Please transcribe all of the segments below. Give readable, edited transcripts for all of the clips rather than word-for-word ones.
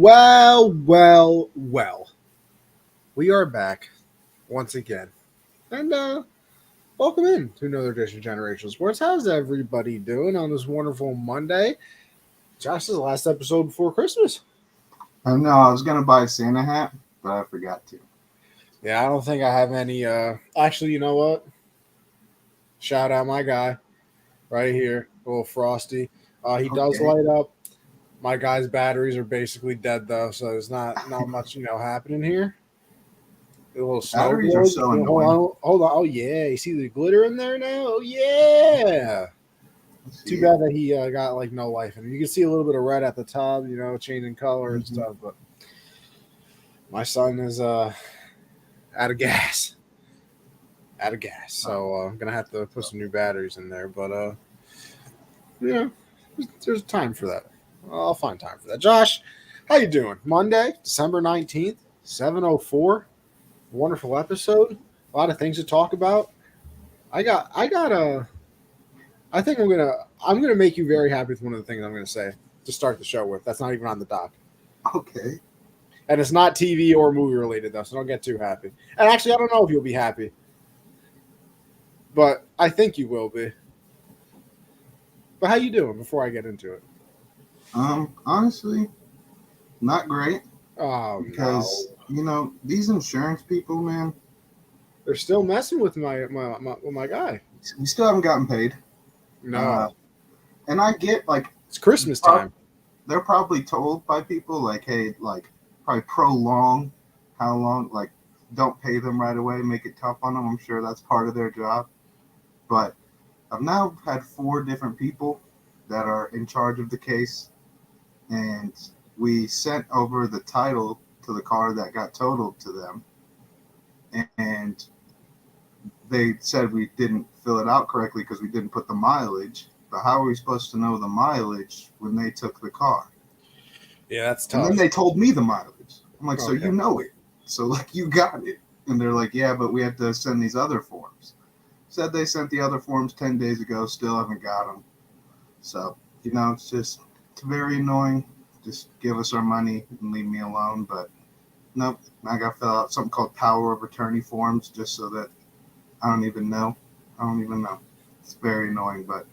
Well. We are back once again. And welcome in to another edition of Generational Sports. How's everybody doing on this wonderful Monday? Josh, this is the last episode before Christmas. No, I was going to buy a Santa hat, but I forgot to. Yeah, I don't think I have any. Actually, you know what? Shout out my guy right here, a little Frosty. He does light up. My guy's batteries are basically dead, though, so there's not much, happening here. A little snow Batteries are so annoying. Hold on. Oh, yeah. You see the glitter in there now? Oh, yeah. Too bad that he got, no life in it. You can see a little bit of red at the top, changing color and stuff. But my son is out of gas. So I'm going to have to put some new batteries in there. But, there's time for that. I'll find time for that. Josh, how you doing? Monday, December 19th, 7:04. Wonderful episode. A lot of things to talk about. I think I'm gonna make you very happy with one of the things I'm gonna say to start the show with. That's not even on the doc. Okay. And it's not TV or movie related though, so don't get too happy. And actually, I don't know if you'll be happy, but I think you will be. But how you doing before I get into it? Honestly, not great. Oh, because these insurance people, man, they're still messing with my guy. We still haven't gotten paid. No. And I get it's Christmas time. They're probably told by people hey, probably prolong how long, don't pay them right away, make it tough on them. I'm sure that's part of their job. But I've now had 4 different people that are in charge of the case, and we sent over the title to the car that got totaled to them, and they said we didn't fill it out correctly because we didn't put the mileage. But how are we supposed to know the mileage when they took the car? Yeah, that's tough. And then they told me the mileage. I'm like, okay. So you know it. So you got it. And they're like, yeah, but we have to send these other forms. Said they sent the other forms 10 days ago, still haven't got them. So, it's very annoying. Just give us our money and leave me alone. But nope, I got to fill out something called power of attorney forms just so that I don't even know. It's very annoying. But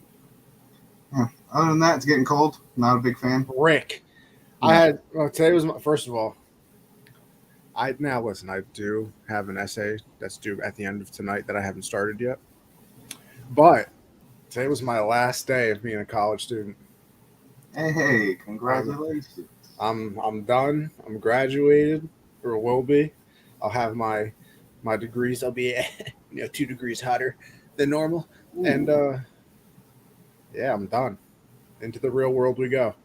yeah, other than that, it's getting cold. Not a big fan. Rick, yeah. Today was first of all, I do have an essay that's due at the end of tonight that I haven't started yet. But today was my last day of being a college student. Hey, congratulations. I'm done. I'm graduated, or will be. I'll have my degrees. I'll be 2 degrees hotter than normal. Ooh. And yeah, I'm done. Into the real world we go.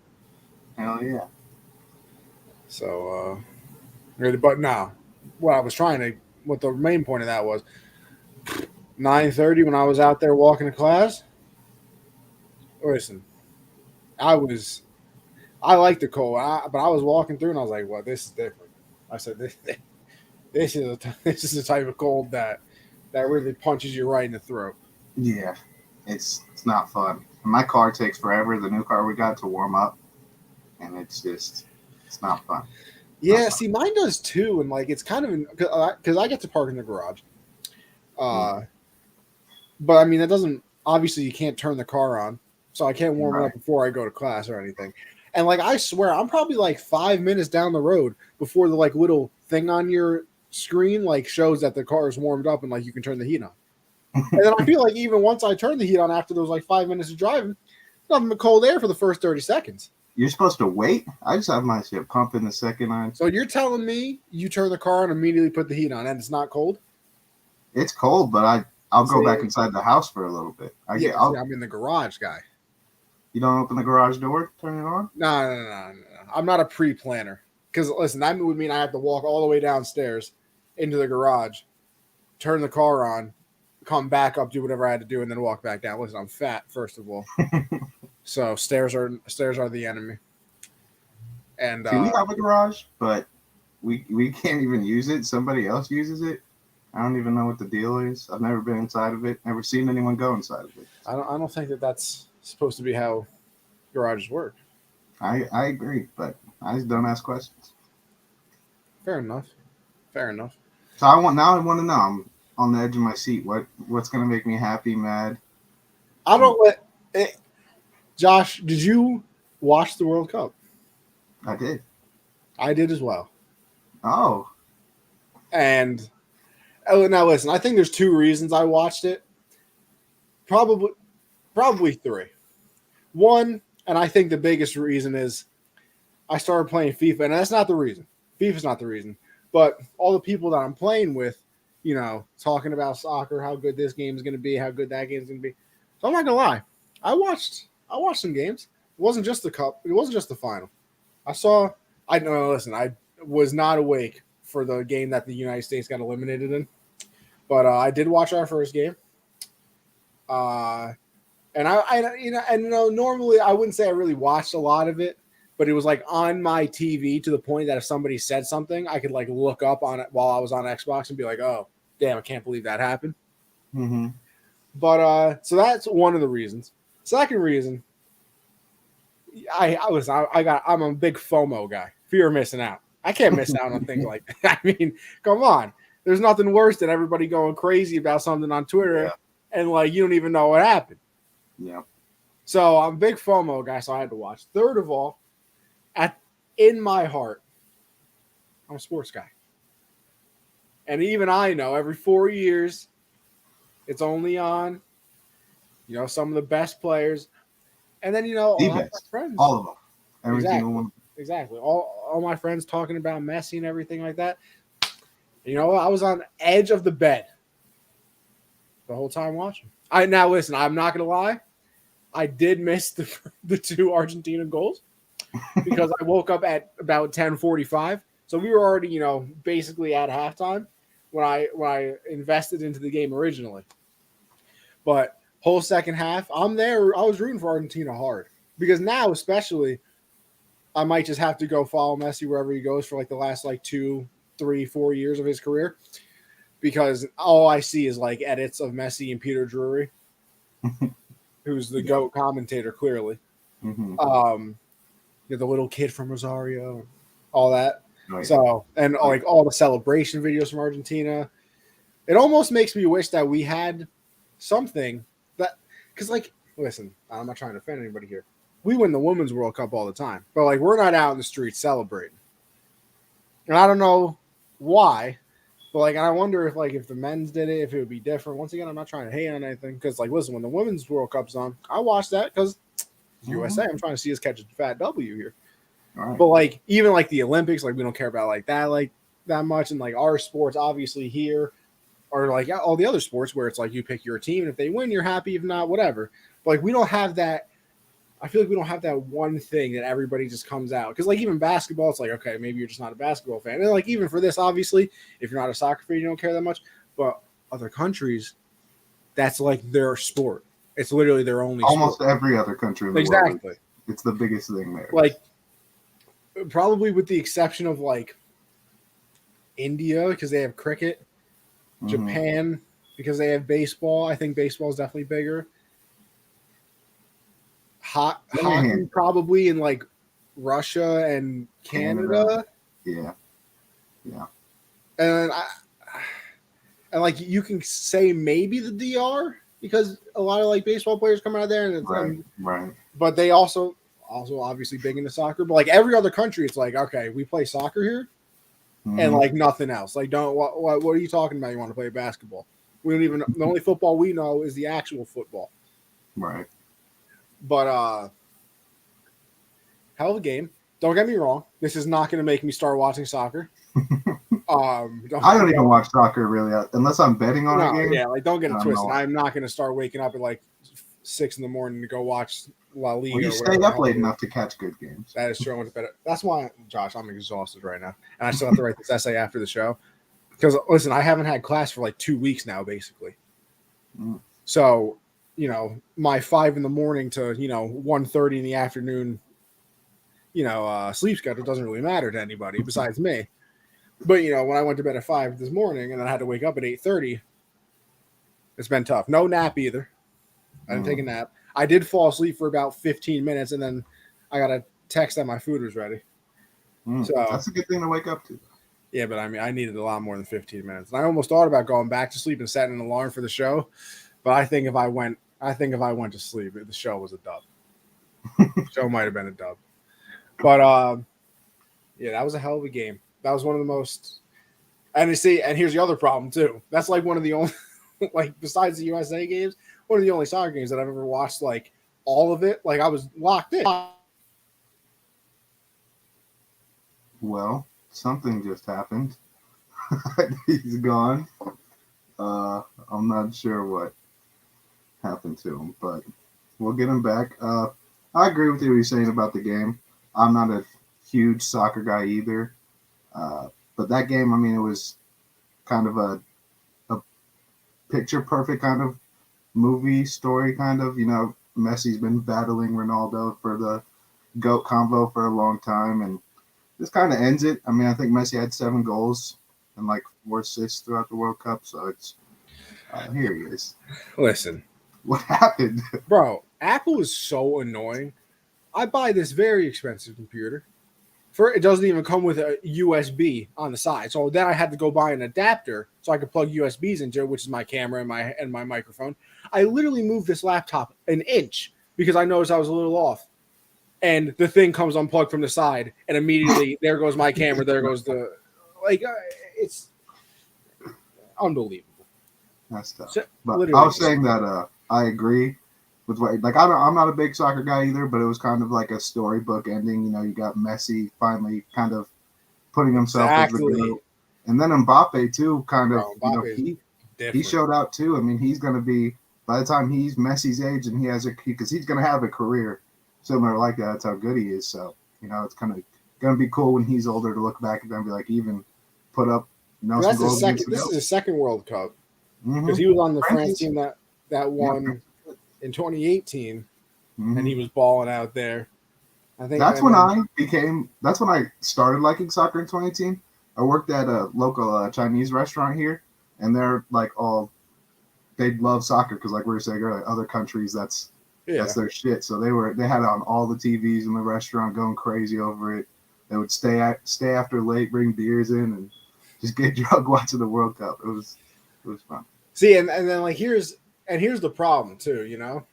Hell yeah. So but now what the main point of that was 9:30 when I was out there walking to class. Listen, I like the cold, but I was walking through and I was like, "Well, this is different." I said, "This is the type of cold that really punches you right in the throat." Yeah, it's not fun. My car takes forever. The new car we got to warm up, and it's not fun. Yeah, see, mine does too, and it's kind of because I get to park in the garage. But I mean, that doesn't obviously you can't turn the car on, so I can't warm it up before I go to class or anything. And I swear, I'm probably 5 minutes down the road before the little thing on your screen shows that the car is warmed up and you can turn the heat on. And then I feel even once I turn the heat on after those 5 minutes of driving, nothing but cold air for the first 30 seconds. You're supposed to wait? I just have my shit pumping the second on. So you're telling me you turn the car on and immediately put the heat on and it's not cold? It's cold, but I'll go back inside the house for a little bit. I'm in the garage guy. You don't open the garage door, turn it on? No. I'm not a pre-planner. Because, listen, that would mean I have to walk all the way downstairs into the garage, turn the car on, come back up, do whatever I had to do, and then walk back down. Listen, I'm fat, first of all. So stairs are the enemy. And see, we have a garage, but we can't even use it. Somebody else uses it. I don't even know what the deal is. I've never been inside of it. Never seen anyone go inside of it. I don't think that's supposed to be how garages work. I agree, but I just don't ask questions. Fair enough. So I want to know. I'm on the edge of my seat. What's gonna make me happy, mad? I don't let it, Josh, did you watch the World Cup? I did. I did as well. Oh. And now listen, I think there's two reasons I watched it. Probably three. One, and I think the biggest reason is I started playing FIFA, and that's not the reason. FIFA's not the reason. But all the people that I'm playing with, talking about soccer, how good this game is going to be, how good that game is going to be. So I'm not going to lie. I watched some games. It wasn't just the cup. It wasn't just the final. Listen, I was not awake for the game that the United States got eliminated in. But I did watch our first game. And normally I wouldn't say I really watched a lot of it, but it was like on my TV to the point that if somebody said something, I could like look up on it while I was on Xbox and be like, "Oh, damn, I can't believe that happened." Mm-hmm. But so that's one of the reasons. Second reason, I'm a big FOMO guy, fear of missing out. I can't miss out on things like that. I mean, come on. There's nothing worse than everybody going crazy about something on Twitter and like you don't even know what happened. Yeah. So I'm a big FOMO guy, so I had to watch. Third of all, in my heart, I'm a sports guy. And even I know every 4 years, it's only on, some of the best players. And then, all my friends. All of them. Every single one. Exactly. All my friends talking about Messi and everything like that. I was on the edge of the bed the whole time watching. Now listen, I'm not going to lie. I did miss the two Argentina goals because I woke up at about 10:45. So we were already, basically at halftime when I invested into the game originally. But whole second half, I'm there. I was rooting for Argentina hard because now, especially, I might just have to go follow Messi wherever he goes for like the last 2, 3, 4 years of his career because all I see is like edits of Messi and Peter Drury. Who's the GOAT commentator, clearly. Mm-hmm. The little kid from Rosario, all that. Oh, yeah. So, and like all the celebration videos from Argentina. It almost makes me wish that we had something that, because listen, I'm not trying to offend anybody here. We win the Women's World Cup all the time, but we're not out in the streets celebrating. And I don't know why. But I wonder if the men's did it, if it would be different. Once again, I'm not trying to hate on anything because listen, when the Women's World Cup's on, I watch that because USA. I'm trying to see us catch a fat W here. Right. But even the Olympics, we don't care about that much, and our sports obviously here are all the other sports where it's you pick your team, and if they win, you're happy. If not, whatever. But we don't have that. I feel like we don't have that one thing that everybody just comes out. Because, even basketball, it's okay, maybe you're just not a basketball fan. And, even for this, obviously, if you're not a soccer fan, you don't care that much. But other countries, that's, their sport. It's literally their only Almost sport. Every other country in the world. It's the biggest thing there. Probably with the exception of, India, because they have cricket. Mm-hmm. Japan, because they have baseball. I think baseball is definitely bigger. Hockey probably in Russia and Canada. Yeah. And you can say maybe the DR because a lot of baseball players come out of there and it's right. But they also obviously big into soccer. But every other country, it's okay, we play soccer here, and nothing else. Don't what are you talking about? You want to play basketball? We don't even. The only football we know is the actual football. Right. But hell of a game. Don't get me wrong. This is not going to make me start watching soccer. I don't even watch soccer really unless I'm betting on a game. Yeah, don't get it twisted. I'm not going to start waking up at 6 in the morning to go watch La Liga. Well, you stay up late enough to catch good games. That is true. I went to bed. That's why, Josh, I'm exhausted right now, and I still have to write this essay after the show. Because listen, I haven't had class for 2 weeks now, basically. So. My 5 in the morning to 1:30 in the afternoon, sleep schedule doesn't really matter to anybody besides me. But when I went to bed at 5 this morning and then I had to wake up at 8:30, it's been tough. No nap either. I didn't take a nap. I did fall asleep for about 15 minutes and then I got a text that my food was ready. So that's a good thing to wake up to. Yeah, but I mean, I needed a lot more than 15 minutes. And I almost thought about going back to sleep and setting an alarm for the show. But I think if I went to sleep, the show was a dub. The show might have been a dub. But yeah, that was a hell of a game. That was one of the most. And here's the other problem too. That's like one of the only, like besides the USA games, one of the only soccer games that I've ever watched like all of it. Like I was locked in. Well, something just happened. He's gone. I'm not sure what happened to him, but we'll get him back. I agree with you what you're saying about the game. I'm not a huge soccer guy either. But that game, I mean, it was kind of a picture perfect kind of movie story, kind of. Messi's been battling Ronaldo for the GOAT convo for a long time, and this kind of ends it. I mean, I think Messi had 7 goals and like 4 assists throughout the World Cup, so it's here he is. Listen, what happened, bro? Apple is so annoying. I buy this very expensive computer. It doesn't even come with a USB on the side. So then I had to go buy an adapter so I could plug USBs into it, which is my camera and my microphone. I literally moved this laptop an inch because I noticed I was a little off. And the thing comes unplugged from the side, and immediately there goes my camera. There goes it's unbelievable. That's tough. So, but I was saying that I agree with what, like, I'm not a big soccer guy either, but it was kind of like a storybook ending. You got Messi finally kind of putting himself as the GOAT. And then Mbappe too, kind of, he showed out too. I mean, he's going to be, by the time he's Messi's age and because he's going to have a career similar like that. That's how good he is. So, it's kind of going to be cool when he's older to look back and then be like, even put up some goals. This is his second World Cup because he was on the France team that won in 2018, and he was balling out there. I think that's when I started liking soccer in 2018. I worked at a local Chinese restaurant here, and they're like they love soccer because, like we were saying earlier, other countries that's their shit. So they had it on all the TVs in the restaurant, going crazy over it. They would stay after late, bring beers in, and just get drunk watching the World Cup. It was fun. See, and then like here's the problem too.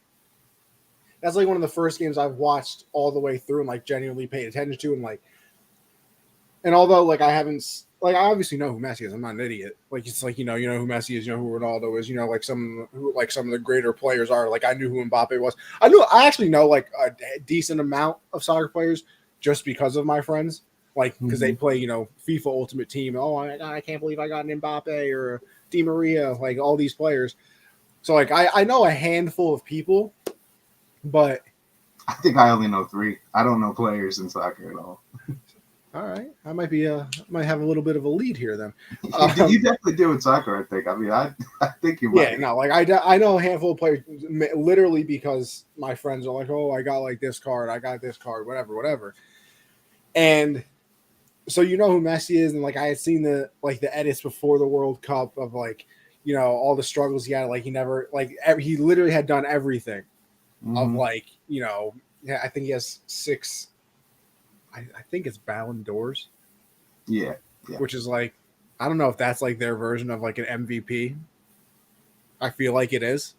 That's like one of the first games I've watched all the way through and like genuinely paid attention to, and although like I haven't, like I obviously know who Messi is. I'm not an idiot. Like it's like you know who Messi is, you know who Ronaldo is, like some of the greater players are. Like I knew who Mbappe was. I actually know like a decent amount of soccer players just because of my friends, like because they play FIFA Ultimate Team. Oh my God, I can't believe I got an Mbappe or a Di Maria, like all these players. So like I know a handful of people, but I think I only know 3. I don't know players in soccer at all. All right, I might have a little bit of a lead here then. You definitely do in soccer, I think. I mean, I think you might. Yeah, no, like I know a handful of players literally because my friends are like, oh, I got like this card, I got this card, whatever. And so who Messi is, and like I had seen the edits before the World Cup of like, all the struggles he had. Like he never he literally had done everything of like, I think he has 6. I think it's Ballon d'Ors. Yeah. Which is like, I don't know if that's like their version of like an MVP. I feel like it is.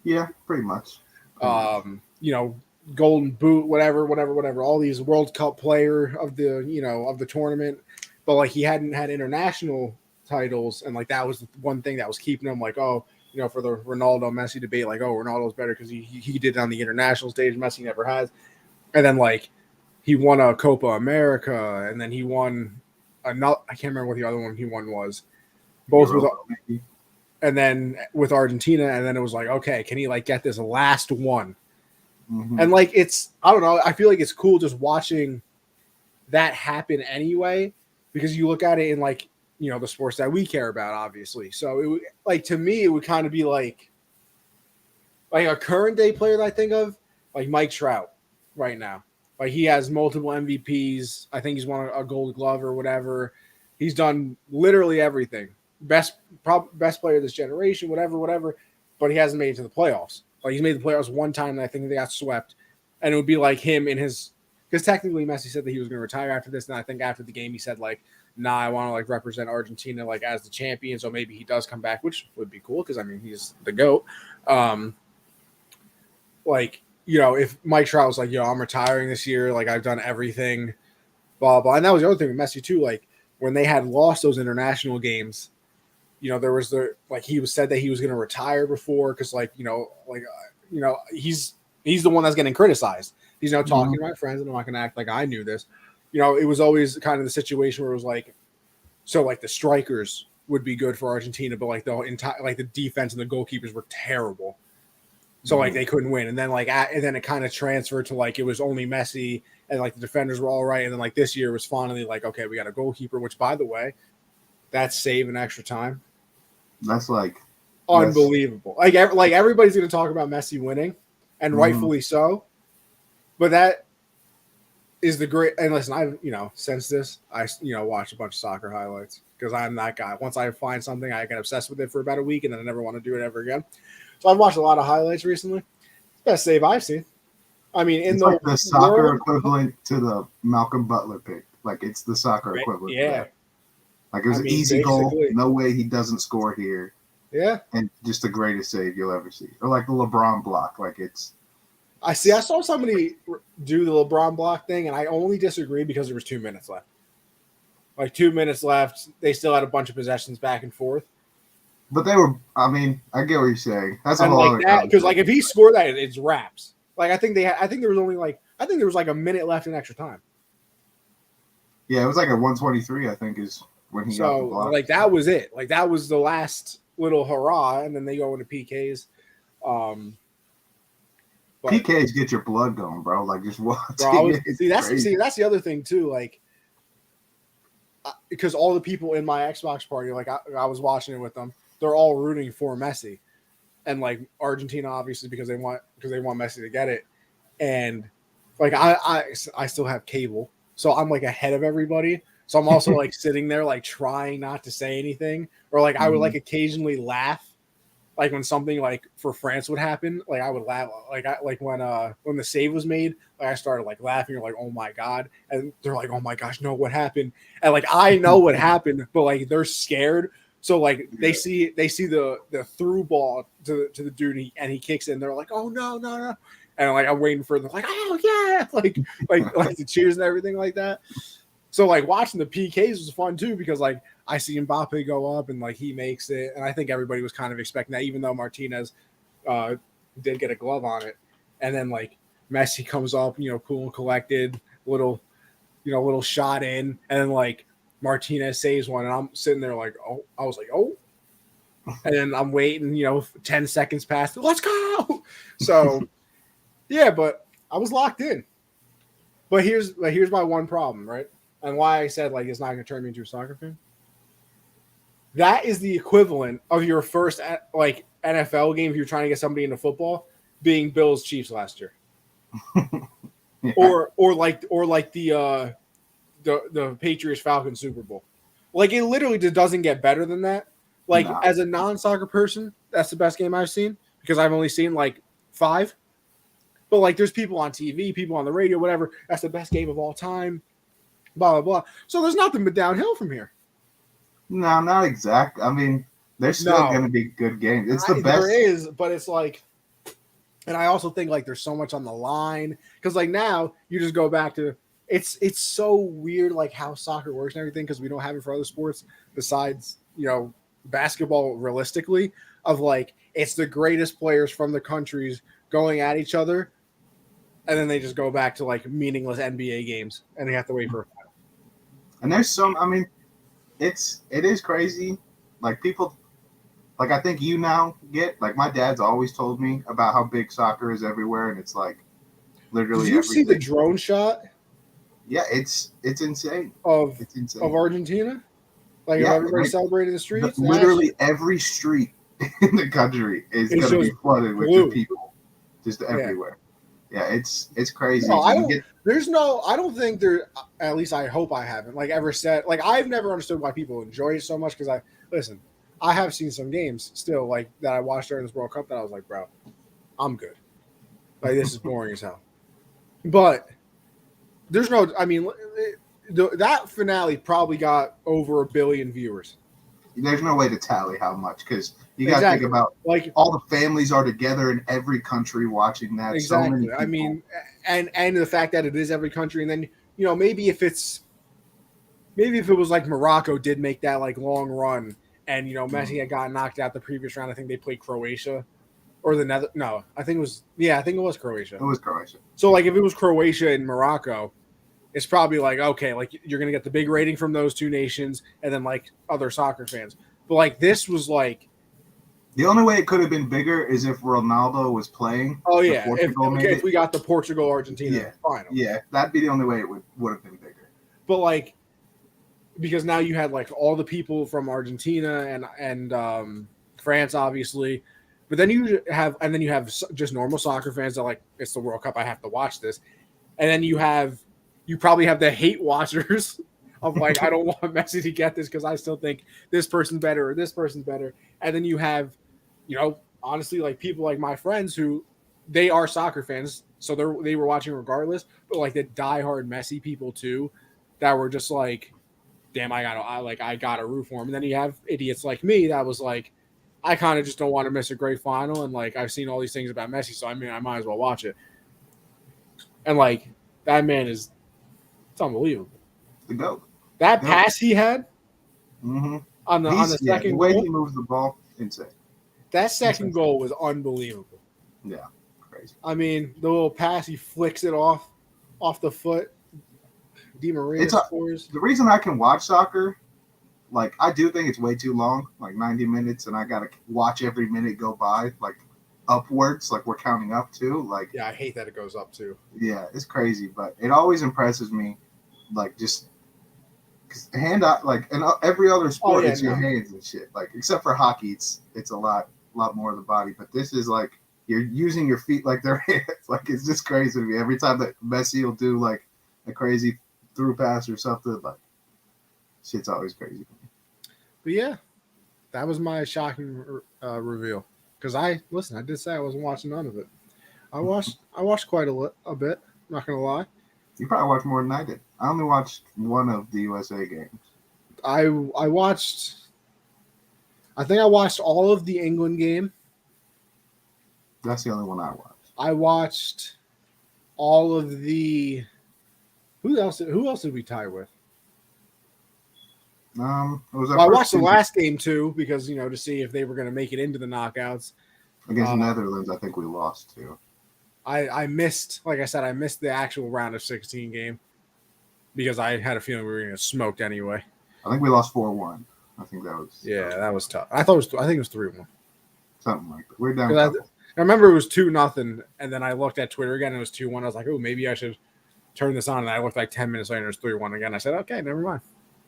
Yeah, pretty much. Golden Boot, whatever. All these World Cup player of the tournament, but like he hadn't had international titles, and like that was the one thing that was keeping him like, for the Ronaldo Messi debate, like, oh, Ronaldo's better because he did it on the international stage, Messi never has, and then like. He won a Copa America, and then he won another. I can't remember what the other one he won was. And then with Argentina, and then it was like, okay, can he like get this last one? And like I don't know. I feel like it's cool just watching that happen anyway, because you look at it in like the sports that we care about, obviously. So it would, like to me, it would kind of be like a current day player that I think of, like Mike Trout right now. Like he has multiple MVPs. I think he's won a Gold Glove or whatever. He's done literally everything. Best player of this generation, whatever. But he hasn't made it to the playoffs. Like he's made the playoffs one time, and I think they got swept. And it would be like him in his because technically Messi said that he was going to retire after this, and I think after the game he said like, "Nah, I want to like represent Argentina like as the champion." So maybe he does come back, which would be cool because I mean he's the GOAT. Like, you know, if Mike Trout was like, "Yo, I'm retiring this year. Like I've done everything," blah blah. And that was the other thing with Messi too. Like when they had lost those international games, you know, there was he was said that he was going to retire before because he's the one that's getting criticized. He's now talking to my friends, and I'm not going to act like I knew this. You know, it was always kind of the situation where it was like, so like the strikers would be good for Argentina, but like the entire like the defense and the goalkeepers were terrible. So like they couldn't win, and then and then it kind of transferred to like it was only Messi, and like the defenders were all right, and then like this year was finally like, okay, we got a goalkeeper, which by the way, that's saving extra time. That's like unbelievable. Like everybody's going to talk about Messi winning, and rightfully so. But that is the great. And listen, since this, I watch a bunch of soccer highlights because I'm that guy. Once I find something, I get obsessed with it for about a week, and then I never want to do it ever again. So I've watched a lot of highlights recently. It's the best save I've seen. I mean, it's like the soccer equivalent to the Malcolm Butler pick. Like it's the soccer equivalent. Yeah. Like it was an easy goal. No way he doesn't score here. Yeah. And just the greatest save you'll ever see. Or like the LeBron block. Like it's. I saw somebody do the LeBron block thing, and I only disagreed because there was 2 minutes left. Like 2 minutes left. They still had a bunch of possessions back and forth. But they were, I mean, I get what you're saying. That's a whole other conversation. Because like if he scored that, it's wraps. Like I think there was only like a minute left in extra time. Yeah, it was like a 123, I think, is when he got the block. Like that was it. Like that was the last little hurrah, and then they go into PKs. PKs get your blood going, bro. Like just watch. That's the other thing too. Like, because all the people in my Xbox party, like I was watching it with them, they're all rooting for Messi, and like Argentina, obviously because they want Messi to get it, and like I still have cable, so I'm like ahead of everybody. So I'm also like sitting there like trying not to say anything, or like I would like occasionally laugh. Like when something like for France would happen, like I would laugh. Like when the save was made, like I started like laughing or like, oh my god, and they're like, oh my gosh, no, what happened? And like I know what happened, but like they're scared. So like they see the through ball to the dude, and he kicks in. They're like, oh no, and like I'm waiting for them, like oh yeah, like the cheers and everything like that. So like watching the PKs was fun too because like I see Mbappe go up and like he makes it, and I think everybody was kind of expecting that, even though Martinez did get a glove on it, and then like Messi comes up, cool and collected, little shot in, and then like Martinez saves one, and I'm sitting there like, oh, I was like, oh, and then I'm waiting, 10 seconds past, let's go. So yeah, but I was locked in. But here's my one problem, right? And why I said like it's not going to turn me into a soccer fan. That is the equivalent of your first like NFL game if you're trying to get somebody into football being Bills Chiefs last year, yeah. or like the Patriots Falcons Super Bowl. Like it literally just doesn't get better than that. Like as a non-soccer person, that's the best game I've seen because I've only seen like 5. But like there's people on TV, people on the radio, whatever. That's the best game of all time. Blah blah blah. So there's nothing but downhill from here. No, not exact. I mean, there's still going to be good games. It's the best. There is, but it's like, and I also think like there's so much on the line because like now you just go back to it's so weird like how soccer works and everything because we don't have it for other sports besides basketball realistically of like it's the greatest players from the countries going at each other, and then they just go back to like meaningless NBA games and they have to wait for a final. And there's some. I mean. It is crazy. Like people, like I think you now get, like my dad's always told me about how big soccer is everywhere. And it's like literally Did you see the drone shot? Yeah, it's insane. It's insane. Of Argentina? Like everybody celebrating the streets? Literally every street in the country is going to be flooded with just people just everywhere. Yeah, it's crazy. No, I don't think there, at least I hope I haven't, like ever said, like I've never understood why people enjoy it so much because I have seen some games still like that I watched during this World Cup that I was like, bro, I'm good. Like this is boring as hell. But there's no. I mean, that finale probably got over 1 billion viewers. There's no way to tally how much because you got to Exactly. think about Like all the families are together in every country watching that. exactly. So many people. I mean, and the fact that it is every country, and then maybe if it was like Morocco did make that like long run, and Messi had gotten knocked out the previous round. I think they played Croatia or the Nether. No, I think it was Croatia. It was Croatia. So like if it was Croatia and Morocco, it's probably like, okay, like you're gonna get the big rating from those two nations, and then like other soccer fans. But like this was like, the only way it could have been bigger is if Ronaldo was playing. Oh yeah, if we got the Portugal Argentina final. Yeah, that'd be the only way it would have been bigger. But like, because now you had like all the people from Argentina and France, obviously. But then you have just normal soccer fans that like, it's the World Cup, I have to watch this, and then you probably have the hate watchers of like, I don't want Messi to get this because I still think this person's better or this person's better, and then you have, honestly, like people like my friends who they are soccer fans, so they were watching regardless, but like the diehard Messi people too, that were just like, damn, I gotta root for him, and then you have idiots like me that was like, I kind of just don't want to miss a great final, and like I've seen all these things about Messi, so I mean I might as well watch it. And like that man it's unbelievable. The GOAT. That pass he had on the second the way goal, he moves the ball, insane. That second goal was unbelievable. Yeah, crazy. I mean, the little pass, he flicks it off the foot. Di Maria scores. The reason I can watch soccer, like I do think it's way too long, like 90 minutes, and I gotta watch every minute go by, like upwards, like we're counting up too. Like yeah, I hate that it goes up too. Yeah, it's crazy, but it always impresses me, like just hand out, like in every other sport, it's your hands and shit. Like except for hockey, it's a lot more of the body, but this is like you're using your feet like their hands. Like it's just crazy to me. Every time that Messi will do like a crazy through pass or something, like shit's always crazy. But yeah, that was my shocking reveal. Because I did say I wasn't watching none of it. I watched quite a bit. Not gonna lie. You probably watched more than I did. I only watched one of the USA games. I watched. I think I watched all of the England game. That's the only one I watched. I watched all of the. Who else did we tie with? I watched the last game too because to see if they were going to make it into the knockouts. Against the Netherlands, I think we lost too. I missed, like I said, I missed the actual round of 16 game because I had a feeling we were going to get smoked anyway. I think we lost 4-1. I think that was that was tough. I think it was 3-1. Something like that. We're down. I remember it was 2-0, and then I looked at Twitter again and it was 2-1. I was like, oh, maybe I should turn this on. And I looked like 10 minutes later, it was 3-1 again. I said, okay, never mind.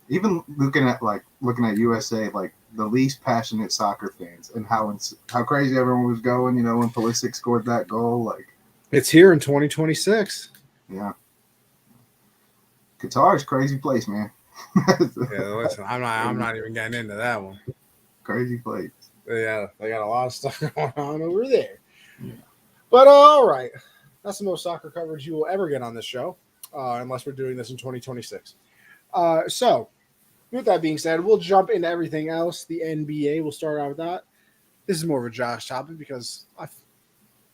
Even looking at USA, like the least passionate soccer fans, and how crazy everyone was going, when Pulisic scored that goal. Like it's here in 2026. Yeah, Qatar is a crazy place, man. Yeah, listen, I'm not even getting into that one. Crazy place. Yeah, they got a lot of stuff going on over there. Yeah. But all right, that's the most soccer coverage you will ever get on this show, unless we're doing this in 2026. So, with that being said, we'll jump into everything else. The NBA, we'll start out with that. This is more of a Josh topic because I'm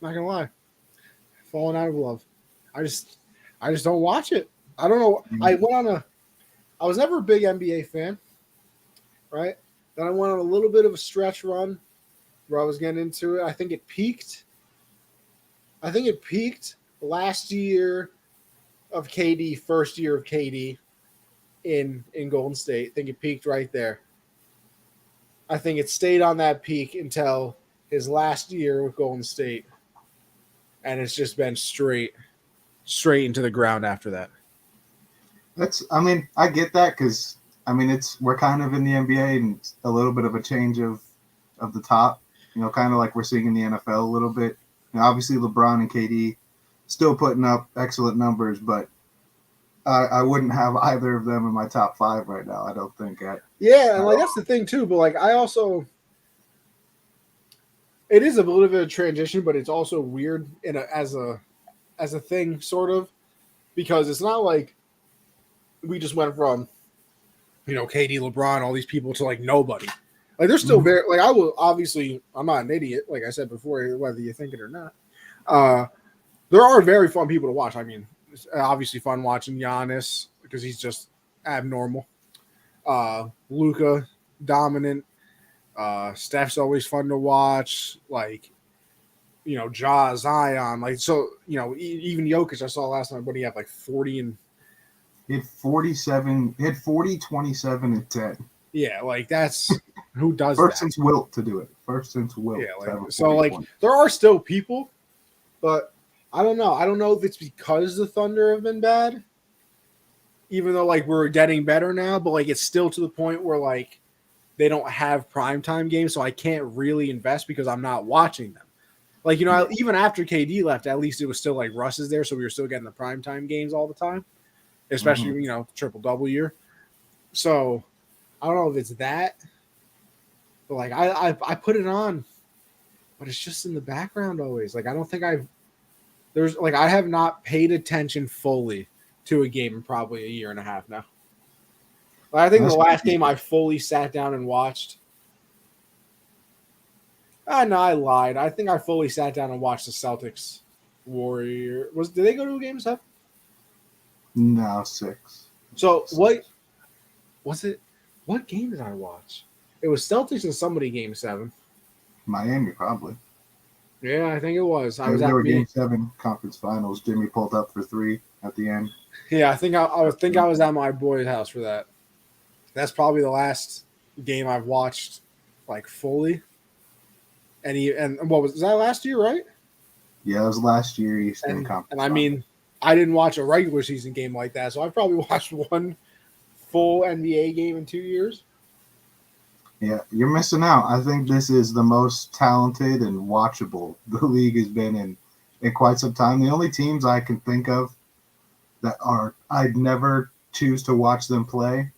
not gonna lie, falling out of love. I just don't watch it. I don't know. I was never a big NBA fan, right? Then I went on a little bit of a stretch run where I was getting into it. I think it peaked last year of KD, first year of KD. In Golden State. I think it peaked right there. I think it stayed on that peak until his last year with Golden State. And it's just been straight into the ground after that. I get that because we're kind of in the NBA and it's a little bit of a change of the top, kind of like we're seeing in the NFL a little bit. Obviously LeBron and KD still putting up excellent numbers, but I wouldn't have either of them in my top 5 right now. I don't think. Yeah, and like that's the thing too. But like I also, it is a little bit of a transition, but it's also weird as a thing, sort of. because it's not like we just went from, KD, LeBron, all these people to like nobody. Like they're still very like I will obviously I'm not an idiot, like I said before, whether you think it or not. There are very fun people to watch. I mean, it's obviously fun watching Giannis because he's just abnormal. Luca, dominant. Steph's always fun to watch. Like, Ja, Zion. Like, so, even Jokic, I saw last night, but he had like 40 and. He had 47, he had 40, 27, and 10. Yeah, like that's who does First that? since Wilt to do it. First since Wilt. Yeah, like, so like there are still people, but I don't know. I don't know if it's because the Thunder have been bad, even though like we're getting better now, but like it's still to the point where like they don't have primetime games, so I can't really invest because I'm not watching them. Like, even after KD left, at least it was still like Russ is there, so we were still getting the primetime games all the time, especially, triple-double year. So I don't know if it's that, but like I put it on, but it's just in the background always. Like I don't think I have not paid attention fully to a game in probably a year and a half now. Like, I think the last game I fully sat down and watched. No, I lied. I think I fully sat down and watched the Celtics Warrior. Did they go to a game 7? No, 6. So what was it? What game did I watch? It was Celtics and somebody game 7. Miami, probably. Yeah, I think it was. They were game 7 conference finals. Jimmy pulled up for 3 at the end. Yeah, I think I was at my boy's house for that. That's probably the last game I've watched like fully. And what was that last year, right? Yeah, it was last year Eastern Conference. And I mean, I didn't watch a regular season game like that, so I probably watched one full NBA game in 2 years. Yeah, you're missing out. I think this is the most talented and watchable the league has been in quite some time. The only teams I can think of that I'd never choose to watch them play,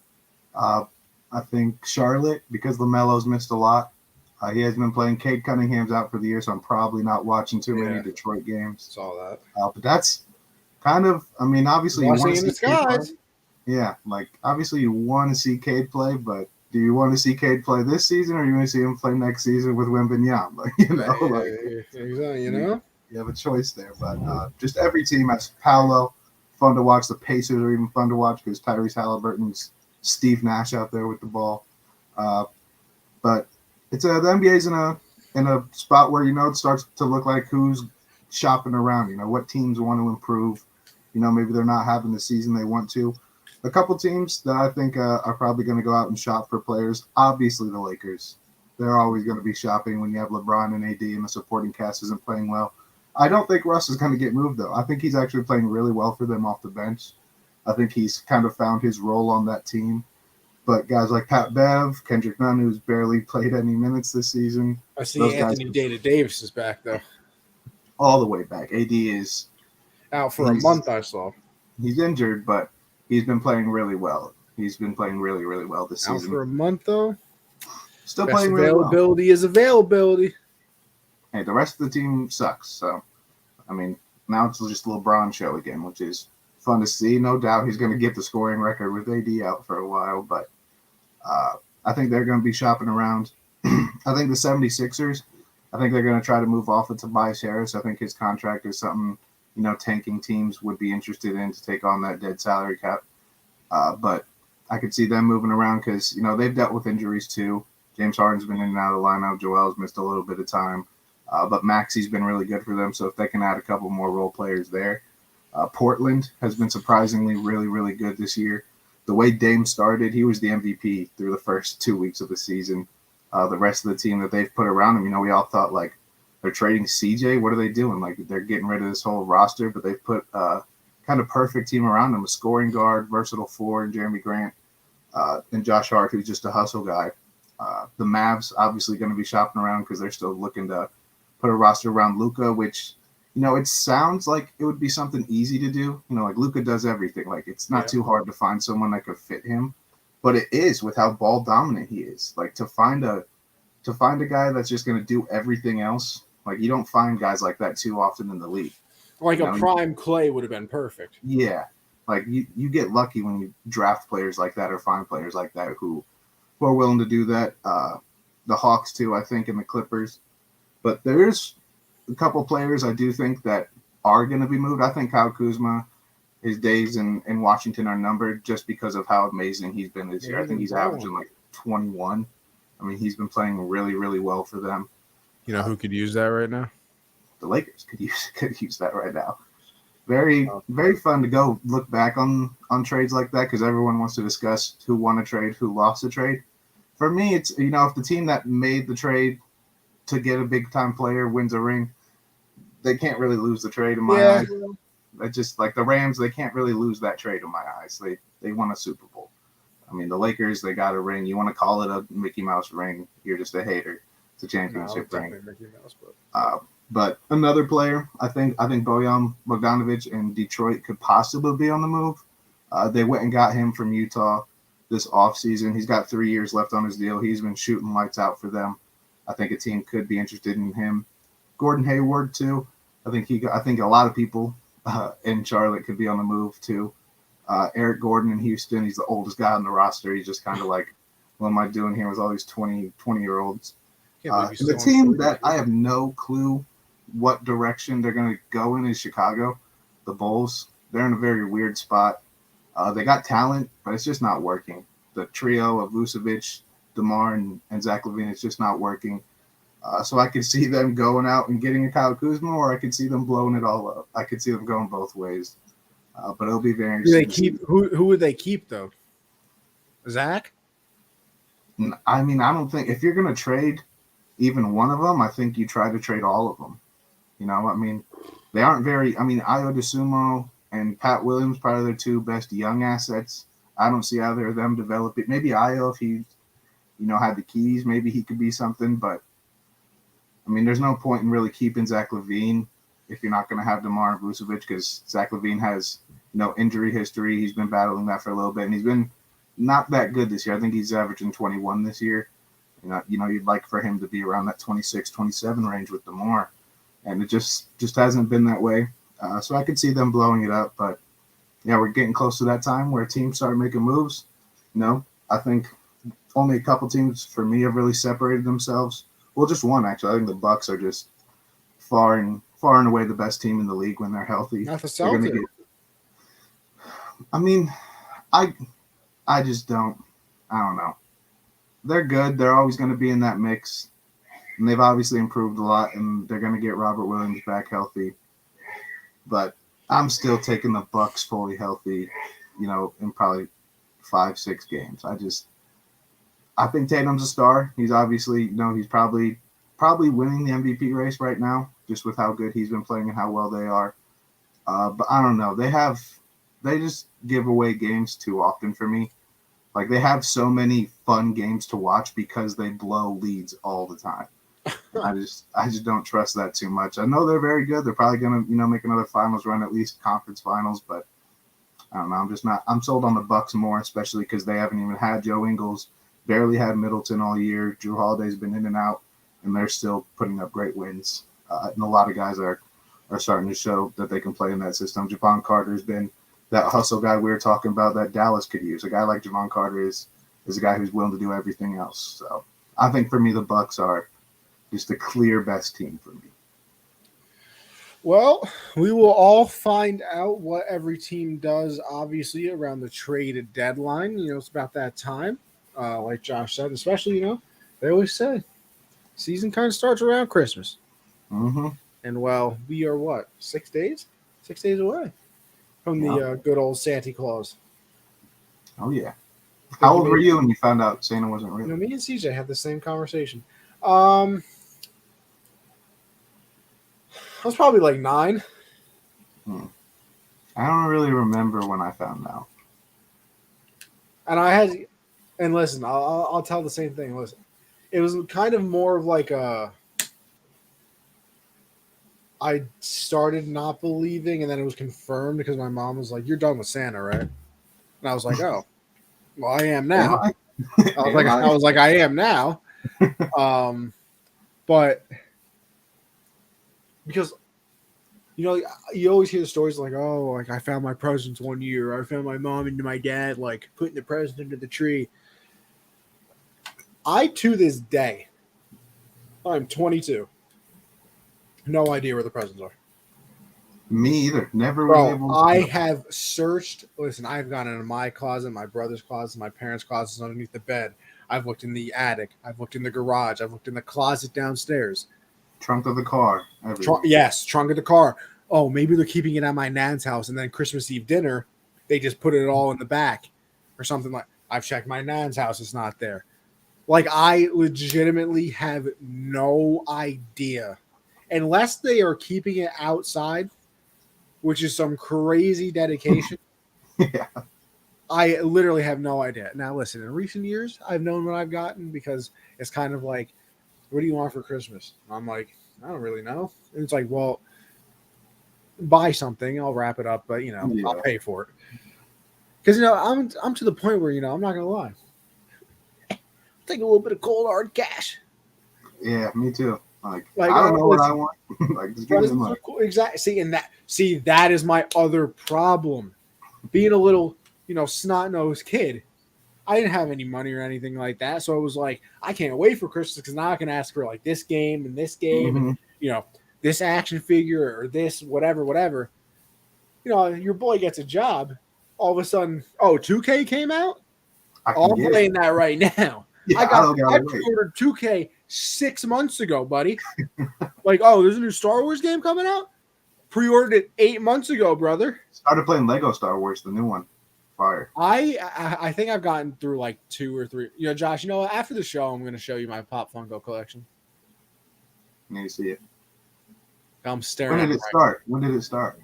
I think Charlotte, because LaMelo's missed a lot. He has been playing. Cade Cunningham's out for the year, so I'm probably not watching too many Detroit games. Saw that. But that's kind of, I mean, obviously you want to see Cade play. Yeah, like obviously you want to see Cade play, but do you want to see Cade play this season, or do you want to see him play next season with Wembanyama? Like, you have a choice there. But just every team has Paolo, fun to watch. The Pacers are even fun to watch because Tyrese Halliburton's Steve Nash out there with the ball. But it's the NBA's in a spot where it starts to look like who's shopping around. What teams want to improve. Maybe they're not having the season they want to. A couple teams that I think are probably going to go out and shop for players. Obviously, the Lakers. They're always going to be shopping when you have LeBron and AD and the supporting cast isn't playing well. I don't think Russ is going to get moved, though. I think he's actually playing really well for them off the bench. I think he's kind of found his role on that team. But guys like Pat Bev, Kendrick Nunn, who's barely played any minutes this season. I see Anthony Davis is back, though. All the way back. AD is out for a month, I saw. He's injured, but he's been playing really well. He's been playing really, really well this season. Out for a month, though? Still playing really well. Availability is availability. Hey, the rest of the team sucks. So, I mean, now it's just a LeBron show again, which is fun to see. No doubt he's going to get the scoring record with AD out for a while, but I think they're going to be shopping around. I think the 76ers, I think they're going to try to move off of Tobias Harris. I think his contract is something, tanking teams would be interested in to take on that dead salary cap. But I could see them moving around because, they've dealt with injuries too. James Harden's been in and out of the lineup. Joel's missed a little bit of time. But Maxi's been really good for them. So if they can add a couple more role players there. Portland has been surprisingly really, really good this year. The way Dame started, he was the MVP through the first 2 weeks of the season. The rest of the team that they've put around him, we all thought, like, they're trading CJ. What are they doing? Like, they're getting rid of this whole roster, but they've put kind of perfect team around him, a scoring guard, versatile forward, Jeremy Grant, and Josh Hart, who's just a hustle guy. The Mavs obviously going to be shopping around because they're still looking to put a roster around Luka, which, it sounds like it would be something easy to do. Like Luka does everything. Like it's not too hard to find someone that could fit him, but it is with how ball dominant he is. Like to find a guy that's just going to do everything else. Like you don't find guys like that too often in the league. Like You a know, prime Clay would have been perfect. yeah, like you get lucky when you draft players like that or find players like that who are willing to do that. The Hawks too, I think, and the Clippers. But there's a couple players I do think that are going to be moved. I think Kyle Kuzma, his days in Washington are numbered just because of how amazing he's been this year. I think he's averaging like 21. I mean, he's been playing really, really well for them. You know who could use that right now? The Lakers could use that right now. Very, very fun to go look back on trades like that because everyone wants to discuss who won a trade, who lost a trade. For me, it's, if the team that made the trade to get a big time player wins a ring, they can't really lose the trade in my eyes. That's just like the Rams, they can't really lose that trade in my eyes. They won a Super Bowl. I mean, the Lakers, they got a ring. You want to call it a Mickey Mouse ring, you're just a hater. It's a championship ring. Mickey Mouse, But another player, I think Bojan Bogdanovic in Detroit could possibly be on the move. They went and got him from Utah this offseason. He's got 3 years left on his deal. He's been shooting lights out for them. I think a team could be interested in him. Gordon Hayward too. I think a lot of people in Charlotte could be on the move too. Eric Gordon in Houston. He's the oldest guy on the roster. He's just kind of like, what am I doing here with all these 20-year-olds? The team that I have no clue what direction they're going to go in is Chicago. The Bulls. They're in a very weird spot. They got talent, but it's just not working. The trio of Vucevic, DeMar, and Zach LaVine, it's just not working. So I could see them going out and getting a Kyle Kuzma, or I could see them blowing it all up. I could see them going both ways. But it'll be very interesting. Who would they keep, though? Zach? I mean, I don't think – if you're going to trade even one of them, I think you try to trade all of them. I mean, they aren't very – I mean, Ayo DeSumo and Pat Williams, probably their two best young assets. I don't see either of them developing. Maybe Ayo, if he, had the keys, maybe he could be something. But, I mean, there's no point in really keeping Zach LaVine if you're not going to have DeMar and Vucevic because Zach LaVine has, injury history. He's been battling that for a little bit, and he's been not that good this year. I think he's averaging 21 this year. You'd like for him to be around that 26, 27 range with DeMar. And it just hasn't been that way. So I could see them blowing it up. But, yeah, we're getting close to that time where teams start making moves. I think only a couple teams for me have really separated themselves. Well, just one, actually. I think the Bucks are just far and away the best team in the league when they're healthy. Not the Celtics. I mean, I just don't know. They're good. They're always going to be in that mix. And they've obviously improved a lot, and they're going to get Robert Williams back healthy. But I'm still taking the Bucks fully healthy, in probably 5-6 games. I think Tatum's a star. He's obviously, he's probably winning the MVP race right now, just with how good he's been playing and how well they are. But I don't know. They just give away games too often for me. Like, they have so many fun games to watch because they blow leads all the time. I just don't trust that too much. I know they're very good. They're probably going to, make another finals run, at least conference finals. But I don't know. I'm sold on the Bucks more, especially because they haven't even had Joe Ingles, barely had Middleton all year. Drew Holiday's been in and out, and they're still putting up great wins. And a lot of guys are starting to show that they can play in that system. Javon Carter's been that hustle guy we were talking about that Dallas could use. A guy like Javon Carter is a guy who's willing to do everything else. So I think for me, the Bucks are just the clear best team for me. Well, we will all find out what every team does, obviously, around the trade deadline. It's about that time, like Josh said, especially, they always say season kind of starts around Christmas. Mm-hmm. And, well, we are what, 6 days? 6 days away from the good old Santa Claus. Oh, yeah. How old were you when you found out Santa wasn't real? Me and CJ had the same conversation. I was probably like 9. I don't really remember when I found out. And listen, I'll tell the same thing. Listen, it was kind of more of like I started not believing, and then it was confirmed because my mom was like, "You're done with Santa, right?" And I was like, "Oh, well, I am now." I was like, "I am now." But because you always hear the stories like, oh, like I found my presents one year. I found my mom and my dad like putting the present under the tree. I, to this day, I'm 22. No idea where the presents are. Me either. Never really Bro, able I to. have searched. Listen, I've gone into my closet, my brother's closet, my parents' closets underneath the bed. I've looked in the attic. I've looked in the garage. I've looked in the closet downstairs. Trunk of the car. Yes, trunk of the car. Oh, maybe they're keeping it at my nan's house, and then Christmas Eve dinner, they just put it all in the back or something like. I've checked my nan's house; it's not there. Like I legitimately have no idea, unless they are keeping it outside, which is some crazy dedication. Yeah. I literally have no idea. Now, listen, in recent years, I've known what I've gotten because it's kind of like, what do you want for Christmas? And I'm like, I don't really know. And it's like, well, buy something, I'll wrap it up, but I'll pay for it. Because I'm to the point where I'm not gonna lie. Take a little bit of cold hard cash. Yeah, me too. Like I don't know what I want. Like just give me the money. Cool. Exactly. See, that is my other problem. Being a little, snot-nosed kid, I didn't have any money or anything like that. So it was like, I can't wait for Christmas because now I can ask for like this game and this game and, this action figure or this, whatever. Your boy gets a job. All of a sudden, 2K came out? I'm playing that right now. Yeah, I pre-ordered 2K 6 months ago, buddy. Like, there's a new Star Wars game coming out? Pre-ordered it 8 months ago, brother. Started playing Lego Star Wars, the new one. Fire. I think I've gotten through like 2 or 3. Josh, after the show, I'm going to show you my Pop Funko collection. Need to see it. I'm staring. When did it start? When did it start?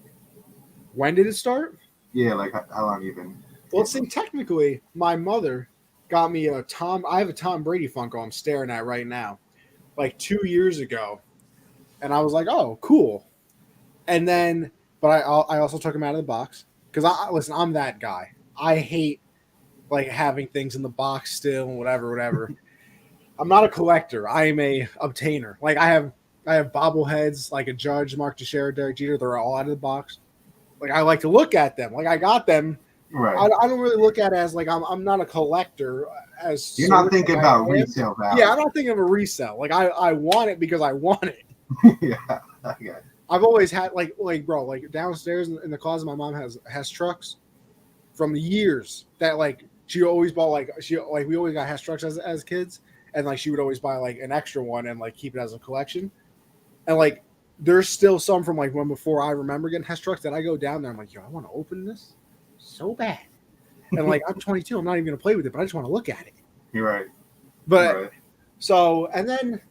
When did it start? Yeah, like how long you been? Well, see, technically, my mother got me I have a Tom Brady Funko I'm staring at right now, like 2 years ago. And I was like, oh, cool. And then, but I also took him out of the box because listen, I'm that guy. I hate like having things in the box still and whatever. I'm not a collector. I am a obtainer. Like I have bobbleheads like a Judge, Mark Teixeira, Derek Jeter. They're all out of the box. Like I like to look at them. Like I got them. Right. I don't really look at it as like I'm not a collector. As you're not thinking about resale value. Yeah, I'm not thinking of a resale. Like I want it because I want it. Yeah, I got it. I've always had like bro, like downstairs in the closet, my mom has trucks from the years that like she always bought we always got Hess trucks as kids, and like she would always buy like an extra one and like keep it as a collection. And like there's still some from like when before I remember getting Hess trucks that I go down there, I'm like, yo, I want to open this so bad. And like I'm 22, I'm not even gonna play with it, but I just want to look at it. You're right. But You're right. so and then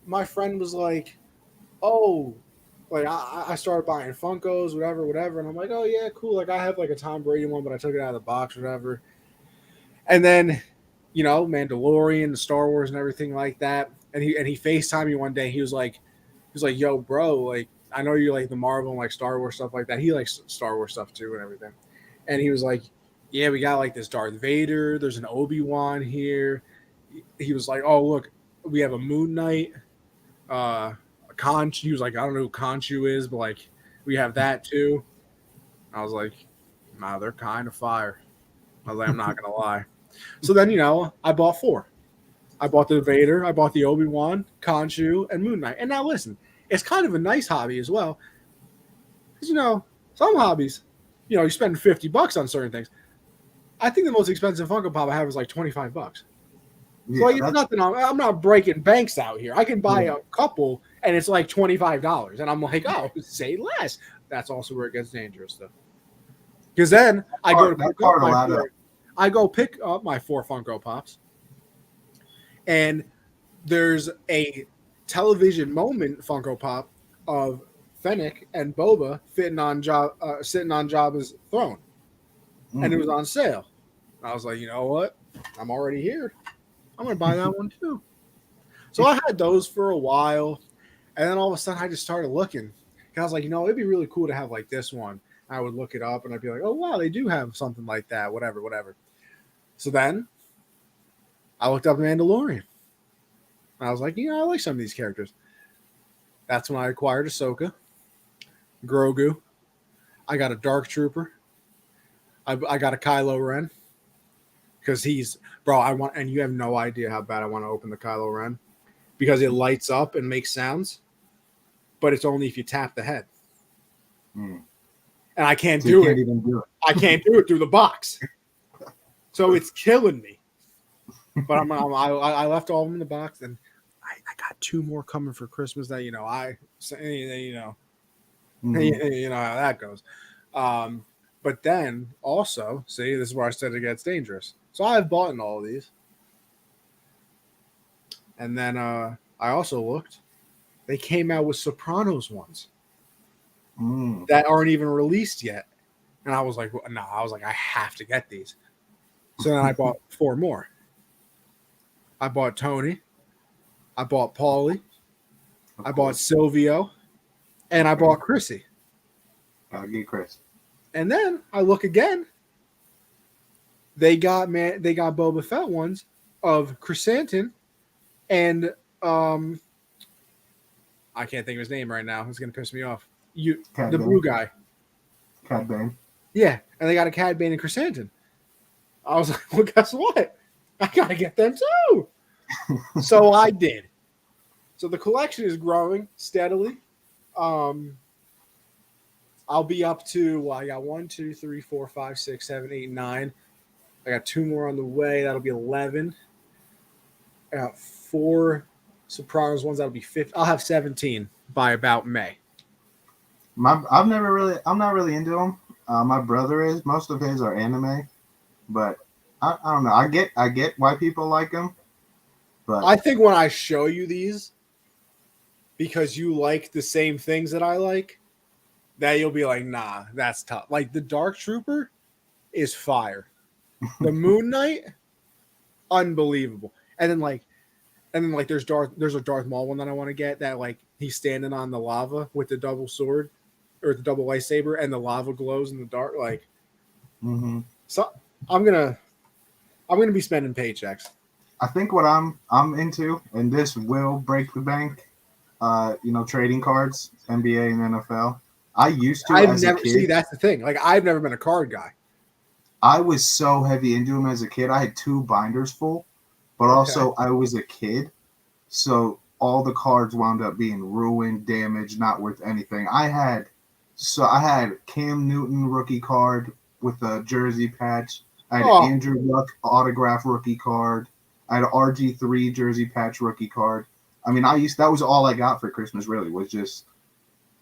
my friend was like, oh, like I started buying Funkos, whatever, and I'm like, oh yeah, cool. Like I have like a Tom Brady one, but I took it out of the box, whatever. And then, Mandalorian, the Star Wars, and everything like that. And he FaceTimed me one day. He was like, yo, bro, like I know you like the Marvel and like Star Wars stuff like that. He likes Star Wars stuff too and everything. And he was like, yeah, we got like this Darth Vader. There's an Obi-Wan here. He was like, oh look, we have a Moon Knight. Conch, he was like, I don't know who Conchu is, but like we have that too. I was like, nah, they're kind of fire. I was like, I'm not gonna lie. So then I bought 4. I bought the Vader, I bought the Obi-Wan, Conchu, and Moon Knight. And now listen, it's kind of a nice hobby as well. Because some hobbies, you spend $50 on certain things. I think the most expensive Funko Pop I have is like $25. Yeah, so like, it's nothing. I'm not breaking banks out here. I can buy a couple, and it's like $25, and I'm like, oh, say less. That's also where it gets dangerous, though. Because then I go pick up my 4 Funko Pops, and there's a television moment Funko Pop of Fennec and Boba sitting on Jabba's throne, and it was on sale. I was like, you know what? I'm already here. I'm going to buy that one too. So I had those for a while. And then all of a sudden I just started looking. And I was like, it'd be really cool to have like this one. I would look it up and I'd be like, oh, wow, they do have something like that. Whatever. So then I looked up Mandalorian. I was like, I like some of these characters. That's when I acquired Ahsoka. Grogu. I got a Dark Trooper. I got a Kylo Ren because he's bro. I want, and you have no idea how bad I want to open the Kylo Ren because it lights up and makes sounds, but it's only if you tap the head, Mm. and I can't So you do can't it. even do it. I can't do it through the box, so it's killing me. But I left all of them in the box, and I got 2 more coming for Christmas. That you know you know how that goes. But then also, see, this is where I said it gets dangerous. So I've bought in all of these. And then I also looked. They came out with Sopranos ones that aren't even released yet. And I was like, no, I was like, I have to get these. So then I bought 4 more. I bought Tony. I bought Paulie. I bought Silvio. And I bought Chrissy. Gotta get Chris. And then I look again. They got Boba Fett ones of Chrysanthemum and I can't think of his name right now. It's gonna piss me off. The blue guy. Cad Bane. Yeah, and they got a Cad Bane and Chrysanthemum. I was like, well, guess what? I gotta get them too. So I did. So the collection is growing steadily. I'll be up to I got 1, 2, 3, 4, 5, 6, 7, 8, 9. I got 2 more on the way. That'll be 11. I got 4 Sopranos ones. That'll be 15. I'll have 17 by about May. I'm not really into them. My brother is. Most of his are anime, but I don't know. I get why people like them, but I think when I show you these, because you like the same things that I like, that you'll be like, nah, that's tough. Like the Dark Trooper is fire. The Moon Knight, unbelievable. And then there's a Darth Maul one that I want to get that like he's standing on the lava with the double sword or the double lightsaber and the lava glows in the dark. Like, so I'm gonna be spending paychecks. I think what I'm into, and this will break the bank. Trading cards, NBA and NFL. I used to as a kid. See, that's the thing. Like, I've never been a card guy. I was so heavy into them as a kid. I had 2 binders full, but also I was a kid, so all the cards wound up being ruined, damaged, not worth anything. I had Cam Newton rookie card with a jersey patch. I had Andrew Luck autograph rookie card. I had an RG3 jersey patch rookie card. I mean, that was all I got for Christmas. Really, was just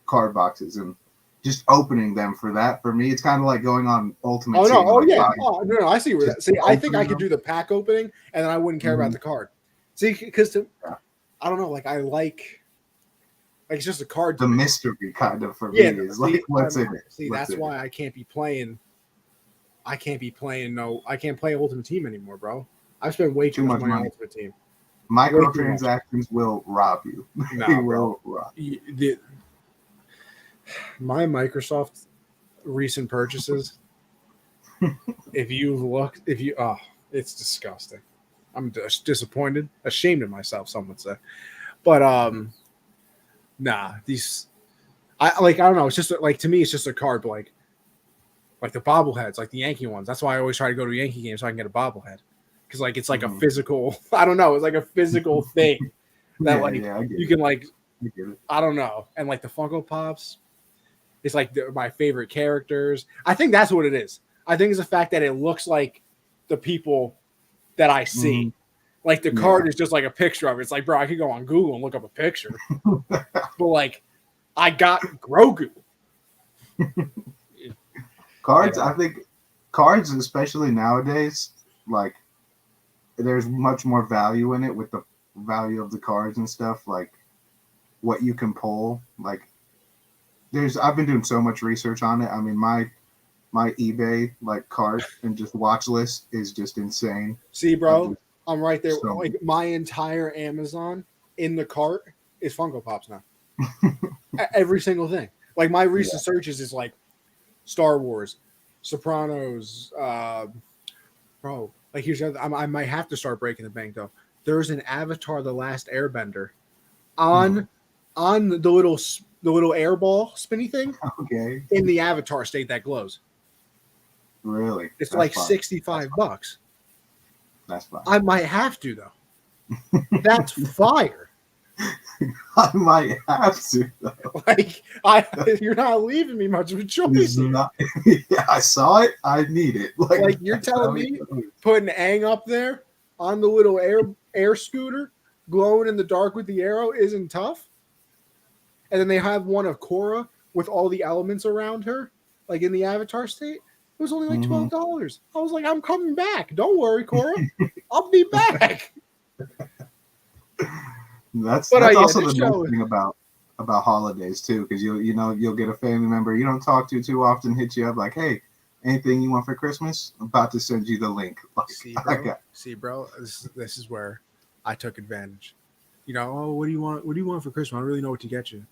card boxes and just opening them for that. For me, it's kind of like going on Ultimate Team. No, I see where that. See, I think I could do the pack opening, and then I wouldn't care about the card. See, because I don't know, like I like it's just a card. The mystery kind of for me is like what's in it. See, that's why I can't be playing. I can't play Ultimate Team anymore, bro. I've spent way too much money on Ultimate Team. Microtransactions will rob you. They will rob you. My Microsoft recent purchases, it's disgusting. I'm disappointed, ashamed of myself, some would say. But I don't know. It's just like, to me, it's just a card, like the bobbleheads, like the Yankee ones. That's why I always try to go to a Yankee game so I can get a bobblehead. Because like it's like a physical, I don't know, it's like a physical thing that you can like, I don't know. And like the Funko Pops, it's like my favorite characters. I think that's what it is. I think it's the fact that it looks like the people that I see. Like the card is just like a picture of it. It's like, bro, I could go on Google and look up a picture. But like, I got Grogu. Cards, I think cards, especially nowadays, like there's much more value in it with the value of the cards and stuff, like what you can pull. Like I've been doing so much research on it. I mean, my eBay like cart and just watch list is just insane. See, bro, I'm right there. So, like my entire Amazon in the cart is Funko Pops now. Every single thing. Like my recent searches is like Star Wars, Sopranos, bro. Like here's the other, I might have to start breaking the bank though. There's an Avatar: The Last Airbender on the little the little air ball spinny thing Okay. in the Avatar state that glows. Really? It's That's like fun. $65. That's fine. I might have to though. That's fire. I might have to though. Like you're not leaving me much of a choice It's here. not, yeah, I saw it. I need it. Like you're telling me putting Aang up there on the little air scooter, glowing in the dark with the arrow isn't tough. And then they have one of Korra with all the elements around her, like in the Avatar state. It was only like $12. I was like, I'm coming back. Don't worry, Korra. I'll be back. That's yeah, also this the nice thing about holidays too, because you'll get a family member you don't talk to too often hit you up like, hey, anything you want for Christmas? I'm about to send you the link. Like, See, bro, this is where I took advantage. You know, oh, what do you want? What do you want for Christmas? I don't really know what to get you.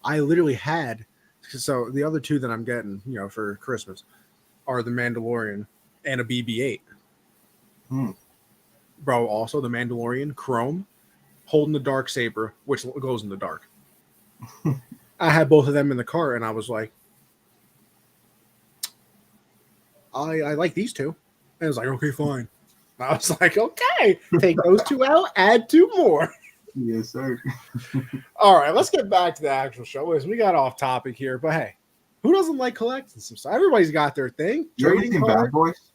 I literally had, so the other two that I'm getting, you know, for Christmas are the Mandalorian and a BB-8. Bro, also the Mandalorian Chrome holding the dark saber, which goes in the dark. I had both of them in the car, and I was like, I like these two. And I was like, okay, fine. I was like, okay, take those two out, add two more. Yes, sir. All right, let's get back to the actual show. We got off topic here, but hey, who doesn't like collecting some stuff? Everybody's got their thing. You ever seen Bad Boys?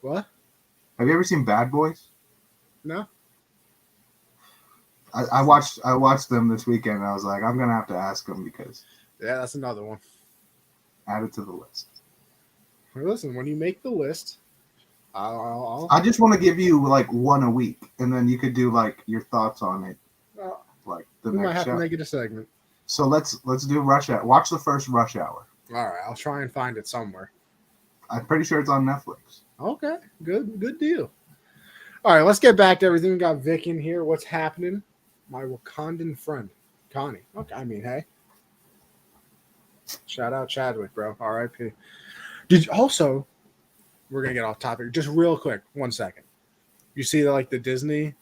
What? Have you ever seen Bad Boys? No. I watched them this weekend, and I was like, I'm gonna have to ask them because yeah, that's another one. Add it to the list. Listen, when you make the list, I just want to give you like one a week, and then you could do like your thoughts on it, like the we next might have show. to make it a segment. So let's do Rush Hour. Watch the first Rush Hour. All right, I'll try and find it somewhere. I'm pretty sure it's on Netflix. Okay, good deal. All right, let's get back to everything. We got Vic in here. What's happening? My Wakandan friend, Connie. Okay, I mean, hey. Shout out Chadwick, bro. R.I.P. Did you also, we're going to get off topic. Just real quick, 1 second. You see the Disney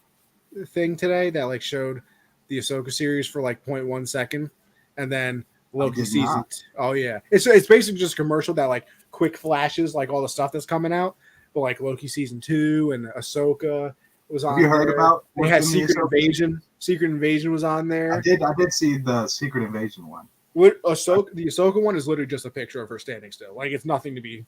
thing today that showed the Ahsoka series for 0.1 second, and then Loki season. Oh yeah, it's basically just a commercial that quick flashes all the stuff that's coming out, but Loki season 2 and Ahsoka was on. Have you heard about? They had Secret Invasion. Secret Invasion was on there. I did see the Secret Invasion one. The Ahsoka one is literally just a picture of her standing still. It's nothing to be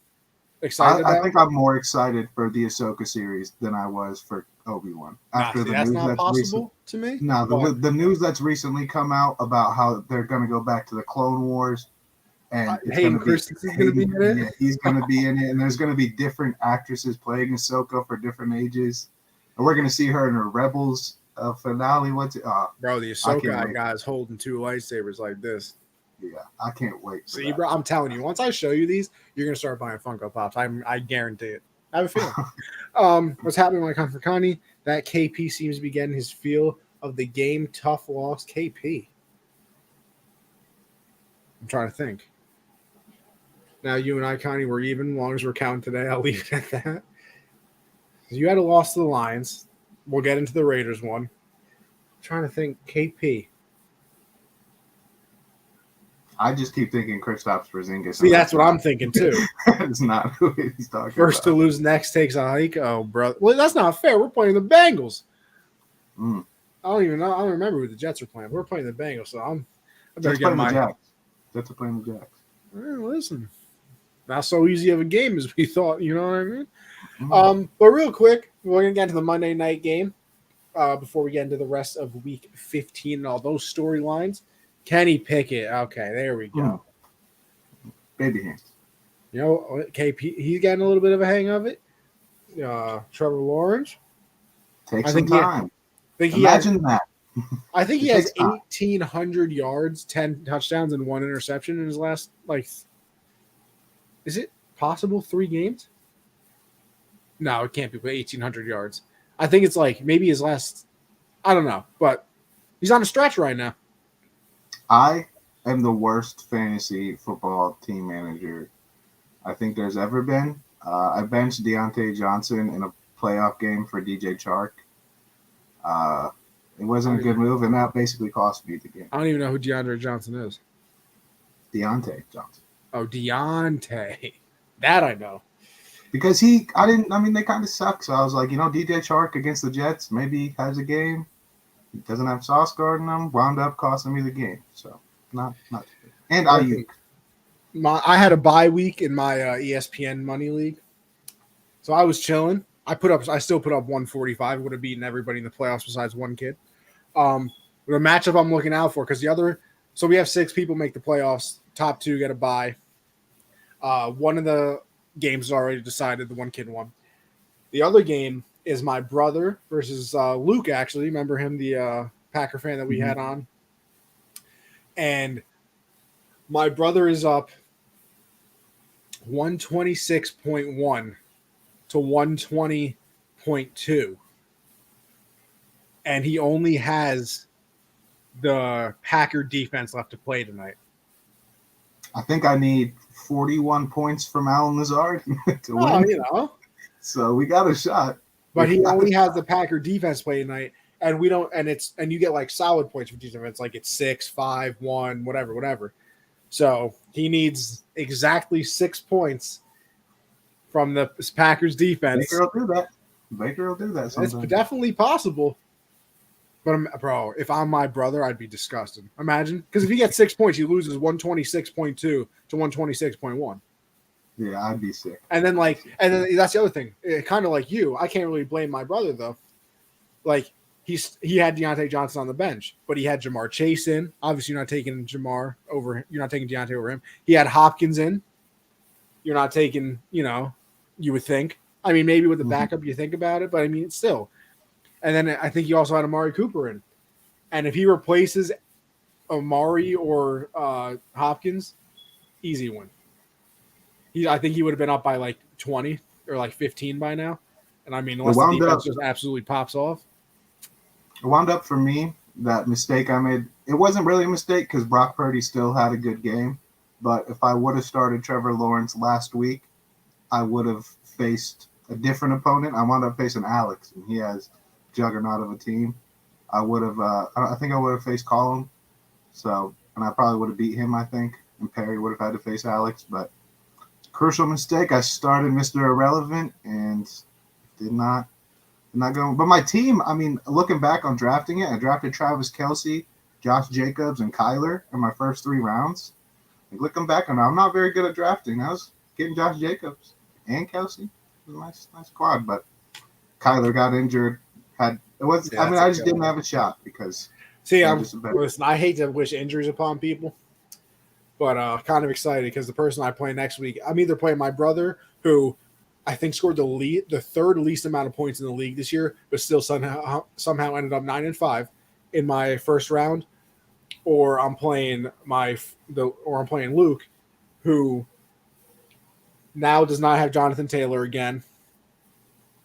excited about. I think I'm more excited for the Ahsoka series than I was for Obi-Wan. That's not possible to me. No, the news that's recently come out about how they're going to go back to the Clone Wars, and Hayden Christensen's going to be in it. Yeah, he's going to be in it, and there's going to be different actresses playing Ahsoka for different ages, and we're going to see her in her Rebels finale. Bro, the Ahsoka guy is holding 2 lightsabers like this. Yeah, I can't wait. See, bro, I'm telling you, once I show you these, you're gonna start buying Funko Pops. I guarantee it. I have a feeling. What's happening when I come for Connie? That KP seems to be getting his feel of the game. Tough loss, KP. I'm trying to think. Now you and I, Connie, we're even. As long as we're counting today, I'll leave it at that. You had a loss to the Lions. We'll get into the Raiders one. I'm trying to think, KP. I just keep thinking Kristaps Porzingis. See, that's what I'm thinking too. It's not who he's talking First about. to lose, next takes a hike. Oh, bro. Well, that's not fair. We're playing the Bengals. I don't even know. I don't remember who the Jets are playing. We're playing the Bengals, so I better get my. Jets are playing the Jacks. Listen, not so easy of a game as we thought. You know what I mean? But real quick, we're gonna get into the Monday night game before we get into the rest of Week 15 and all those storylines. Kenny Pickett. Okay, there we go. Baby hands. You know, KP, he's getting a little bit of a hang of it. Trevor Lawrence. Takes some time. Imagine that. I think he has 1,800 yards, 10 touchdowns, and 1 interception in his last, is it possible 3 games? No, it can't be 1,800 yards. I think it's maybe his last, I don't know, but he's on a stretch right now. I am the worst fantasy football team manager I think there's ever been. I benched Deontay Johnson in a playoff game for DJ Chark. It wasn't a good move, and that basically cost me the game. I don't even know who DeAndre Johnson is. Deontay Johnson. Oh, Deontay. That I know. Because they kind of suck. So I was like, DJ Chark against the Jets, maybe he has a game. He doesn't have Sauce guarding him. Wound up costing me the game. So not too good. And Ayuk. I had a bye week in my ESPN money league, so I was chilling. I still put up 145. Would have beaten everybody in the playoffs besides one kid. The matchup I'm looking out for because so we have 6 people make the playoffs. Top 2 get a bye. One of the games is already decided. The one kid won. The other game is my brother versus Luke. Actually, remember him, the Packer fan that we had on, and my brother is up 126.1 to 120.2. And he only has the Packer defense left to play tonight. I think I need 41 points from Alan Lazard to win. So we got a shot. But he only has the Packer defense play tonight. And you get like solid points for defense, like it's 6, 5, 1, whatever. So he needs exactly 6 points from the Packers defense. Baker will do that. It's definitely possible. But, bro, if I'm my brother, I'd be disgusted. Imagine. Because if he gets 6 points, he loses 126.2 to 126.1. Yeah, I'd be sick. And then that's the other thing. Kind of like you. I can't really blame my brother, though. Like, he had Deontay Johnson on the bench, but he had Jamar Chase in. Obviously, you're not taking Deontay over him. He had Hopkins in. You're not taking, you would think. I mean, maybe with the backup you think about it, but I mean, it's still. And then I think he also had Amari Cooper in. And if he replaces Amari or Hopkins, easy win. I think he would have been up by like 20 or like 15 by now. And I mean, unless the defense just absolutely pops off. It wound up for me, that mistake I made. It wasn't really a mistake because Brock Purdy still had a good game. But if I would have started Trevor Lawrence last week, I would have faced a different opponent. I wound up facing Alex, and he has juggernaut of a team. I think I would have faced Colin. So, and I probably would have beat him, I think. And Perry would have had to face Alex. But crucial mistake. I started Mr. Irrelevant and did not go. But my team, I mean, looking back on drafting it, I drafted Travis Kelce, Josh Jacobs, and Kyler in my first 3 rounds. Like, looking back on it, I'm not very good at drafting. I was getting Josh Jacobs and Kelce. It was a nice squad, but Kyler got injured. I just didn't have a shot because. See, listen, I hate to wish injuries upon people, but kind of excited because the person I play next week, I'm either playing my brother, who I think scored the third least amount of points in the league this year, but still somehow ended up 9-5 in my first round, or I'm playing Luke, who now does not have Jonathan Taylor again,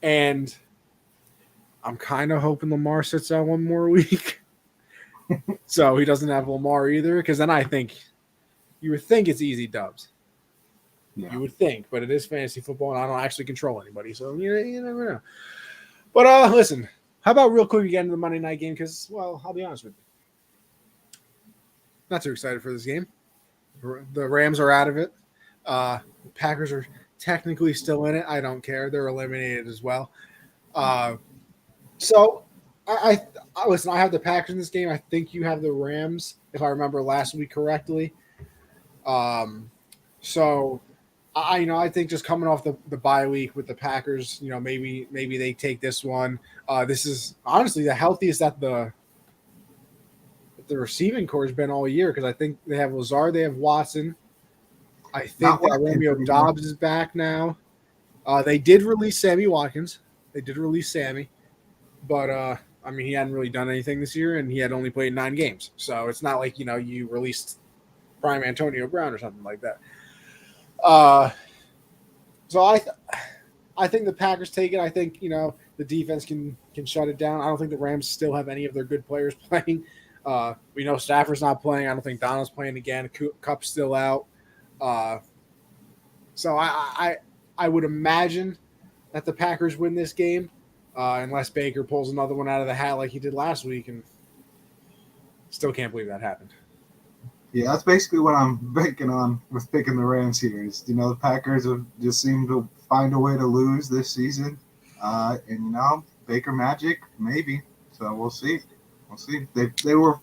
and I'm kind of hoping Lamar sits out one more week. So he doesn't have Lamar either, because then I think you would think it's easy dubs. Yeah. You would think, but it is fantasy football, and I don't actually control anybody, so you never know. But listen, how about real quick we get into the Monday night game? Because, well, I'll be honest with you, not too excited for this game. The Rams are out of it. The Packers are technically still in it. I don't care. They're eliminated as well. So I listen. I have the Packers in this game. I think you have the Rams, if I remember last week correctly. So I think just coming off the bye week with the Packers, maybe they take this one. This is honestly the healthiest that the receiving core has been all year, because I think they have Lazard, they have Watson. I think that Romeo Dobbs is back now. They did release Sammy Watkins. They did release Sammy, but I mean, he hadn't really done anything this year, and he had only played 9 games. So it's not like you released prime Antonio Brown or something like that. So I think the Packers take it. I think the defense can shut it down. I don't think the Rams still have any of their good players playing. We know Stafford's not playing. I don't think Donald's playing again. Cup's still out. So I would imagine that the Packers win this game, unless Baker pulls another one out of the hat like he did last week, and still can't believe that happened. Yeah, that's basically what I'm banking on with picking the Rams here. Is the Packers have just seemed to find a way to lose this season, and Baker Magic maybe. So we'll see. We'll see. They were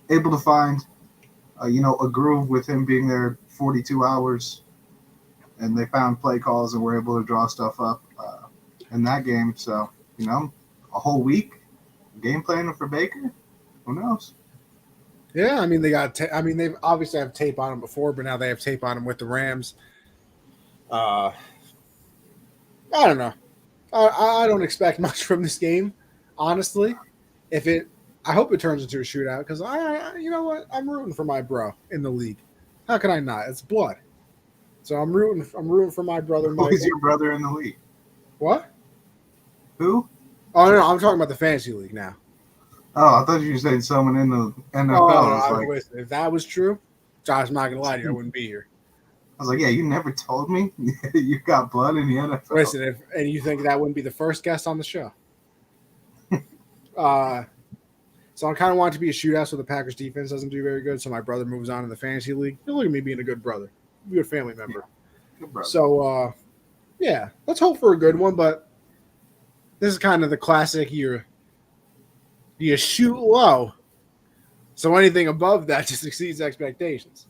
able to find a groove with him being there 42 hours, and they found play calls and were able to draw stuff up in that game. So a whole week game planning for Baker. Who knows? Yeah, I mean they've obviously have tape on him before, but now they have tape on him with the Rams. I don't know. I don't expect much from this game, honestly. I hope it turns into a shootout because you know what, I'm rooting for my bro in the league. How can I not? It's blood. So I'm rooting for my brother. Who is your brother in the league? What? Who? Oh no, I'm talking about the fantasy league now. Oh, I thought you were saying someone in the NFL. Oh, no, listen, if that was true, Josh, I'm not gonna lie to you, I wouldn't be here. I was like, yeah, you never told me you got blood in the NFL. Listen, and you think that wouldn't be the first guest on the show. So I kind of want it to be a shootout so the Packers defense doesn't do very good. So my brother moves on in the fantasy league. Look at me being a good brother, a good family member. Yeah, good brother. So, yeah, let's hope for a good one. But this is kind of the classic you shoot low. So anything above that just exceeds expectations.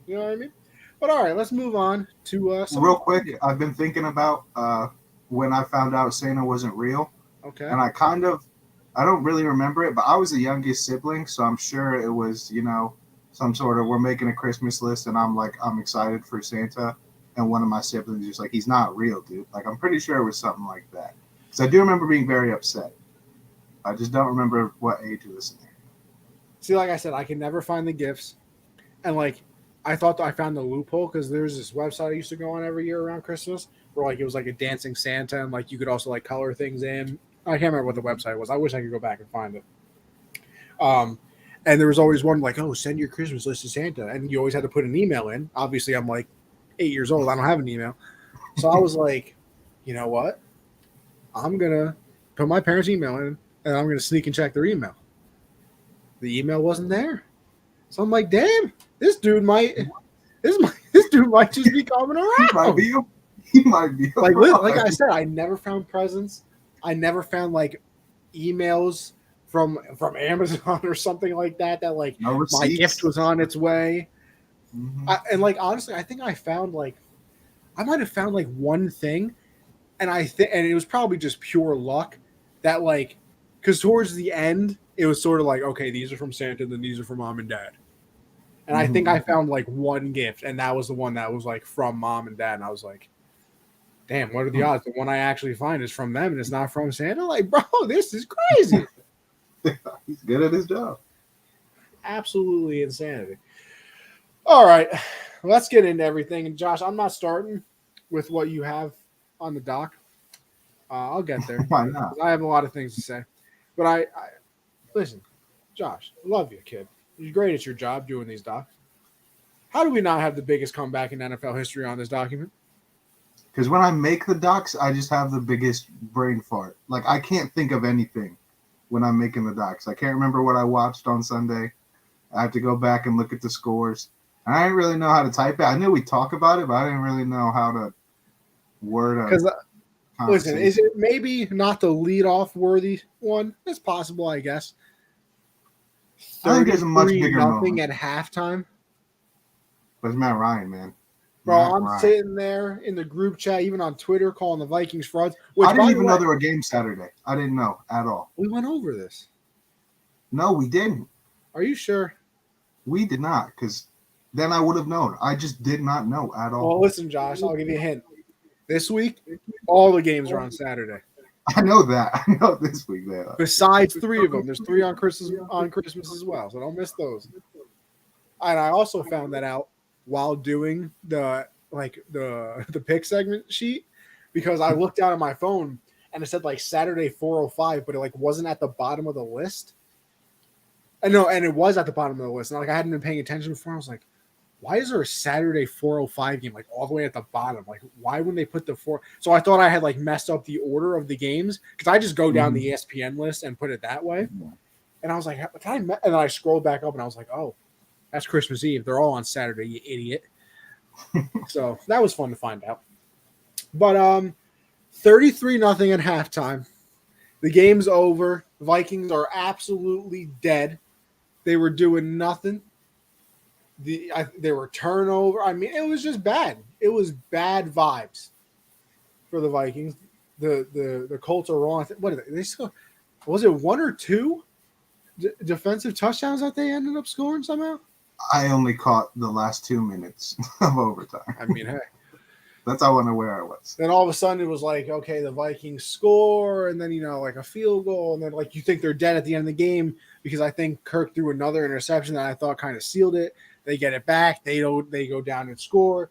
You know what I mean? But all right, let's move on to real quick. I've been thinking about when I found out Santa wasn't real. Okay. And I don't really remember it, but I was the youngest sibling, so I'm sure it was, some sort of we're making a Christmas list, and I'm excited for Santa, and one of my siblings is like, he's not real, dude. Like, I'm pretty sure it was something like that. Because I do remember being very upset. I just don't remember what age it was in. See, like I said, I can never find the gifts, and I thought that I found the loophole because there's this website I used to go on every year around Christmas where it was like a dancing Santa, and you could also color things in. I can't remember what the website was. I wish I could go back and find it. And there was always one send your Christmas list to Santa, and you always had to put an email in. Obviously, I'm 8 years old. I don't have an email, so I was like, you know what? I'm gonna put my parents' email in, and I'm gonna sneak and check their email. The email wasn't there, so I'm like, damn, this dude might just be coming around. He might be. Like I said, I never found presents. I never found emails from Amazon or something like that no my gift was on its way. Mm-hmm. And honestly, I think I found I might have found one thing, and and it was probably just pure luck that because towards the end it was sort of okay, these are from Santa, and then these are from Mom and Dad. And I think I found one gift, and that was the one that was from Mom and Dad, and I was like, damn, what are the odds? The one I actually find is from them and it's not from Santa? Bro, this is crazy. He's good at his job. Absolutely insanity. All right, let's get into everything. And Josh, I'm not starting with what you have on the dock. I'll get there. Why not? I have a lot of things to say. But I listen, Josh, I love you, kid. You're great at your job doing these docs. How do we not have the biggest comeback in NFL history on this document? Because when I make the docs, I just have the biggest brain fart. I can't think of anything when I'm making the docs. I can't remember what I watched on Sunday. I have to go back and look at the scores. And I didn't really know how to type it. I knew we talk about it, but I didn't really know how to word it. Because, listen, is it maybe not the leadoff worthy one? It's possible, I guess. I think there's a much bigger nothing at halftime. But it's Matt Ryan, man. Bro, I'm sitting there in the group chat, even on Twitter, calling the Vikings frauds. I didn't even know there were games Saturday. I didn't know at all. We went over this. No, we didn't. Are you sure? We did not, because then I would have known. I just did not know at all. Well, listen, Josh, I'll give you a hint. This week, all the games are on Saturday. I know that. I know this week they are. Besides 3 of them. There's 3 on Christmas as well, so don't miss those. And I also found that out while doing the pick segment sheet, because I looked down at my phone and it said Saturday 4:05, but it wasn't at the bottom of the list. And it was at the bottom of the list. And I hadn't been paying attention before. I was like, why is there a Saturday 4:05 game all the way at the bottom? Why wouldn't they put the 4? So I thought I had messed up the order of the games, because I just go down the ESPN list and put it that way. And I was like, and then I scrolled back up and I was like, oh, That's Christmas Eve. They're all on Saturday, you idiot. So that was fun to find out. But 33-0 at halftime. The game's over. Vikings are absolutely dead. They were doing nothing. They were turnover. I mean, it was just bad. It was bad vibes for the Vikings. The Colts are wrong. What did they score? Was it 1 or 2 defensive touchdowns that they ended up scoring somehow? I only caught the last 2 minutes of overtime. I mean, hey. That's how unaware I was. Then all of a sudden it was like, okay, the Vikings score, and then, like a field goal, and then like you think they're dead at the end of the game because I think Kirk threw another interception that I thought kind of sealed it. They get it back. They go down and score.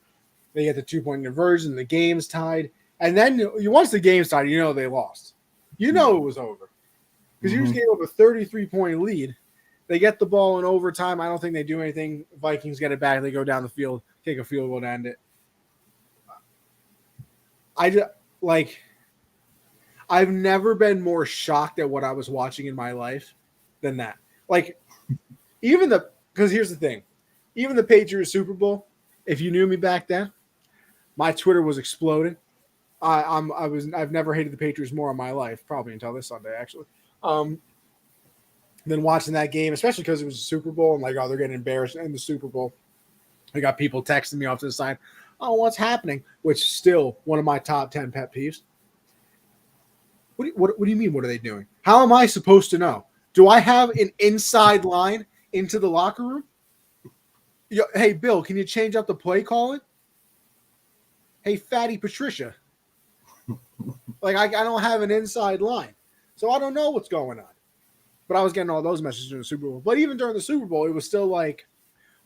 They get the 2-point conversion. The game's tied. And then once the game's tied, they lost. It was over. Because you just gave up a 33-point lead. They get the ball in overtime. I don't think they do anything. Vikings get it back. They go down the field, take a field goal to end it. I've never been more shocked at what I was watching in my life than that. Because here's the thing. Even the Patriots Super Bowl, if you knew me back then, my Twitter was exploding. I've never hated the Patriots more in my life, probably until this Sunday, actually. Then watching that game, especially because it was a Super Bowl, and they're getting embarrassed in the Super Bowl. I got people texting me off to the side, oh, what's happening? Which is still one of my top 10 pet peeves. What do you mean? What are they doing? How am I supposed to know? Do I have an inside line into the locker room? Hey, Bill, can you change up the play calling? Hey, Fatty Patricia. I don't have an inside line. So I don't know what's going on. But I was getting all those messages during the Super Bowl. But even during the Super Bowl, it was still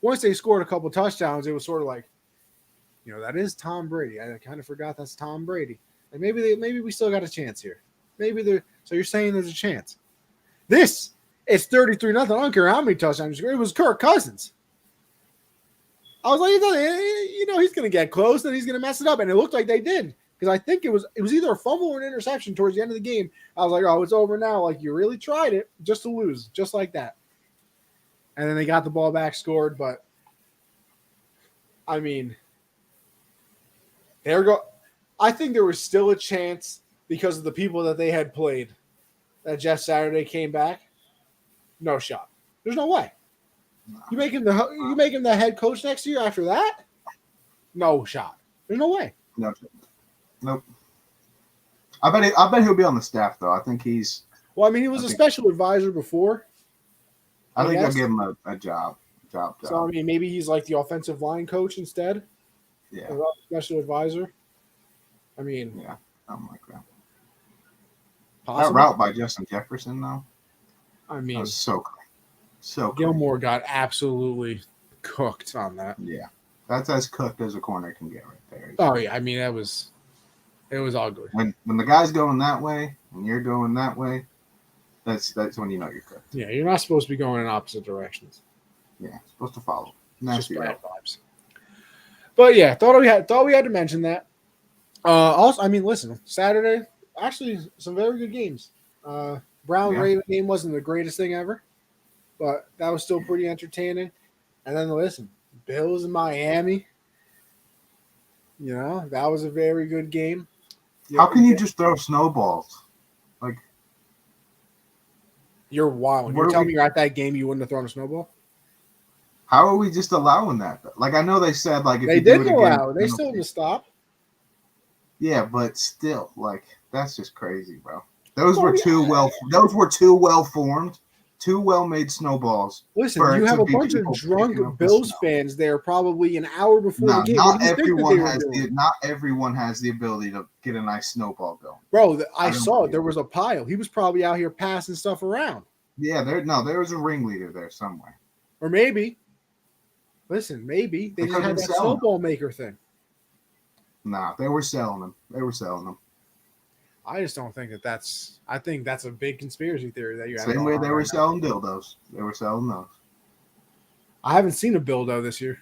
once they scored a couple touchdowns, it was sort of that is Tom Brady. I kind of forgot that's Tom Brady. And maybe we still got a chance here. So you're saying there's a chance. This is 33-0. I don't care how many touchdowns. It was Kirk Cousins. I was like, he's going to get close, and he's going to mess it up. And it looked like they did. Because I think it was either a fumble or an interception towards the end of the game. I was like, oh, it's over now. You really tried it just to lose, just like that. And then they got the ball back, scored. But, I mean, I think there was still a chance because of the people that they had played that Jeff Saturday came back. No shot. There's no way. You make him the head coach next year after that? No shot. There's no way. No. Nope. I bet he'll be on the staff though. I think he's. Well, I mean, he was a special advisor before. I think they'll give him a job. So I mean, maybe he's like the offensive line coach instead. Yeah. Special advisor. I mean. Yeah. Something like that. Possible. That route by Justin Jefferson though. I mean, that was so Gilmore got absolutely cooked on that. Yeah. That's as cooked as a corner can get right there. Oh yeah, I mean it was ugly. When the guy's going that way and you're going that way, that's when you know you're cooked. Yeah, you're not supposed to be going in opposite directions. Yeah, supposed to follow. Nasty bad vibes. But yeah, thought we had to mention that. Also, I mean, listen, Saturday actually some very good games. Brown-Raven game wasn't the greatest thing ever, but that was still pretty entertaining. And then listen, Bills in Miami. That was a very good game. How can you just throw snowballs? You're wild. You're telling me you're at that game you wouldn't have thrown a snowball? How are we just allowing that? I know they said if they didn't allow it. They still didn't stop. Yeah, but still, that's just crazy, bro. Those were too well formed, two well-made snowballs. Listen, you have a bunch of drunk Bills fans there probably an hour before the game. Not everyone has the ability to get a nice snowball going. Bro, I saw it. There was a pile. He was probably out here passing stuff around. Yeah, there was a ringleader there somewhere. Or maybe, they just had that snowball maker thing. Nah, they were selling them. I just don't think that's. I think that's a big conspiracy theory that you have. Same way they were selling dildos. They were selling those. I haven't seen a dildo this year.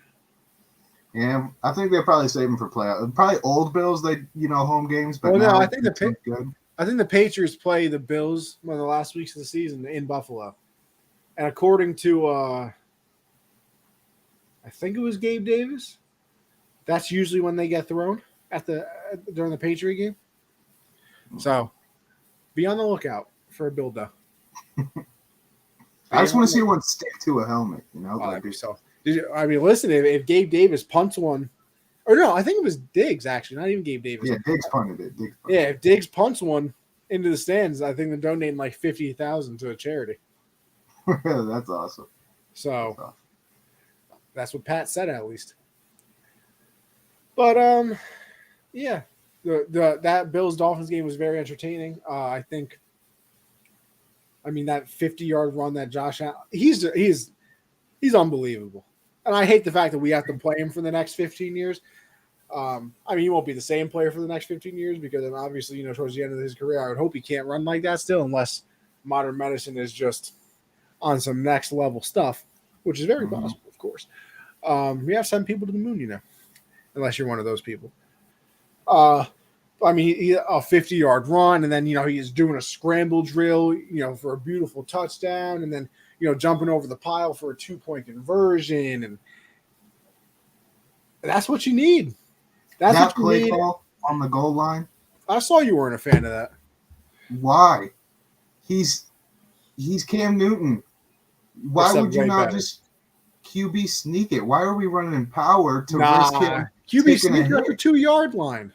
Yeah, I think they're probably saving for playoffs. Probably old Bills, home games. But I think the Patriots play the Bills one of the last weeks of the season in Buffalo, and according to I think it was Gabe Davis. That's usually when they get thrown during the Patriot game. So be on the lookout for a build-up. I just want to see one stick to a helmet. That'd be so. Listen, if Gabe Davis punts one, or no, I think it was Diggs actually, not even Gabe Davis. Yeah, Diggs punted it. If Diggs punts one into the stands, I think they're donating like $50,000 to a charity. That's awesome. So that's what Pat said at least. But yeah, that Bills Dolphins game was very entertaining. I think. That 50-yard run that Josh Allen, he's unbelievable. And I hate the fact that we have to play him for the next 15 years. He won't be the same player for the next 15 years because then obviously, towards the end of his career, I would hope he can't run like that still unless modern medicine is just on some next level stuff, which is very possible, of course. We have sent people to the moon, unless you're one of those people. A 50-yard run, and then he's doing a scramble drill, for a beautiful touchdown, and then jumping over the pile for a 2-point conversion, and that's what you need. That's that what you play need. Call on the goal line. I saw you weren't a fan of that. Why? He's Cam Newton. Why would you not just QB sneak it? Why are we running in power to risk him? QB sneak at the 2-yard line.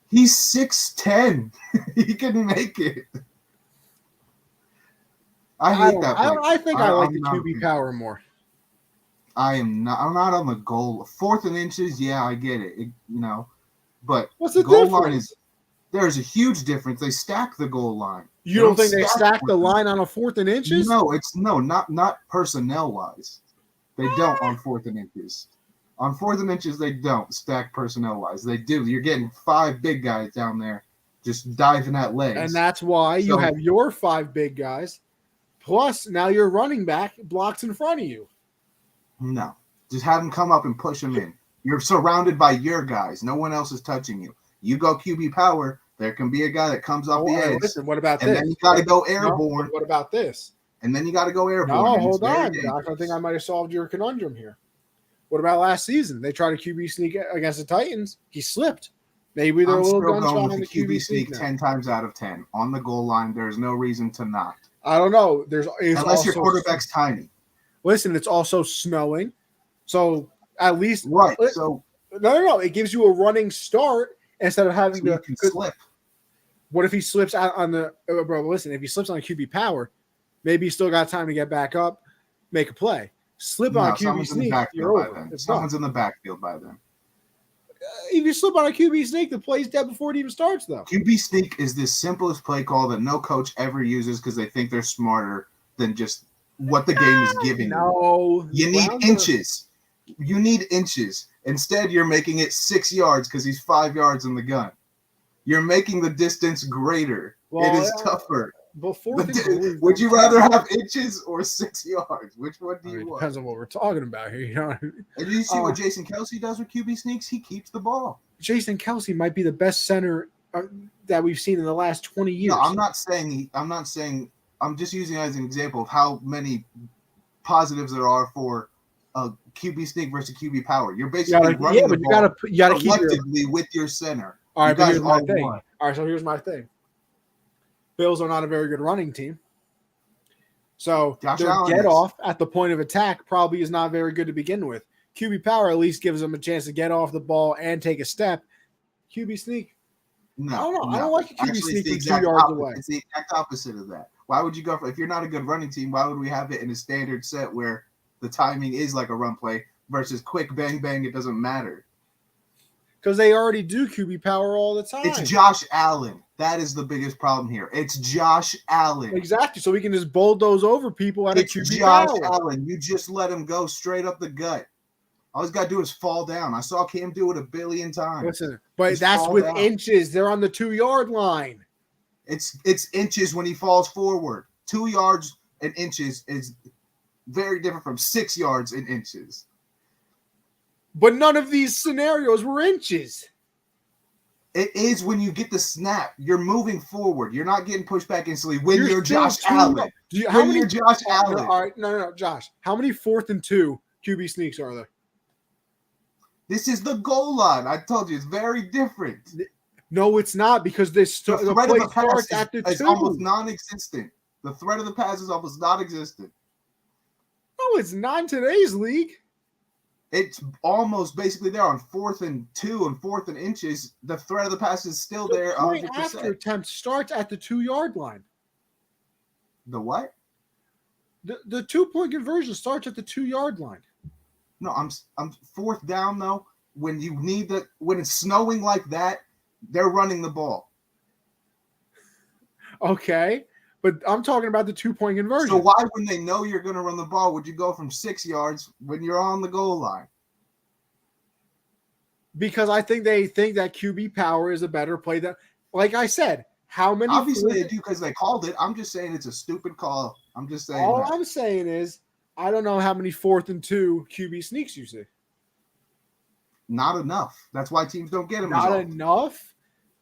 He's 6'10". He can make it. I hate that. I think I like the QB power more. I'm not on the goal. 4th and inches, yeah, I get it. But what's the goal difference? There's a huge difference. They stack the goal line. You don't think they stack the line on a 4th and inches? No, not personnel wise. They don't on 4th and inches. On 4th and inches, they don't stack personnel-wise. They do. You're getting 5 big guys down there just diving at legs. And that's why you have your 5 big guys, plus now your running back blocks in front of you. No. Just have them come up and push them in. You're surrounded by your guys. No one else is touching you. You go QB power, there can be a guy that comes off the edge. Listen, what about this? And then you got to go airborne. No, what about this? And then you got to go airborne. No, hold on. I think I might have solved your conundrum here. What about last season? They tried a QB sneak against the Titans. He slipped. Maybe they're a little gunshot on the QB sneak 10 times out of 10. On the goal line, there's no reason to not. I don't know. Unless your quarterback's tiny. Listen, it's also snowing. So at least. Right. So No. It gives you a running start instead of having to slip. What if he slips out on the bro? Listen, if he slips on a QB power, maybe he's still got time to get back up, make a play. Slip on a QB sneak, you're over. Someone's in the backfield by then. If you slip on a QB sneak, the play's dead before it even starts, though. QB sneak is the simplest play call that no coach ever uses because they think they're smarter than just what the game is giving you. You need inches. You need inches. Instead, you're making it 6 yards because he's 5 yards in the gun. You're making the distance greater. It is tougher. Would you rather have inches or 6 yards? Which one do you want? Depends on what we're talking about here. And you see what Jason Kelce does with QB sneaks? He keeps the ball. Jason Kelce might be the best center that we've seen in the last 20 years. No, I'm not saying. I'm just using it as an example of how many positives there are for a QB sneak versus QB power. You're basically running the ball collectively with your center. All right, but here's my thing. All right, so here's my thing. Bills are not a very good running team. So their get off at the point of attack probably is not very good to begin with. QB power at least gives them a chance to get off the ball and take a step. QB sneak. No, I don't like a QB sneak from 2 yards away. It's the exact opposite of that. Why would you go for, if you're not a good running team, why would we have it in a standard set where the timing is like a run play versus quick bang bang? It doesn't matter. Because they already do QB power all the time. It's Josh Allen. That is the biggest problem here. It's Josh Allen. Exactly. So we can just bulldoze over people at a QB Josh power. Allen. You just let him go straight up the gut. All he's got to do is fall down. I saw Cam do it a billion times. Listen, but that's with inches. They're on the 2 yard line. It's inches when he falls forward. 2 yards and inches is very different from 6 yards and inches. But none of these scenarios were inches. It is when you get the snap. You're moving forward. You're not getting pushed back instantly when you're Josh Allen. Josh Allen. All right, no, Josh. How many 4th and 2 QB sneaks are there? This is the goal line. I told you it's very different. No, it's not, because The the threat play of the pass starts at the is 2. almost non-existent. The threat of the pass is almost non-existent. No, it's not in today's league. It's almost basically there on 4th and 2 and 4th and inches. The threat of the pass is still there. The point 100%. after attempt starts at the 2-yard line. The what? The 2-point conversion starts at the 2-yard line. No, I'm 4th down though. When you need when it's snowing like that, they're running the ball. Okay, but I'm talking about the 2-point conversion. So why, when they know you're going to run the ball, would you go from 6 yards when you're on the goal line? Because I think they think that QB power is a better play than, like I said, how many? Obviously they do, because they called it. I'm just saying it's a stupid call. I'm just saying All that. I'm saying is I don't know how many 4th and 2 QB sneaks you see. Not enough. That's why teams don't get them. Not enough?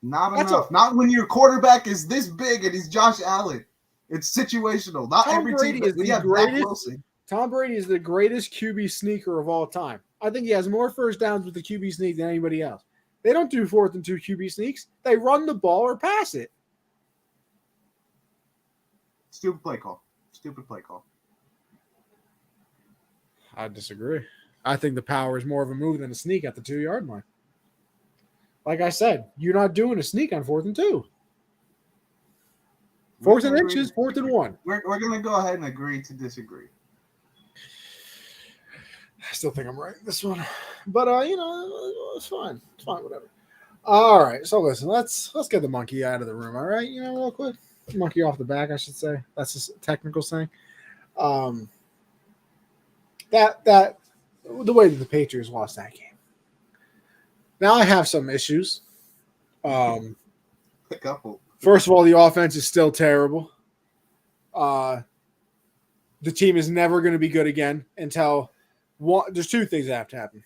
Not enough. Not when your quarterback is this big and he's Josh Allen. It's situational. Not Tom every Brady team. is the Zach greatest. Wilson. Tom Brady is the greatest QB sneaker of all time. I think he has more first downs with the QB sneak than anybody else. They don't do 4th and 2 QB sneaks. They run the ball or pass it. Stupid play call. Stupid play call. I disagree. I think the power is more of a move than a sneak at the 2-yard line. Like I said, you're not doing a sneak on 4th and 2. 4th and inches, 4th and 1. We're going to go ahead and agree to disagree. I still think I'm right this one. But, it's fine. It's fine, whatever. All right, so listen, let's get the monkey out of the room, all right? Real quick. Monkey off the back, I should say. That's just a technical saying. That the way that the Patriots lost that game. Now I have some issues. A couple. First of all, the offense is still terrible. The team is never going to be good again until there's 2 things that have to happen.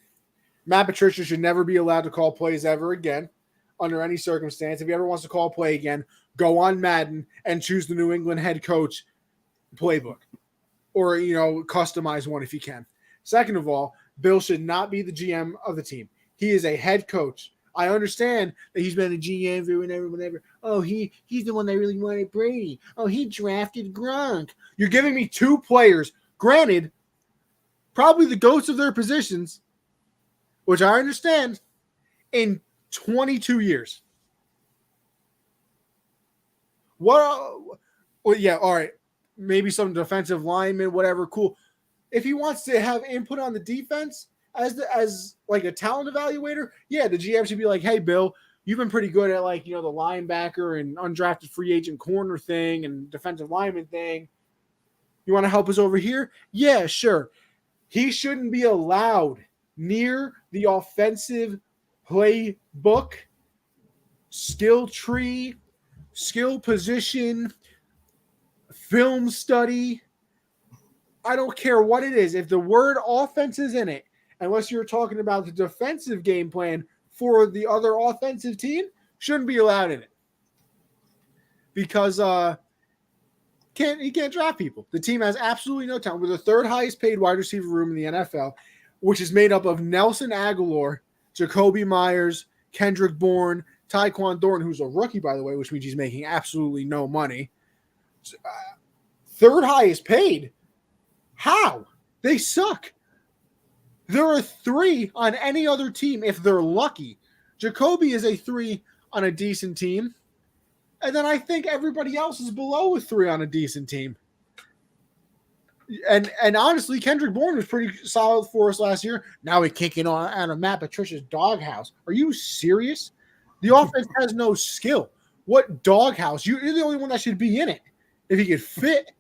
Matt Patricia should never be allowed to call plays ever again under any circumstance. If he ever wants to call a play again, go on Madden and choose the New England head coach playbook, or customize one if you can. Second of all, Bill should not be the GM of the team. He is a head coach. I understand that he's been a GM for whatever. Oh, he's the one that really wanted Brady. Oh, he drafted Gronk. You're giving me 2 players, granted, probably the goats of their positions, which I understand, in 22 years. Well, yeah, all right. Maybe some defensive lineman, whatever, cool. If he wants to have input on the defense as like a talent evaluator, yeah, the GM should be like, hey, Bill, you've been pretty good at the linebacker and undrafted free agent corner thing and defensive lineman thing. You want to help us over here? Yeah, sure. He shouldn't be allowed near the offensive playbook, skill tree, skill position, film study. I don't care what it is. If the word offense is in it, unless you're talking about the defensive game plan for the other offensive team, shouldn't be allowed in it. Because he can't draft people. The team has absolutely no talent. We're the 3rd highest paid wide receiver room in the NFL, which is made up of Nelson Aguilar, Jacoby Myers, Kendrick Bourne, Tyquan Thornton, who's a rookie, by the way, which means he's making absolutely no money. 3rd highest paid. How? They suck. There are 3 on any other team if they're lucky. Jacoby is a 3 on a decent team. And then I think everybody else is below a 3 on a decent team. And honestly, Kendrick Bourne was pretty solid for us last year. Now we're kicking on out of Matt Patricia's doghouse. Are you serious? The offense has no skill. What doghouse? You're the only one that should be in it if he could fit.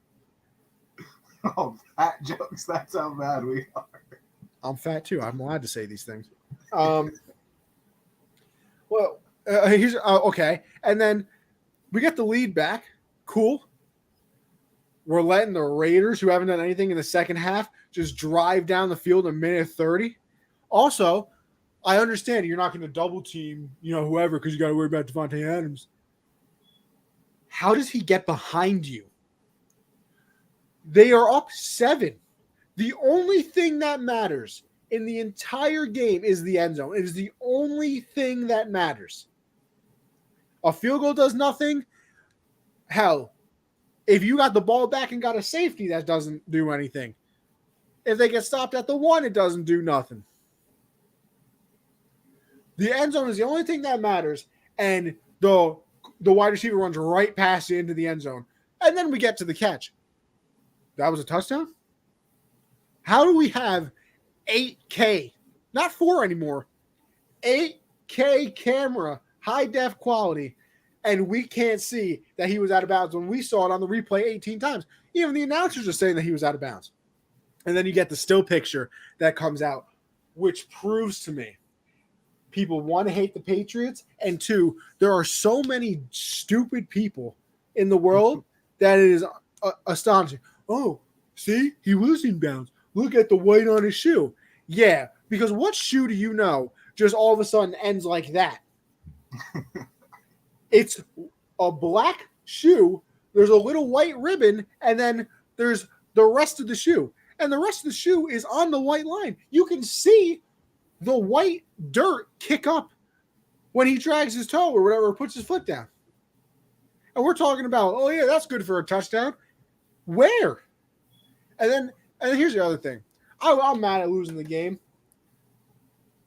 Oh, fat jokes. That's how bad we are. I'm fat too. I'm allowed to say these things. Here's okay. And then we get the lead back. Cool. We're letting the Raiders, who haven't done anything in the second half, just drive down the field a minute 30. Also, I understand you're not going to double team, whoever, because you got to worry about Devontae Adams. How does he get behind you? They are up 7. The only thing that matters in the entire game is the end zone. It is the only thing that matters. A field goal does nothing. Hell, if you got the ball back and got a safety, that doesn't do anything. If they get stopped at the 1, it doesn't do nothing. The end zone is the only thing that matters, and the wide receiver runs right past you into the end zone. And then we get to the catch. That was a touchdown? How do we have 8K, not 4 anymore, 8K camera, high def quality, and we can't see that he was out of bounds when we saw it on the replay 18 times? Even the announcers are saying that he was out of bounds. And then you get the still picture that comes out, which proves to me people, one, hate the Patriots, and two, there are so many stupid people in the world that it is astonishing. Oh, see, he was in bounds. Look at the white on his shoe. Yeah, because what shoe do you know just all of a sudden ends like that? It's a black shoe. There's a little white ribbon, and then there's the rest of the shoe. And the rest of the shoe is on the white line. You can see the white dirt kick up when he drags his toe or whatever, or puts his foot down. And we're talking about, oh yeah, that's good for a touchdown. Where? And here's the other thing. I'm mad at losing the game.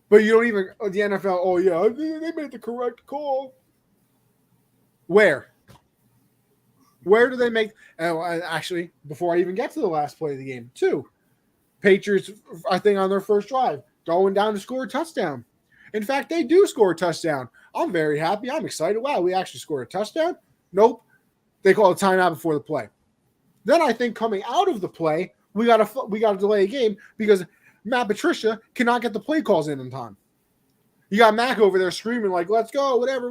But you don't even, the NFL, oh yeah, they made the correct call. Where? Where do they make, actually, before I even get to the last play of the game, 2. Patriots, I think, on their first drive, going down to score a touchdown. In fact, they do score a touchdown. I'm very happy. I'm excited. Wow, we actually scored a touchdown? Nope. They call a timeout before the play. Then I think coming out of the play, we got to delay a game because Matt Patricia cannot get the play calls in time. You got Mac over there screaming like, let's go, whatever.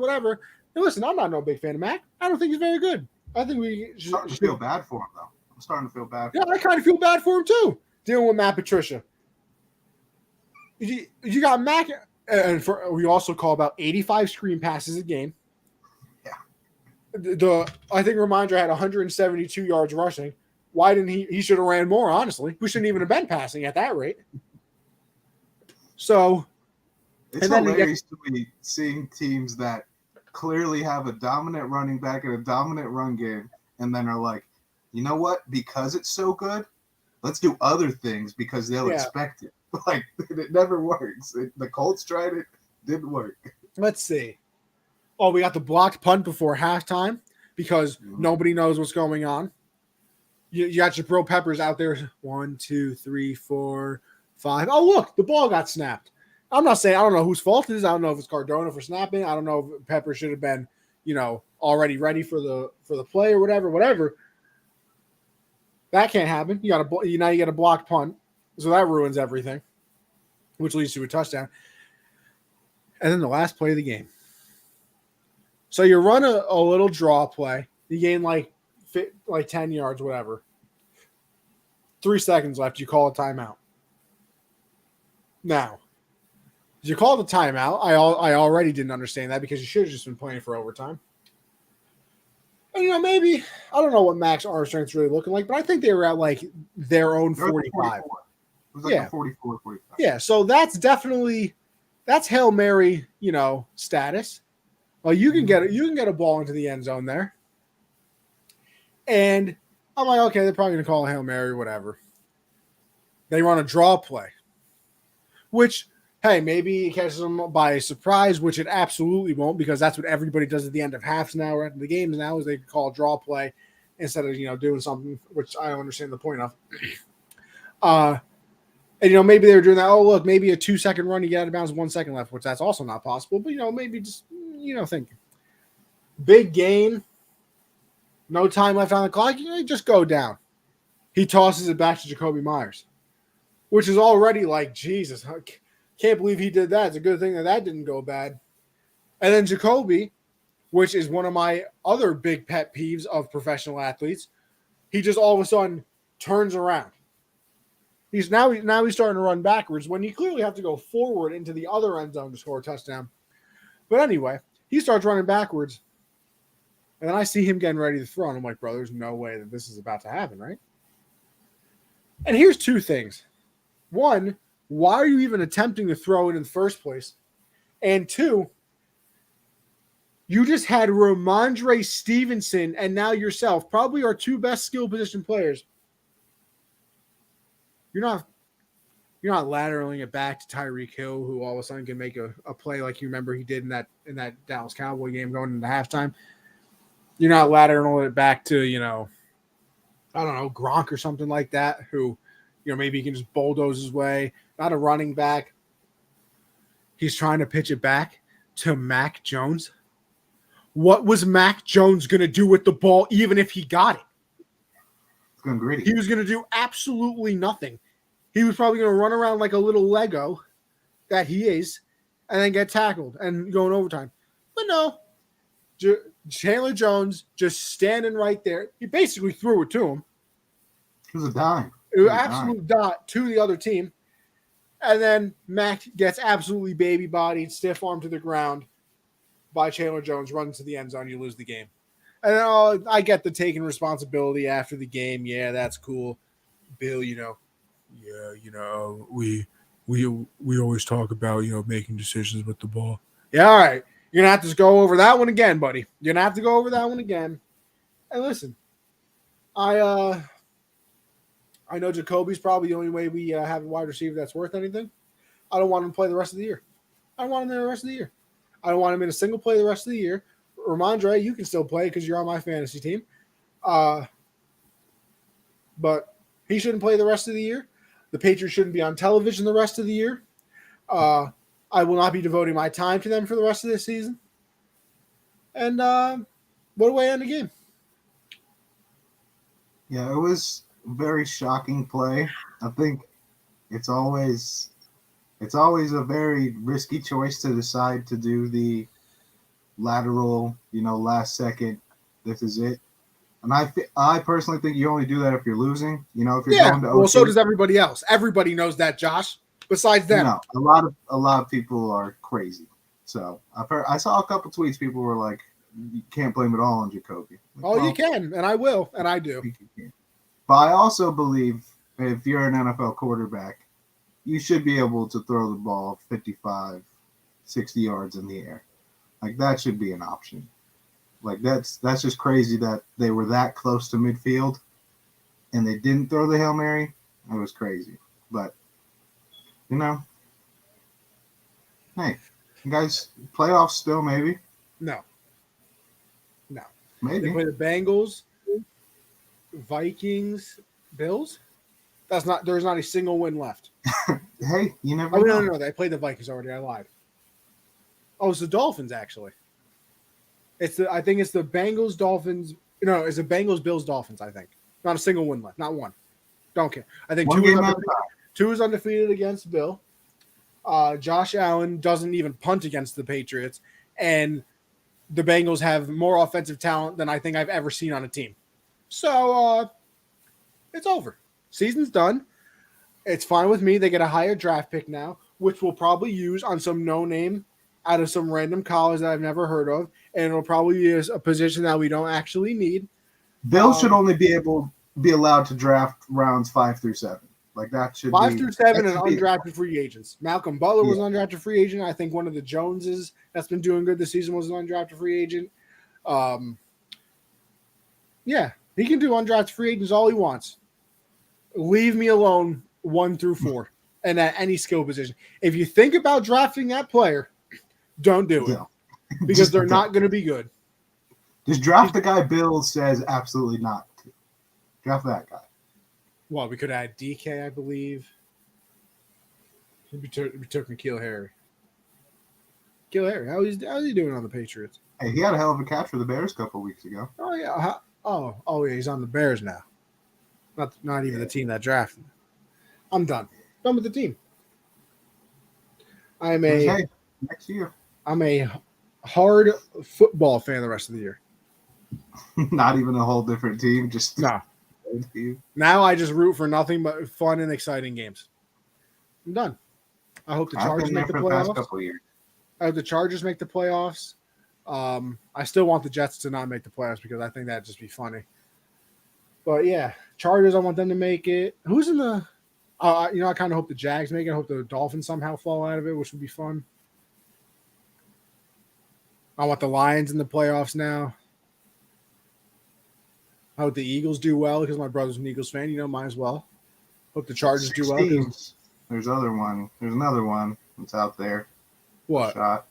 And listen, I'm not no big fan of Mac. I don't think he's very good. I think we should. I'm starting to feel bad for him, though. I'm starting to feel bad for him. Yeah, I kind of feel bad for him, too, dealing with Matt Patricia. You got Mac, and we also call about 85 screen passes a game. Yeah. I think Ramondre had 172 yards rushing. Why didn't he should have ran more, honestly. We shouldn't even have been passing at that rate. So. It's hilarious to me seeing teams that clearly have a dominant running back and a dominant run game, and then are like, you know what? Because it's so good, let's do other things because they'll expect it. Like, it never works. The Colts tried it, didn't work. Let's see. Oh, we got the blocked punt before halftime because nobody knows what's going on. You got Jabril Peppers out there. 1, 2, 3, 4, 5. Oh, look, the ball got snapped. I'm not saying, I don't know whose fault it is. I don't know if it's Cardona for snapping. I don't know if Pepper should have been, already ready for the play or whatever. That can't happen. You get a blocked punt. So that ruins everything, which leads to a touchdown. And then the last play of the game. So you run a little draw play. You gain like 10 yards, whatever. 3 seconds left. You call a timeout. Now, you call the timeout. I already didn't understand that because you should have just been playing for overtime. And, maybe, I don't know what max arm strength's really looking like, but I think they were at like their own 45. It was like a 44, 45. Yeah, so that's Hail Mary, status. Well, you can get a ball into the end zone there. And I'm like, okay, they're probably going to call a Hail Mary or whatever. They run a draw play, which, hey, maybe it catches them by surprise, which it absolutely won't because that's what everybody does at the end of halves now or at the games now is they call a draw play instead of, doing something, which I don't understand the point of. And, maybe they were doing that. Oh, look, maybe a 2-second run, you get out of bounds, 1 second left, which that's also not possible. But, maybe just, think. Big gain. No time left on the clock. Just go down. He tosses it back to Jacoby Myers, which is already like, Jesus, I can't believe he did that. It's a good thing that didn't go bad. And then Jacoby, which is one of my other big pet peeves of professional athletes, he just all of a sudden turns around. He's starting to run backwards when you clearly have to go forward into the other end zone to score a touchdown. But anyway, he starts running backwards, and then I see him getting ready to throw, and I'm like, bro, there's no way that this is about to happen, right? And here's two things. One, why are you even attempting to throw it in the first place? And two, you just had Ramondre Stevenson and now yourself, probably our two best skill position players. You're not lateraling it back to Tyreek Hill, who all of a sudden can make a play like you remember he did in that Dallas Cowboy game going into halftime. You're not lateraling it back to, I don't know, Gronk or something like that, who, maybe he can just bulldoze his way. Not a running back. He's trying to pitch it back to Mac Jones. What was Mac Jones going to do with the ball even if he got it? It's going gritty. He was going to do absolutely nothing. He was probably going to run around like a little Lego that he is and then get tackled and go in overtime. But no, Chandler Jones just standing right there. He basically threw it to him. It was a dime. It was absolute dot to the other team. And then Mac gets absolutely baby-bodied, stiff-armed to the ground by Chandler Jones, runs to the end zone, you lose the game. And then, I get the taking responsibility after the game. Yeah, that's cool. Bill, we always talk about, making decisions with the ball. Yeah, all right. You're going to have to go over that one again, buddy. You're going to have to go over that one again. And listen, I know Jacoby's probably the only way we have a wide receiver that's worth anything. I don't want him to play the rest of the year. I don't want him there the rest of the year. I don't want him in a single play the rest of the year. Ramondre, you can still play because you're on my fantasy team. But he shouldn't play the rest of the year. The Patriots shouldn't be on television the rest of the year. I will not be devoting my time to them for the rest of this season. And what a way to end the game. Yeah, it was a very shocking play. I think it's always a very risky choice to decide to do the lateral, last second, this is it. And I personally think you only do that if you're losing. If you're going to OT. Well, so does everybody else. Everybody knows that, Josh. Besides them, a lot of people are crazy. So I saw a couple tweets. People were like, "You can't blame it all on Jacoby." You can, and I will, and I do. But I also believe if you're an NFL quarterback, you should be able to throw the ball 55, 60 yards in the air. Like that should be an option. Like that's just crazy that they were that close to midfield and they didn't throw the Hail Mary. It was crazy. But hey, guys, playoffs still maybe. No. Maybe. They play the Bengals, Vikings, Bills. There's not a single win left. Hey, you never know. No. They played the Vikings already. I lied. Oh, it's the Dolphins, actually. I think it's the Bengals, Dolphins. No, it's the Bengals, Bills, Dolphins, I think. Not a single win left. Not one. Don't care. I think two is undefeated against Bill. Josh Allen doesn't even punt against the Patriots. And the Bengals have more offensive talent than I think I've ever seen on a team. So, it's over. Season's done. It's fine with me. They get a higher draft pick now, which we'll probably use on some no-name out of some random college that I've never heard of, and it'll probably be a position that we don't actually need. Bill should only be allowed to draft rounds 5 through 7. Like that should 5 through 7 and undrafted free agents. Malcolm Butler was an undrafted free agent. I think one of the Joneses that's been doing good this season was an undrafted free agent. Yeah, he can do undrafted free agents all he wants. Leave me alone 1 through 4 and at any skill position. If you think about drafting that player, don't do it because they're not going to be good. Just draft the guy Bill says absolutely not to. Draft that guy. Well, we could add DK, I believe. We took N'Keal Harry. N'Keal Harry, how's he doing on the Patriots? Hey, he had a hell of a catch for the Bears a couple weeks ago. Oh yeah. Yeah, he's on the Bears now. Not even the team that drafted. I'm done. Done with the team. Next year. I'm a hard football fan the rest of the year. Not even a whole different team, just no. Now I just root for nothing but fun and exciting games. I'm done. I hope the Chargers make the playoffs. I hope the Chargers make the playoffs. I still want the Jets to not make the playoffs because I think that'd just be funny. But yeah, Chargers, I want them to make it. Who's in the? I kind of hope the Jags make it. I hope the Dolphins somehow fall out of it, which would be fun. I want the Lions in the playoffs now. I hope the Eagles do well because my brother's an Eagles fan. Might as well. Hope the Chargers do well. There's another one that's out there. What? Shot.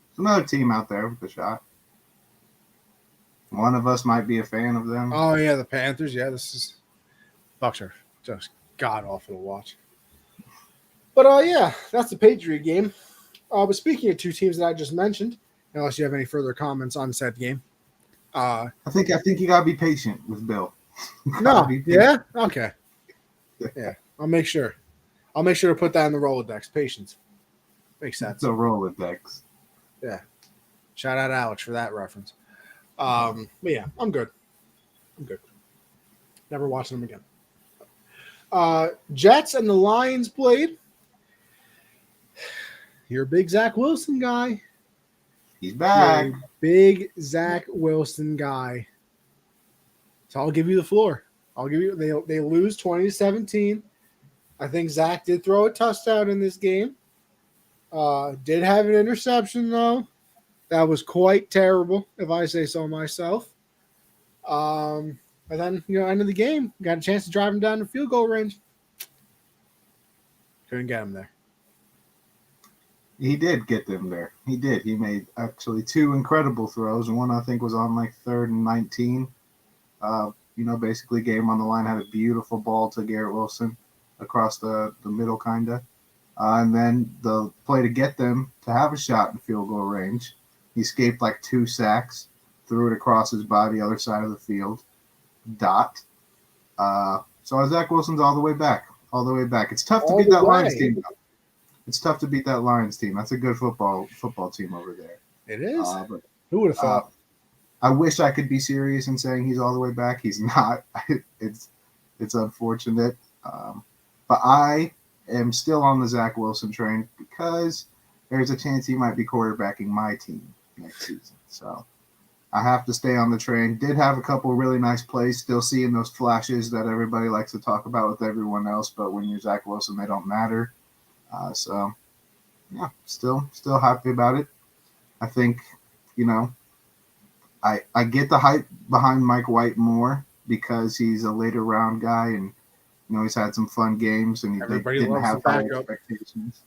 There's another team out there with a shot. One of us might be a fan of them. Oh yeah, the Panthers. Yeah, Bucks are just god awful to watch. But yeah, that's the Patriot game. But speaking of two teams that I just mentioned, unless you have any further comments on said game, I think you gotta be patient with Bill. No, yeah, okay, yeah, I'll make sure to put that in the Rolodex. Patience makes sense. It's a Rolodex. Yeah, shout out Alex for that reference. But yeah, I'm good. Never watching them again. Jets and the Lions played. You're a big Zach Wilson guy. He's back. Big Zach Wilson guy. So I'll give you the floor. I'll give you. They lose 20-17. I think Zach did throw a touchdown in this game. Did have an interception though. That was quite terrible, if I say so myself. But then, end of the game, got a chance to drive him down to field goal range. Couldn't get him there. He did get them there. He did. He made actually two incredible throws. One I think was on 3rd and 19. Basically game on the line, had a beautiful ball to Garrett Wilson across the middle, kind of. And then the play to get them to have a shot in field goal range. He escaped 2 sacks, threw it across his body, other side of the field. Dot. So Zach Wilson's all the way back. It's tough to beat that Lions team. It's tough to beat that Lions team. That's a good football team over there. It is. Who would have thought? I wish I could be serious in saying he's all the way back. He's not. It's unfortunate. But I am still on the Zach Wilson train because there's a chance he might be quarterbacking my team next season. So I have to stay on the train. Did have a couple really nice plays. Still seeing those flashes that everybody likes to talk about with everyone else. But when you're Zach Wilson, they don't matter. So yeah, still happy about it. I think, I get the hype behind Mike White more because he's a later round guy and he's had some fun games and he didn't have high expectations.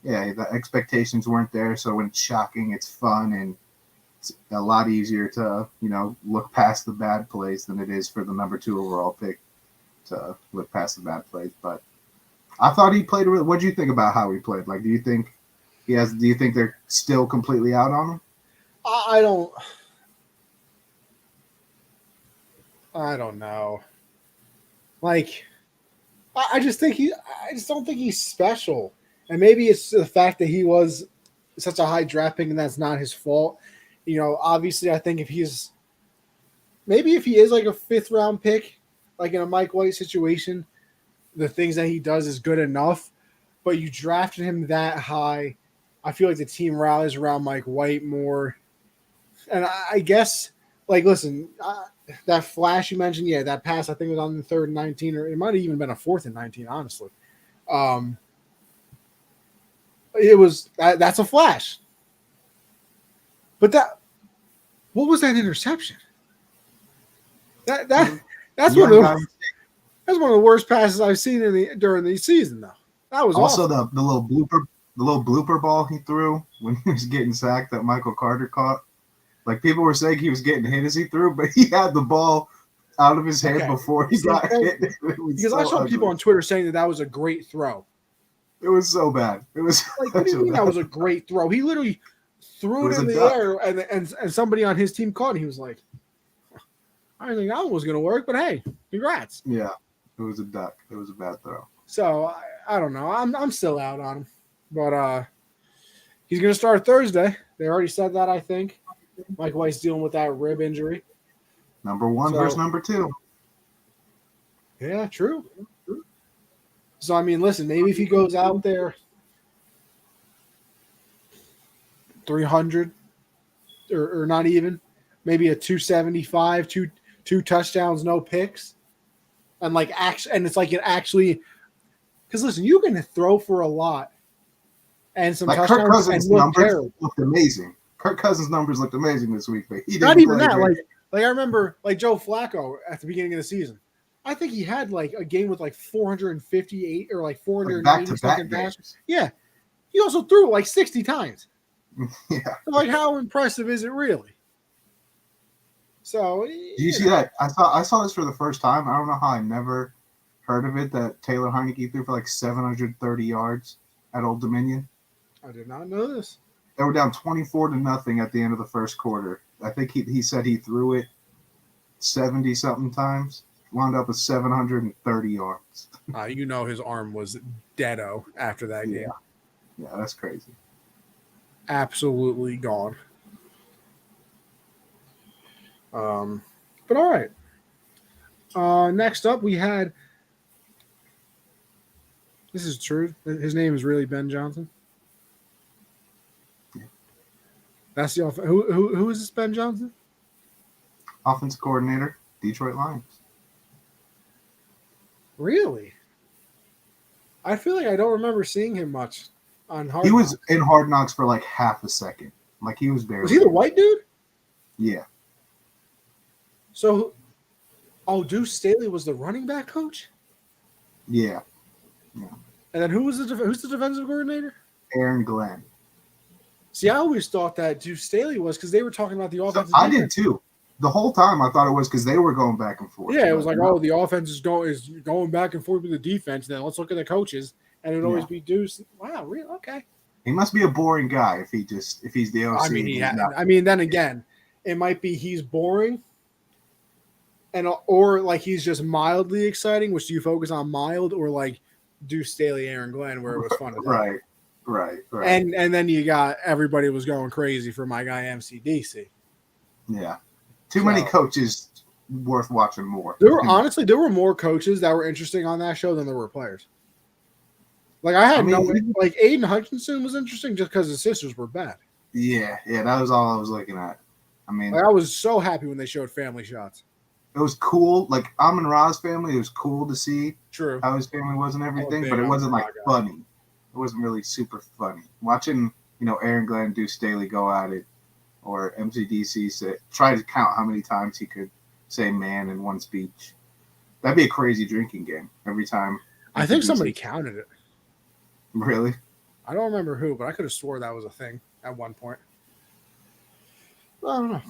Yeah, the expectations weren't there, so when it's shocking, it's fun and it's a lot easier to look past the bad plays than it is for the number 2 overall pick to look past the bad plays. But I thought he played. What do you think about how he played? Do you think do you think they're still completely out on him? I don't know. I just don't think he's special. And maybe it's the fact that he was such a high draft pick and that's not his fault. Obviously I think if he is a 5th round pick, in a Mike White situation, the things that he does is good enough, but you drafted him that high. I feel like the team rallies around Mike White more. And I guess, listen, that flash you mentioned, yeah, that pass I think was on the 3rd and 19, or it might have even been a 4th and 19, honestly. It was that's a flash. But what was that interception? That's one of the worst passes I've seen during the season, though. That was also awful. the little blooper ball he threw when he was getting sacked that Michael Carter caught. People were saying he was getting hit as he threw, but he had the ball out of his hand before he got hit. Because I saw people on Twitter saying that was a great throw. It was so bad. It was what do you mean that was a great throw? He literally threw it in the air, and somebody on his team caught it. And he was like, I didn't think that one was going to work, but hey, congrats. Yeah, it was a duck. It was a bad throw. So I don't know. I'm still out on him, but he's going to start Thursday. They already said that, I think. Mike White's dealing with that rib injury. Number 1 versus number 2. Yeah, true. So, listen, maybe if he goes out there 300 or not even, maybe a 275, two touchdowns, no picks. and like and it's like it actually. Because listen, you can throw for a lot and some like Kirk touchdowns Cousins' and look numbers terrible. looked amazing. Kirk Cousins' numbers looked amazing this week, but he didn't Not even play that. great. Like I remember, like Joe Flacco at the beginning of the season. I think he had like a game with like 458 or like Like 480 back-to-back something passes. games. Yeah, he also threw it like 60 times. Yeah. So like, how impressive is it really? So, Did you see that? I saw this for the first time. I don't know how I never heard of it. That Taylor Heineke threw for like 730 yards at Old Dominion. I did not know this. They were down 24-0 at the end of the first quarter. I think he said he threw it 70 something times. Wound up with 730 yards. You know his arm was deado after that game. Yeah, that's crazy. Absolutely gone. But all right. Next up, we had. This is true. His name is really Ben Johnson. Yeah. That's the who is this Ben Johnson? Offensive coordinator, Detroit Lions. Really? I feel like I don't remember seeing him much on Hard He Knocks. was in Hard Knocks for like half a second. Like he was barely. Was he the white dude? Yeah. So, Deuce Staley was the running back coach? Yeah. And then who's the defensive coordinator? Aaron Glenn. See, I always thought that Deuce Staley was because they were talking about the So offensive. I did too. The whole time I thought it was because they were going back and forth. Yeah, it was like, the offense is going back and forth with the defense. Then let's look at the coaches, and it'd always be Deuce. Wow, really? Okay. He must be a boring guy if he's the OC. I mean, then again, it might be he's boring, or like he's just mildly exciting. Which do you focus on, mild or like Deuce Staley, Aaron Glenn, where it was fun? Right. And then you got everybody was going crazy for my guy MCDC. Yeah. Too many coaches worth watching more. There were more coaches that were interesting on that show than there were players. Like like Aiden Hutchinson was interesting just because his sisters were bad. Yeah, that was all I was looking at. I mean, I was so happy when they showed family shots. It was cool. Like Amon Ra's family, it was cool to see how his family was and everything, but it wasn't like funny. It wasn't really super funny. Watching, Aaron Glenn and Deuce Staley go at it, or MCDC try to count how many times he could say man in one speech. That'd be a crazy drinking game every time. I think somebody counted it. Really? I don't remember who, but I could have swore that was a thing at one point. I don't know.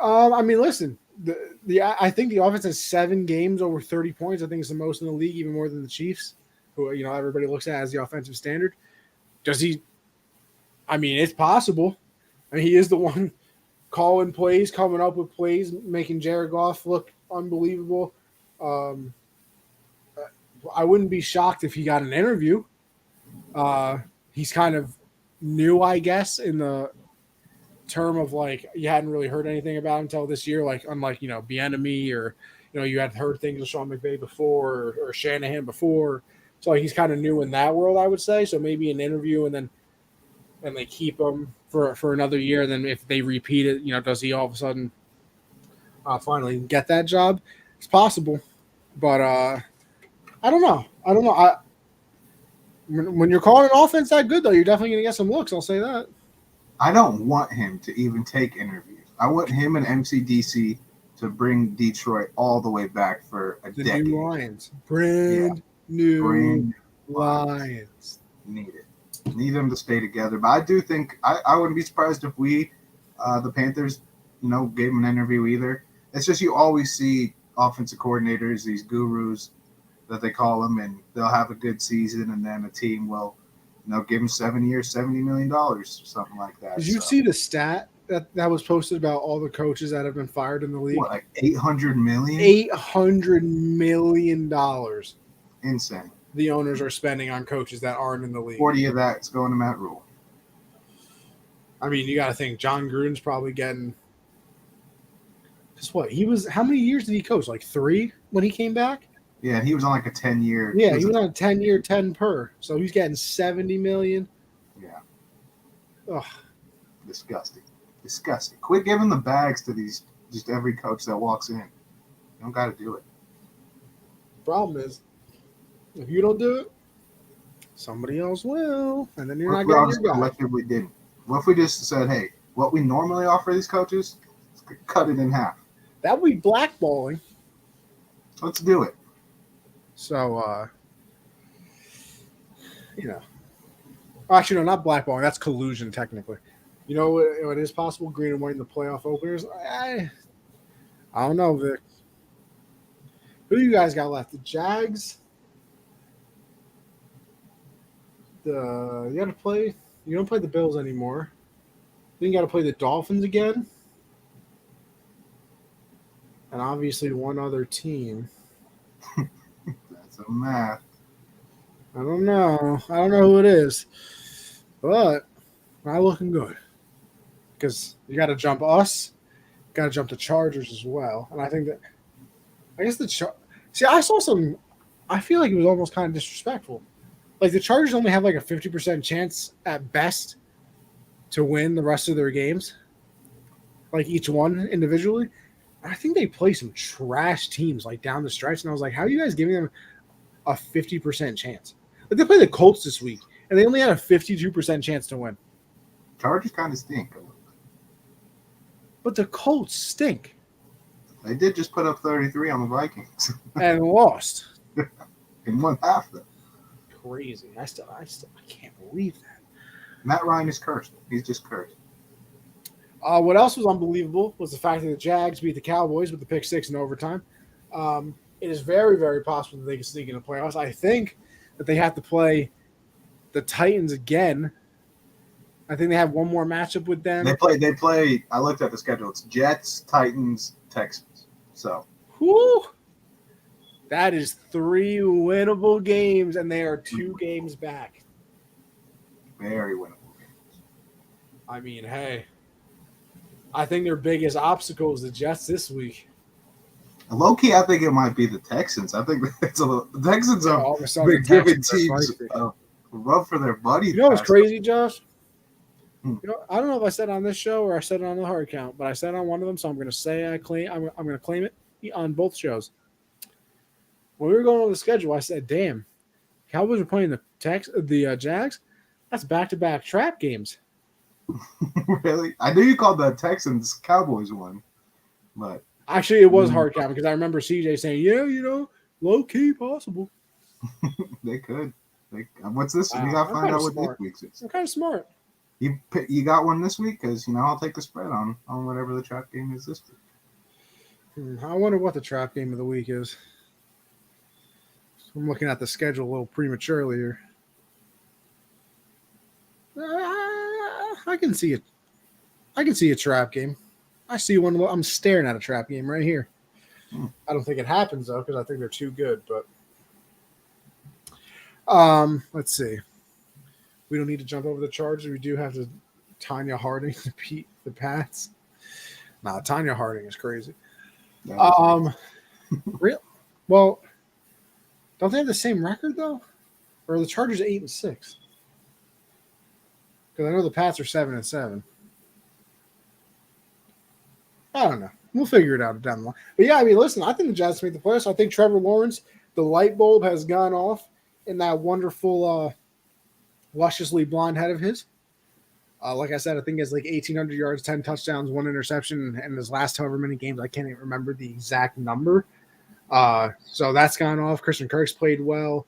I mean, listen, I think the offense has 7 games over 30 points. I think it's the most in the league, even more than the Chiefs, who everybody looks at as the offensive standard. Does he? I mean, it's possible. I mean, he is the one calling plays, coming up with plays, making Jared Goff look unbelievable. I wouldn't be shocked if he got an interview. He's kind of new, I guess, in the term of like you hadn't really heard anything about him until this year, like unlike Bieniemy or you had heard things with Sean McVay before or Shanahan before. So he's kind of new in that world, I would say. So maybe an interview and they keep him for another year. And then if they repeat it, does he all of a sudden finally get that job? It's possible, but I don't know. When you're calling an offense that good, though, you're definitely going to get some looks. I'll say that. I don't want him to even take interviews. I want him and MCDC to bring Detroit all the way back for a decade. New Lions. Brand new Lions. Need it. Need them to stay together. But I do think I wouldn't be surprised if we, the Panthers, gave him an interview either. It's just you always see offensive coordinators, these gurus that they call them, and they'll have a good season, and then a team will give him 7 years, $70 million, something like that. Did you see the stat that was posted about all the coaches that have been fired in the league? What, like $800 million? $800 million. Insane. The owners are spending on coaches that aren't in the league. 40 of that's going to Matt Rule. I mean, you got to think John Gruden's probably getting. Just what how many years did he coach? Like 3 when he came back. Yeah, he was on like a 10-year. Yeah, he was on a 10-year, 10 per. So he's getting $70 million. Yeah. Ugh. Disgusting. Quit giving the bags to just every coach that walks in. You don't got to do it. Problem is, if you don't do it, somebody else will, and then you're What not if we getting all your just guy. collectively didn't? What if we just said, hey, what we normally offer these coaches, let's cut it in half. That would be blackballing. Let's do it. So, you know. Actually, no, not blackballing. That's collusion, technically. You know what is possible? Green and white in the playoff openers. I don't know, Vic. Who do you guys got left? The Jags. You got to play. You don't play the Bills anymore. Then you got to play the Dolphins again, and obviously one other team. That's a math. I don't know. I don't know who it is, but not looking good. Because you got to jump us, got to jump the Chargers as well, and I think that I guess see, I saw some. I feel like it was almost kind of disrespectful. Like the Chargers only have like a 50% chance at best to win the rest of their games, like each one individually. I think they play some trash teams like down the stretch, and I was like, how are you guys giving them a 50% chance? Like they play the Colts this week, and they only had a 52% chance to win. Chargers kind of stink. But the Colts stink. They did just put up 33 on the Vikings And lost. in one half. Though. Crazy. I can't believe that. Matt Ryan is cursed. He's just cursed. What else was unbelievable was the fact that the Jags beat the Cowboys with the pick six in overtime. It is very, very possible that they can sneak in the playoffs. I think that they have to play the Titans again. I think they have one more matchup with them. They play. I looked at the schedule. It's Jets, Titans, Texans. So. Whew. That is 3 winnable games, and they are 2 games back. Very winnable games. I mean, hey, I think their biggest obstacle is the Jets this week. Low key, I think it might be the Texans. I think it's the Texans have been giving teams a rub for their money. You know what's crazy, Josh? You know, I don't know if I said it on this show or I said it on the hard count, but I said it on one of them, so I'm going to say I'm going to claim it on both shows. When we were going over the schedule, I said, "Damn, Cowboys are playing the Jags. That's back-to-back trap games." Really? I knew you called the Texans Cowboys one, but actually, it was hard count because I remember CJ saying, "Yeah, you know, low key possible." They could. What's this? We got to find out what this week's is. I'm kind of smart. You got one this week because I'll take the spread on whatever the trap game is this week. I wonder what the trap game of the week is. I'm looking at the schedule a little prematurely here. I can see it. I can see a trap game. I see one. I'm staring at a trap game right here. I don't think it happens though because I think they're too good. But let's see. We don't need to jump over the Chargers. We do have to Tanya Harding to beat the Pats. Nah, Tanya Harding is crazy. Real. Well, don't they have the same record though? Or are the Chargers 8-6? Because I know the Pats are 7-7. I don't know. We'll figure it out down the line. But yeah, I mean, listen, I think the Giants make the playoffs. I think Trevor Lawrence, the light bulb has gone off in that wonderful, lusciously blonde head of his. Like I said, I think he has like 1,800 yards, 10 touchdowns, 1 interception in his last however many games. I can't even remember the exact number. So that's gone off. Christian Kirk's played well.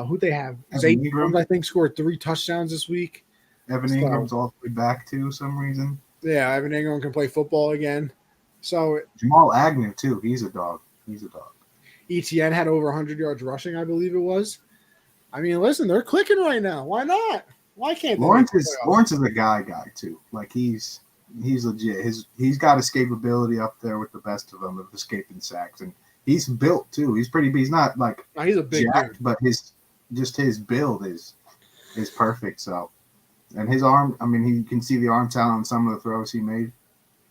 Who they have? Zay Jones, I think, scored 3 touchdowns this week. Evan Ingram's all the way back to some reason. Yeah, Evan Ingram can play football again. So Jamal Agnew too. He's a dog. ETN had over 100 yards rushing, I believe it was. I mean, listen, they're clicking right now. Why not? Why can't they? Lawrence is a guy too. Like he's legit. He's got escapability up there with the best of them of escaping sacks, and he's built too. He's pretty. He's not like he's a big jacked, dude. But his build is perfect. So, and his arm. I mean, you can see the arm talent on some of the throws he made.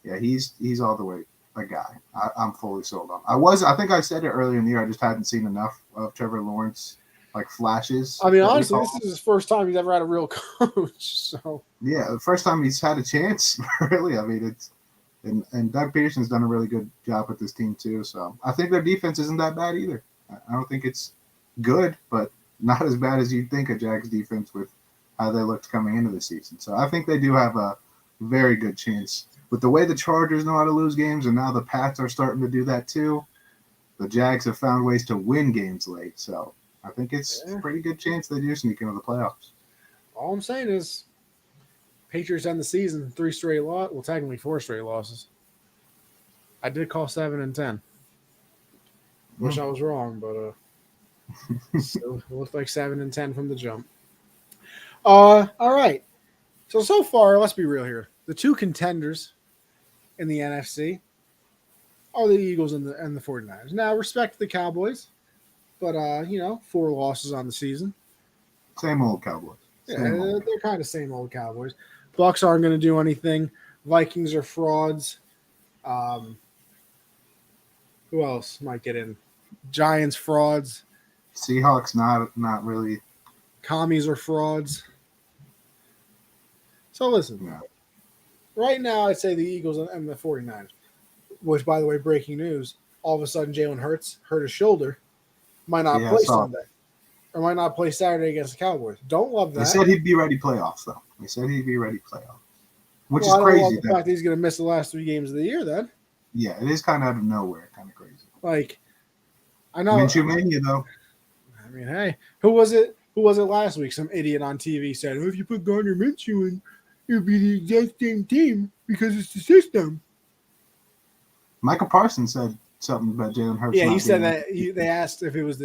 Yeah, he's all the way a guy. I'm fully sold on. I think I said it earlier in the year. I just hadn't seen enough of Trevor Lawrence. Like flashes. I mean, honestly, this is his first time he's ever had a real coach. So yeah, the first time he's had a chance. Really, I mean, and Doug Peterson's done a really good job with this team too. So I think their defense isn't that bad either. I don't think it's good, but not as bad as you'd think a Jags defense with how they looked coming into the season. So I think they do have a very good chance. With the way the Chargers know how to lose games, and now the Pats are starting to do that too, the Jags have found ways to win games late. So I think it's a pretty good chance they do sneak into the playoffs. All I'm saying is Patriots end the season 3 straight losses. Well, technically 4 straight losses. I did call 7 and 10. Wish I was wrong, but still, it looked like 7 and 10 from the jump. All right. So far, let's be real here. The 2 contenders in the NFC are the Eagles and the 49ers. Now, respect the Cowboys, but 4 losses on the season. Same old Cowboys. They're kind of same old Cowboys. Bucks aren't going to do anything. Vikings are frauds. Who else might get in? Giants frauds. Seahawks not really. Commies are frauds. So listen, right now I'd say the Eagles and the 49ers, which, by the way, breaking news, all of a sudden Jalen Hurts hurt his shoulder, might not play Sunday, or might not play Saturday against the Cowboys. Don't love that. They said he'd be ready playoffs, though. Which is crazy. I don't love the fact that he's going to miss the last 3 games of the year then. Yeah, it is kind of out of nowhere, kind of crazy. Like, I know. Minshew Mania, though. I mean, hey, who was it last week? Some idiot on TV said, if you put Gardner Minshew in, it'll be the exact same team because it's the system. Michael Parsons said something about Jalen Hurts. Yeah, he said that they asked if it was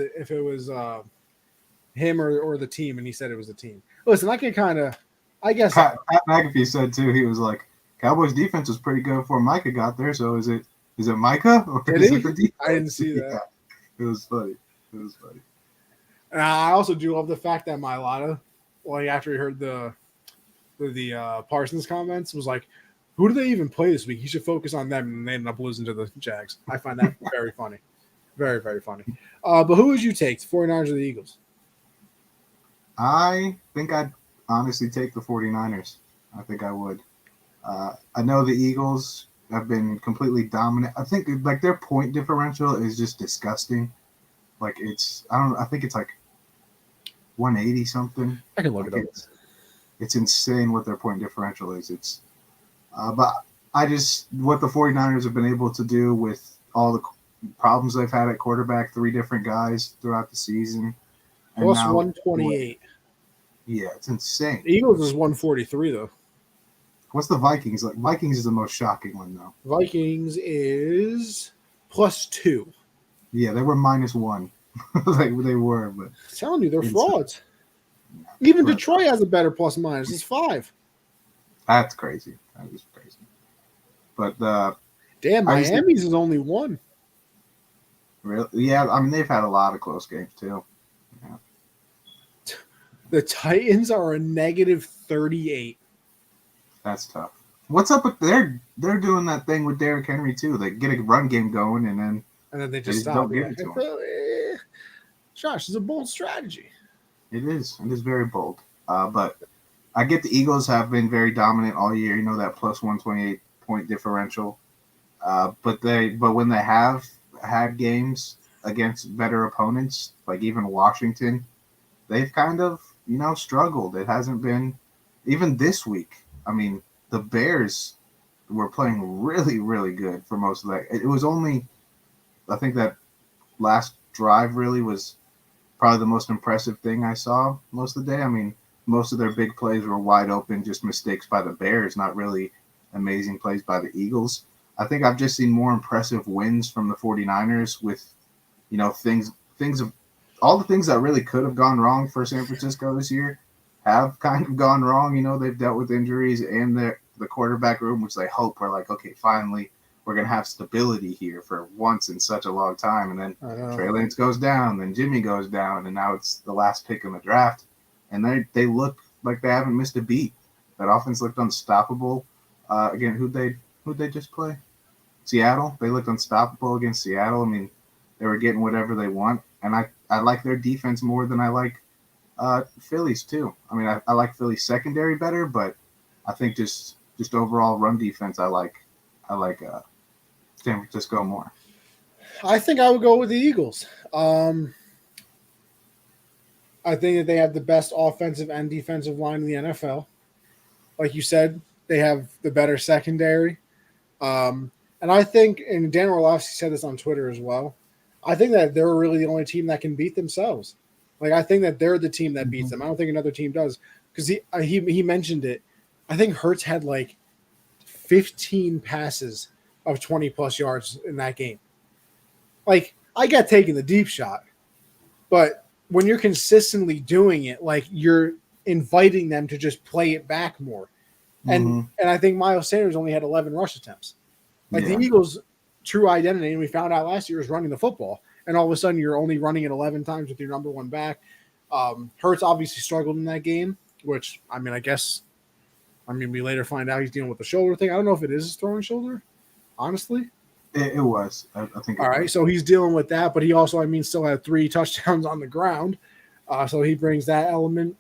him or the team, and he said it was the team. Listen, I can kind of, I guess. Pat McAfee said too. He was like, Cowboys defense was pretty good before Micah got there. So is it Micah or is it the defense? I didn't see that. Yeah, it was funny. And I also do love the fact that Mailata, after he heard the Parsons comments, was like, who do they even play this week? He should focus on them, and they ended up losing to the Jags. I find that very funny. Very, very funny. But who would you take, the 49ers or the Eagles? I think I'd honestly take the 49ers. I think I would. I know the Eagles have been completely dominant. I think their point differential is just disgusting. I think it's like 180 something. I can look it up. It's insane what their point differential is. But what the 49ers have been able to do with all the problems they've had at quarterback, 3 different guys throughout the season. Plus 128. Yeah, it's insane. The Eagles is 143, though. What's the Vikings? Vikings is the most shocking one, though. Vikings is plus 2. Yeah, they were -1. they were, but I'm telling you, they're frauds. Even Detroit has a better plus minus. It's 5. That's crazy. That is crazy. But Miami's is only 1. Really? Yeah, I mean they've had a lot of close games too. Yeah. The Titans are a -38. That's tough. What's up with they're doing that thing with Derrick Henry too? They get a run game going and then they just stop. Don't give it to him. Josh, it's a bold strategy. It is. It is very bold. But I get the Eagles have been very dominant all year. You know that plus 128 point differential. But when they have had games against better opponents, like even Washington, they've kind of struggled. It hasn't been even this week. I mean, the Bears were playing really, really good for most of that. It was only, I think that last drive really was probably the most impressive thing I saw most of the day. I mean, most of their big plays were wide open, just mistakes by the Bears, not really amazing plays by the Eagles. I think I've just seen more impressive wins from the 49ers with, all the things that really could have gone wrong for San Francisco this year have kind of gone wrong. They've dealt with injuries and the quarterback room, which they hope are like, okay, finally we're going to have stability here for once in such a long time. And then Trey Lance goes down, then Jimmy goes down, and now it's the last pick in the draft. And they look like they haven't missed a beat. That offense looked unstoppable. Again, who'd they just play? Seattle. They looked unstoppable against Seattle. I mean, they were getting whatever they want. And I like their defense more than I like Philly's too. I mean, I like Philly's secondary better, but I think just overall run defense, I like San Francisco more. I think I would go with the Eagles. I think that they have the best offensive and defensive line in the NFL. Like you said, they have the better secondary. And I think, and Dan Orlovsky said this on Twitter as well, I think that they're really the only team that can beat themselves. Like, I think that they're the team that beats them. I don't think another team does. Because he mentioned it. I think Hurts had like 15 passes of 20-plus yards in that game. Like, I got taking the deep shot. But when you're consistently doing it, like, you're inviting them to just play it back more. And I think Miles Sanders only had 11 rush attempts. Like the Eagles' true identity, and we found out last year, is running the football. And all of a sudden, you're only running it 11 times with your number one back. Hurts obviously struggled in that game, which, I mean, we later find out he's dealing with the shoulder thing. I don't know if it is his throwing shoulder, honestly. It was. I think. All right, so he's dealing with that, but he also, still had 3 touchdowns on the ground. So he brings that element.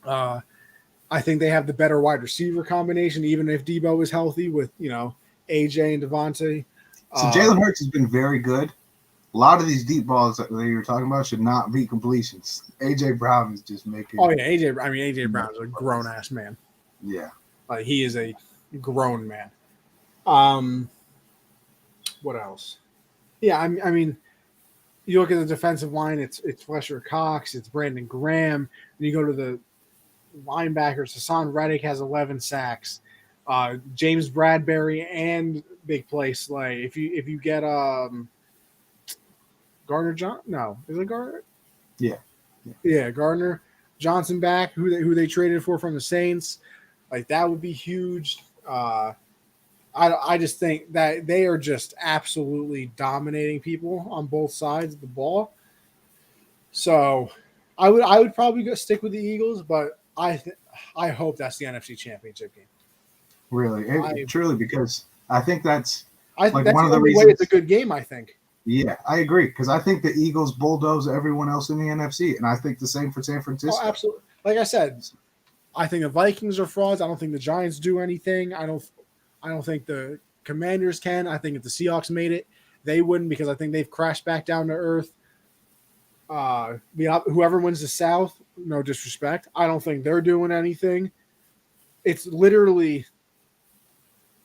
I think they have the better wide receiver combination, even if Debo is healthy with, AJ and Devontae. So Jalen Hurts has been very good. A lot of these deep balls that you were talking about should not be completions. AJ Brown is just making. Oh yeah, AJ Brown's a grown ass man. Yeah, like he is a grown man. What else? Yeah, I mean, you look at the defensive line. It's Fletcher Cox. It's Brandon Graham. And you go to the linebackers. Hassan Reddick has 11 sacks. James Bradbury and big play Slay. If you get Gardner John, no, is it Gardner? Yeah, Gardner Johnson back, who they traded for from the Saints, like that would be huge. I just think that they are just absolutely dominating people on both sides of the ball. So I would probably stick with the Eagles, but I hope that's the NFC Championship game. Really, truly, because I think that's that's one of the reasons. It's a good game, I think. Yeah, I agree, because I think the Eagles bulldoze everyone else in the NFC, and I think the same for San Francisco. Oh, absolutely. Like I said, I think the Vikings are frauds. I don't think the Giants do anything. I don't think the Commanders can. I think if the Seahawks made it, they wouldn't, because I think they've crashed back down to earth. Whoever wins the South, no disrespect, I don't think they're doing anything. It's literally,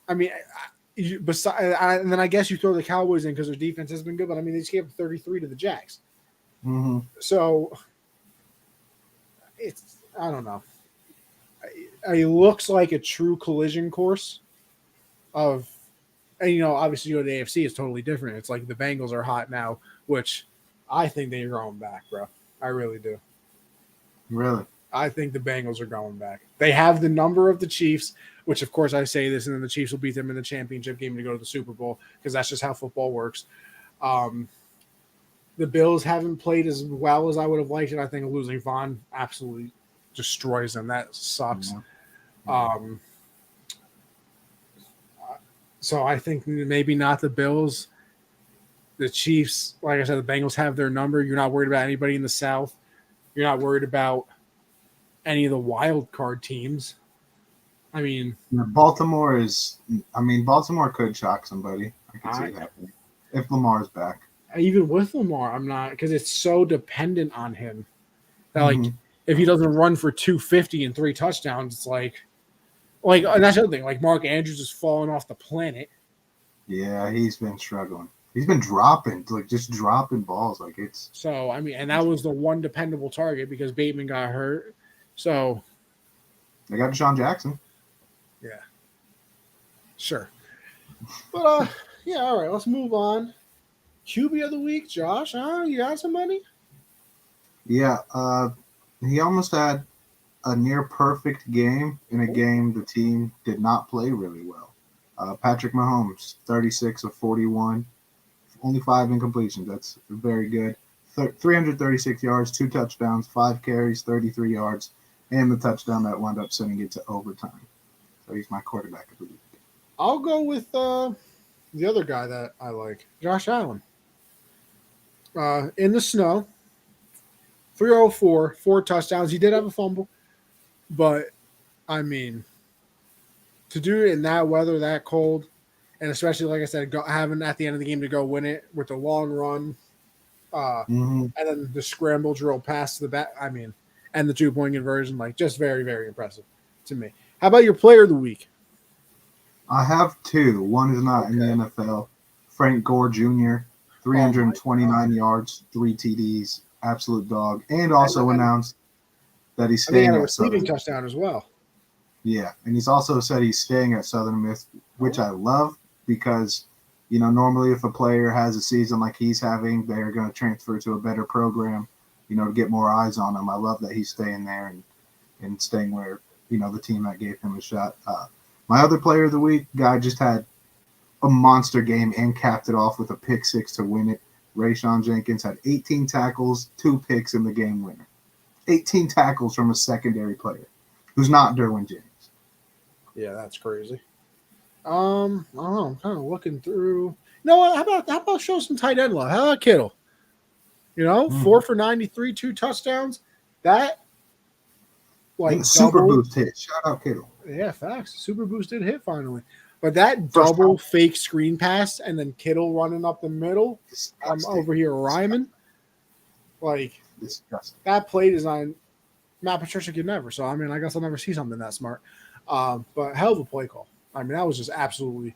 and then I guess you throw the Cowboys in because their defense has been good, but they just gave up 33 to the Jags. Mm-hmm. So I don't know. It looks like a true collision course of, and obviously you go to the AFC, it's totally different. It's like the Bengals are hot now, which I think they're going back, bro. I really do. Really? I think the Bengals are going back. They have the number of the Chiefs, which of course I say this, and then the Chiefs will beat them in the championship game to go to the Super Bowl, because that's just how football works. The Bills haven't played as well as I would have liked it. I think losing Vaughn absolutely destroys them. That sucks. Yeah. So I think maybe not the Bills. The Chiefs, like I said, the Bengals have their number. You're not worried about anybody in the South. You're not worried about any of the wild card teams. Baltimore could shock somebody. I can see that if Lamar's back. Even with Lamar, I'm not, because it's so dependent on him. That, if he doesn't run for 250 and 3 touchdowns, it's like, and that's the other thing. Like, Mark Andrews is falling off the planet. Yeah, he's been struggling. He's been dropping balls. Like, it's so. And that was the one dependable target because Bateman got hurt. So they got Deshaun Jackson. Yeah, sure. But yeah, all right. Let's move on. QB of the week, Josh. You got some money? Yeah. He almost had a near perfect game in a game the team did not play really well. Patrick Mahomes, 36 of 41, only 5 incompletions. That's very good. 336 yards, 2 touchdowns, 5 carries, 33 yards, and the touchdown that wound up sending it to overtime. So he's my quarterback of the week. I'll go with the other guy that I like, Josh Allen. In the snow, 304, 4 touchdowns. He did have a fumble, but to do it in that weather, that cold, and especially like I said, having at the end of the game to go win it with the long run, Mm-hmm. and then the scramble drill pass to the back. I mean, and the 2 point conversion, like just very very impressive to me. How about your player of the week? I have two. One is not in the Okay. NFL. Frank Gore Jr., Oh my 329 god! yards, 3 TDs, absolute dog, and And, also and announced that he's I think he had staying a at receiving Southern. touchdown as well. Yeah, and he's also said he's staying at Southern Miss, which Oh, I love because, normally if a player has a season like he's having, they're going to transfer to a better program, to get more eyes on him. I love that he's staying there and staying where, the team that gave him a shot. My other player of the week, guy just had a monster game and capped it off with a pick six to win it. Rayshawn Jenkins had 18 tackles, 2 picks in the game winner. 18 tackles from a secondary player who's not Derwin James. yeah, that's crazy. I don't know. I'm kind of looking through. You know what? How about show some tight end love? How about Kittle? Mm. 4 for 93, 2 touchdowns. That And the like super double. boost hit. Shout out Kittle. Yeah, facts. Super boosted hit finally. But that First double time. fake screen pass and then Kittle running up the middle. I'm Disgusting. over here rhyming. Like Disgusting. that play design, Matt Patricia could never. So I mean, I guess I'll never see something that smart. But hell of a play call. I mean, that was just absolutely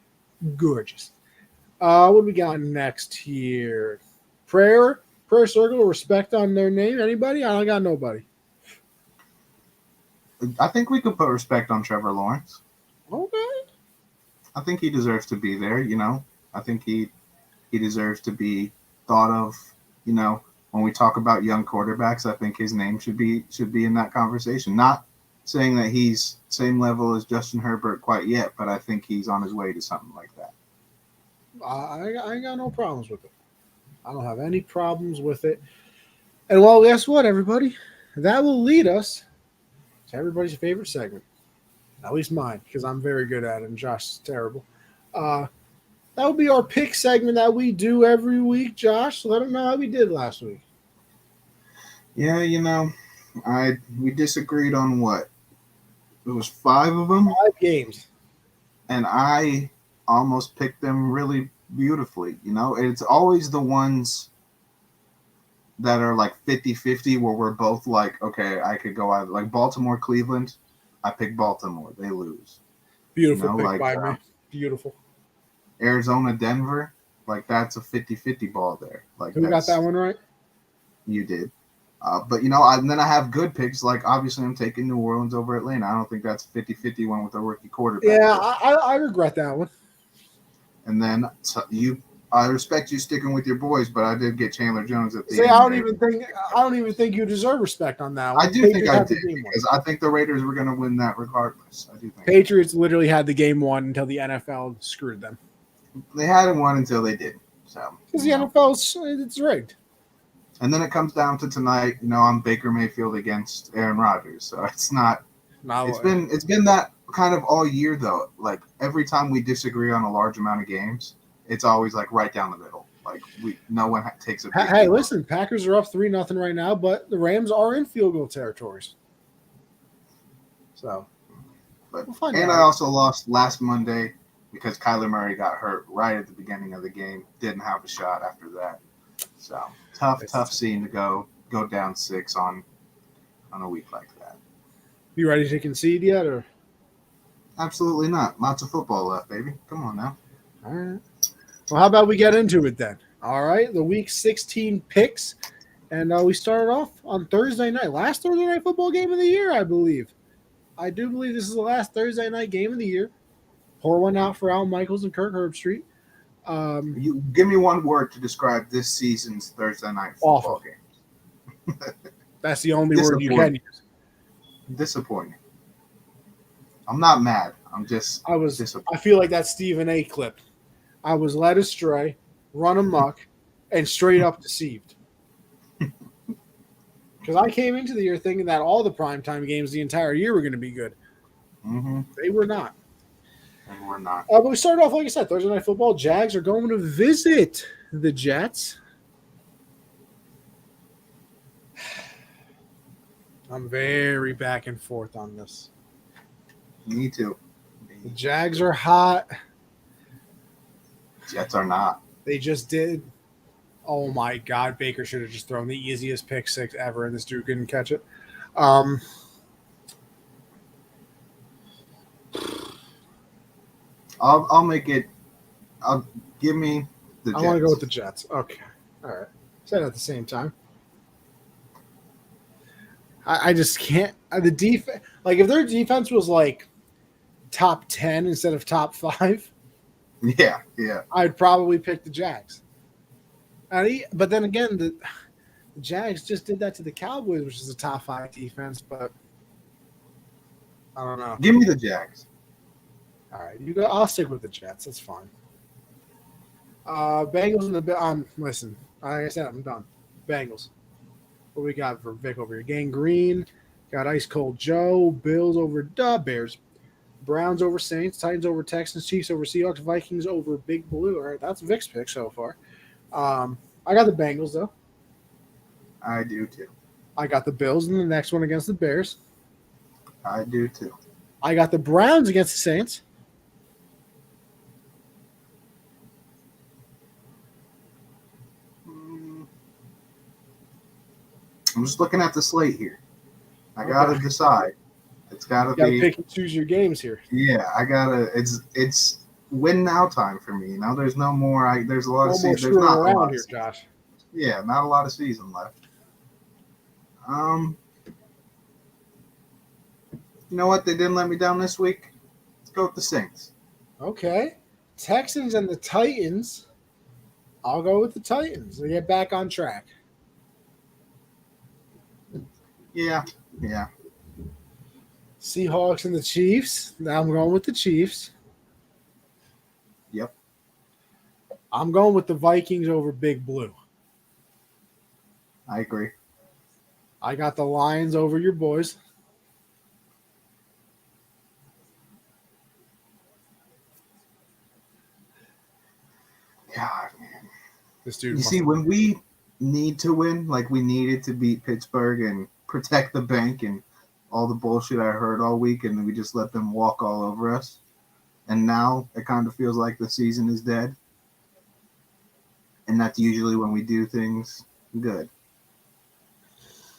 gorgeous. What do we got next here? Prayer circle, respect on their name. Anybody? I got nobody. I think we could put respect on Trevor Lawrence. Okay. I think he deserves to be there, I think he deserves to be thought of, when we talk about young quarterbacks, I think his name should be in that conversation. Not saying that he's same level as Justin Herbert quite yet, but I think he's on his way to something like that. I ain't got no problems with it. I don't have any problems with it. And well, guess what, everybody? That will lead us to everybody's favorite segment. At least mine, because I'm very good at it and Josh is terrible. Uh, that would be our pick segment that we do every week. Josh, let them know how we did last week. Yeah, we disagreed on what? It was 5 of them, 5 games. and I almost picked them really beautifully. It's always the ones that are like 50-50 where we're both like, okay, I could go either like Baltimore, Cleveland. I pick Baltimore. They lose. Beautiful pick Like by me. Beautiful. Arizona, Denver. Like that's a 50-50 ball there. Like Who got that one right? You did. But, and then I have good picks. Like, obviously, I'm taking New Orleans over Atlanta. I don't think that's a 50-50 one with a rookie quarterback. Yeah, I regret that one. And then I respect you sticking with your boys, but I did get Chandler Jones at the See, end. I don't even think you deserve respect on that one. I do think I did because I think the Raiders were going to win that regardless. I do think Patriots literally had the game won until the NFL screwed them. They hadn't won until they did. So because the NFL's it's rigged. And then it comes down to tonight. I'm Baker Mayfield against Aaron Rodgers, so it's not. It's been that kind of all year though. Like every time we disagree on a large amount of games, it's always like right down the middle. Like no one takes a. Hey, listen, Packers are up 3-0 right now, but the Rams are in field goal territories. So, I also lost last Monday because Kyler Murray got hurt right at the beginning of the game. Didn't have a shot after that. So tough scene to go down 6 on a week like that. You ready to concede yet, or? Absolutely not. Lots of football left, baby. Come on now. All right. Well, how about we get into it then? All right, the Week 16 picks, and we started off on Thursday night. Last Thursday night football game of the year, I believe. I do believe this is the last Thursday night game of the year. Pour one out for Al Michaels and Kirk Herbstreit. You give me one word to describe this season's Thursday night football games. That's the only word you can use. Disappointing. I'm not mad. I'm just disappointed. I feel like that Stephen A. clip. I was led astray, run amok, and straight up deceived. Because I came into the year thinking that all the primetime games the entire year were going to be good. Mm-hmm. They were not. And we're not. But we started off, like I said, Thursday Night Football. Jags are going to visit the Jets. I'm very back and forth on this. Me too. The Jags are hot. Jets are not. They just did. Oh my God, Baker should have just thrown the easiest pick six ever, and this dude couldn't catch it. I'll make it. I'll give me the Jets. I want to go with the Jets. Okay, all right. Said at the same time. I just can't. The defense, like if their defense was like top 10 instead of top 5, Yeah. I'd probably pick the Jags. But then again, the Jags just did that to the Cowboys, which is a top 5 defense. But I don't know. Give me the Jags. All right, you go. I'll stick with the Jets. That's fine. Bengals and the listen. Like I said, I'm done. Bengals. What we got for Vic over here? Gang Green. Got Ice Cold Joe. Bills over Bears. Browns over Saints. Titans over Texans. Chiefs over Seahawks. Vikings over Big Blue. All right, that's Vic's pick so far. I got the Bengals, though. I do, too. I got the Bills in the next one against the Bears. I do, too. I got the Browns against the Saints. I'm just looking at the slate here. I gotta decide. It's gotta be. Pick and choose your games here. Yeah, I gotta. It's win now time for me. Now there's no more. There's a lot of season. There's not around here, Josh. Yeah, not a lot of season left. You know what? They didn't let me down this week. Let's go with the Saints. Okay, Texans and the Titans. I'll go with the Titans. They get back on track. Yeah. Seahawks and the Chiefs. Now I'm going with the Chiefs. Yep. I'm going with the Vikings over Big Blue. I agree. I got the Lions over your boys. God, man. This dude. You see, when we need to win, like we needed to beat Pittsburgh and protect the bank and all the bullshit I heard all week, and we just let them walk all over us. And now it kind of feels like the season is dead. And that's usually when we do things good.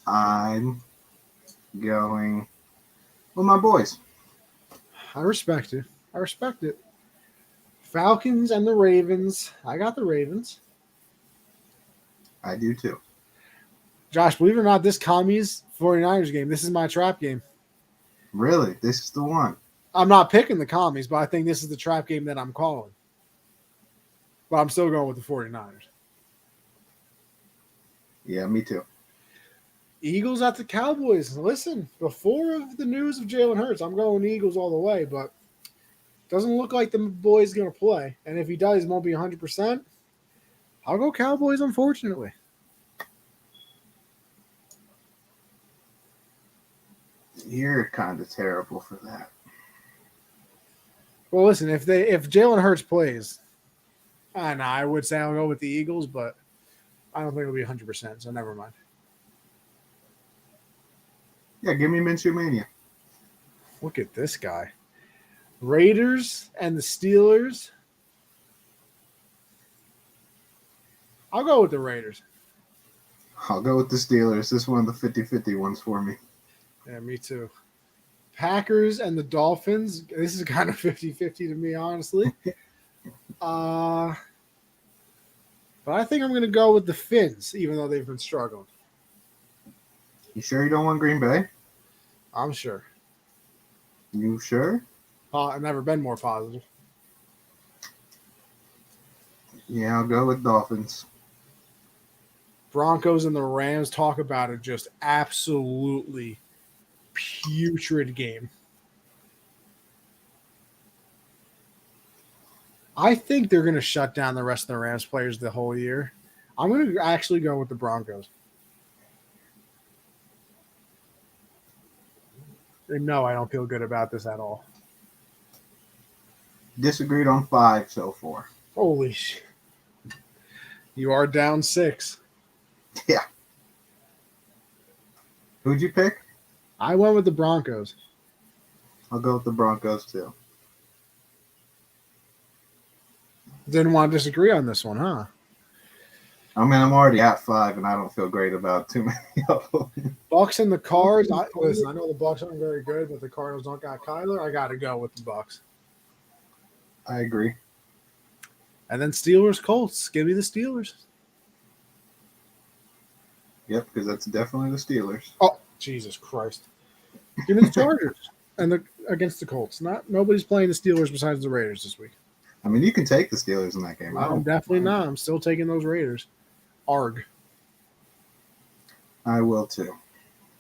I'm going with my boys. I respect it. Falcons and the Ravens. I got the Ravens. I do too. Josh, believe it or not, this Commies 49ers game, this is my trap game. Really? This is the one? I'm not picking the Commies, but I think this is the trap game that I'm calling. But I'm still going with the 49ers. Yeah, me too. Eagles at the Cowboys. Listen, before the news of Jalen Hurts, I'm going Eagles all the way, but doesn't look like the boy's going to play. And if he does, he won't be 100%. I'll go Cowboys, unfortunately. You're kind of terrible for that. Well, listen, if Jalen Hurts plays, I would say I'll go with the Eagles, but I don't think it'll be 100%, so never mind. Yeah, give me Minshew Mania. Look at this guy. Raiders and the Steelers. I'll go with the Raiders. I'll go with the Steelers. This is one of the 50-50 ones for me. Yeah, me too. Packers and the Dolphins. This is kind of 50-50 to me, honestly. But I think I'm going to go with the Finns, even though they've been struggling. You sure you don't want Green Bay? I'm sure. You sure? I've never been more positive. Yeah, I'll go with Dolphins. Broncos and the Rams, talk about it, just absolutely putrid game. I think they're going to shut down the rest of the Rams players the whole year. I'm going to actually go with the Broncos. And no, I don't feel good about this at all. Disagreed on 5 so far. Holy shit. You are down 6. Yeah. Who'd you pick? I went with the Broncos. I'll go with the Broncos too. Didn't want to disagree on this one, huh? I mean, I'm already at 5, and I don't feel great about too many of them. Bucks and the Cards. Listen, I know the Bucks aren't very good, but the Cardinals don't got Kyler. I got to go with the Bucks. I agree. And then Steelers, Colts. Give me the Steelers. Yep, because that's definitely the Steelers. Oh, Jesus Christ! Give me the Chargers and against the Colts. Nobody's playing the Steelers besides the Raiders this week. I mean, you can take the Steelers in that game. I'm definitely not. I'm still taking those Raiders. Arg. I will too.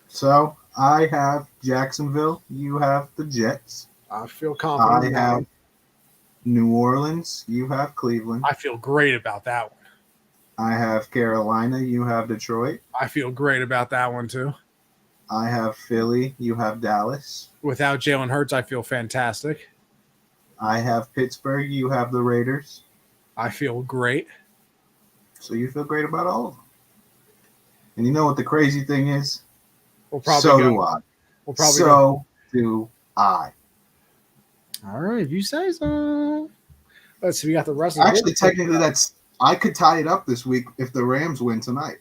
So I have Jacksonville. You have the Jets. I feel confident. I have New Orleans. You have Cleveland. I feel great about that one. I have Carolina. You have Detroit. I feel great about that one too. I have Philly. You have Dallas. Without Jalen Hurts, I feel fantastic. I have Pittsburgh. You have the Raiders. I feel great. So you feel great about all of them. And you know what the crazy thing is? We'll probably so go. do I. We'll probably so go. do I. All right, if you say so. Let's see. We got the rest of Actually, technically, I could tie it up this week if the Rams win tonight.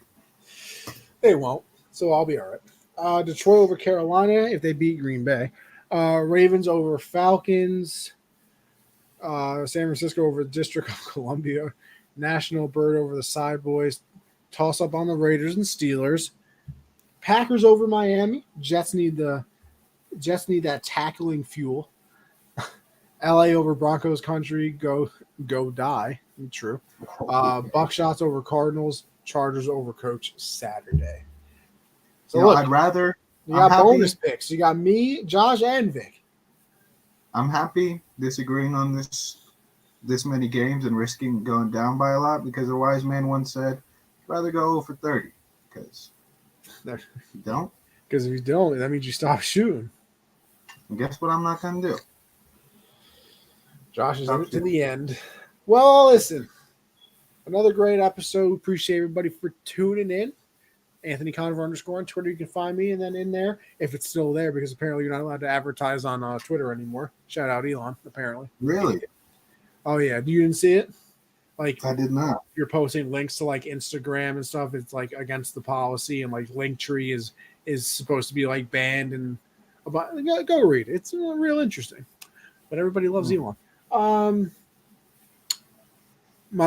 They won't, so I'll be all right. Detroit over Carolina if they beat Green Bay. Ravens over Falcons. San Francisco over the District of Columbia. National Bird over the Side Boys. Toss up on the Raiders and Steelers. Packers over Miami. Jets need that tackling fuel. LA over Broncos country. Go die. True. Buckshots over Cardinals. Chargers over Coach Saturday. So look, I'd rather. You got bonus picks. You got me, Josh, and Vic. I'm happy disagreeing on this many games and risking going down by a lot because a wise man once said, I'd rather go for 30 because if you don't. Because if you don't, that means you stop shooting. And guess what I'm not going to do? Josh is in it to the end. Well, listen, another great episode. Appreciate everybody for tuning in. Anthony Conover _ on Twitter. You can find me, and then in there, if it's still there, because apparently you're not allowed to advertise on Twitter anymore. Shout out Elon, apparently. Really? Oh yeah, you didn't see it? Like I did not. You're posting links to like Instagram and stuff. It's like against the policy, and like Linktree is supposed to be like banned and about. Go read it. It's real interesting. But everybody loves Elon. My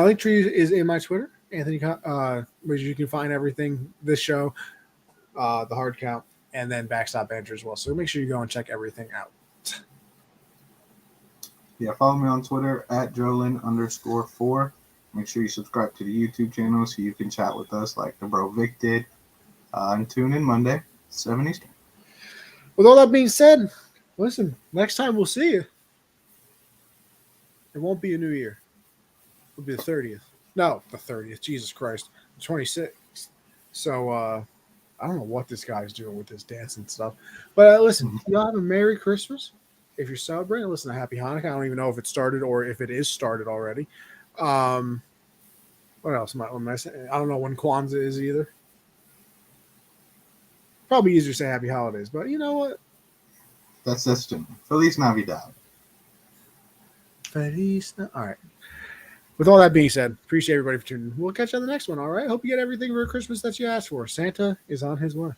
Linktree is in my Twitter. Anthony, where you can find everything, this show, the hard count, and then Backstop Banter as well. So make sure you go and check everything out. Yeah, follow me on Twitter at Jolin _4. Make sure you subscribe to the YouTube channel so you can chat with us like the bro Vic did. And tune in Monday, 7 Eastern. With all that being said, listen, next time we'll see you. It won't be a new year. It'll be the 30th. No, the 30th. Jesus Christ. The 26th. So, I don't know what this guy's doing with this dance and stuff. But listen, y'all have a Merry Christmas. If you're celebrating, listen, a Happy Hanukkah. I don't even know if it started or if it is started already. What else am I saying? I don't know when Kwanzaa is either. Probably easier to say Happy Holidays, but you know what? That's Feliz Navidad. All right. With all that being said, appreciate everybody for tuning in. We'll catch you on the next one, all right? Hope you get everything for Christmas that you asked for. Santa is on his way.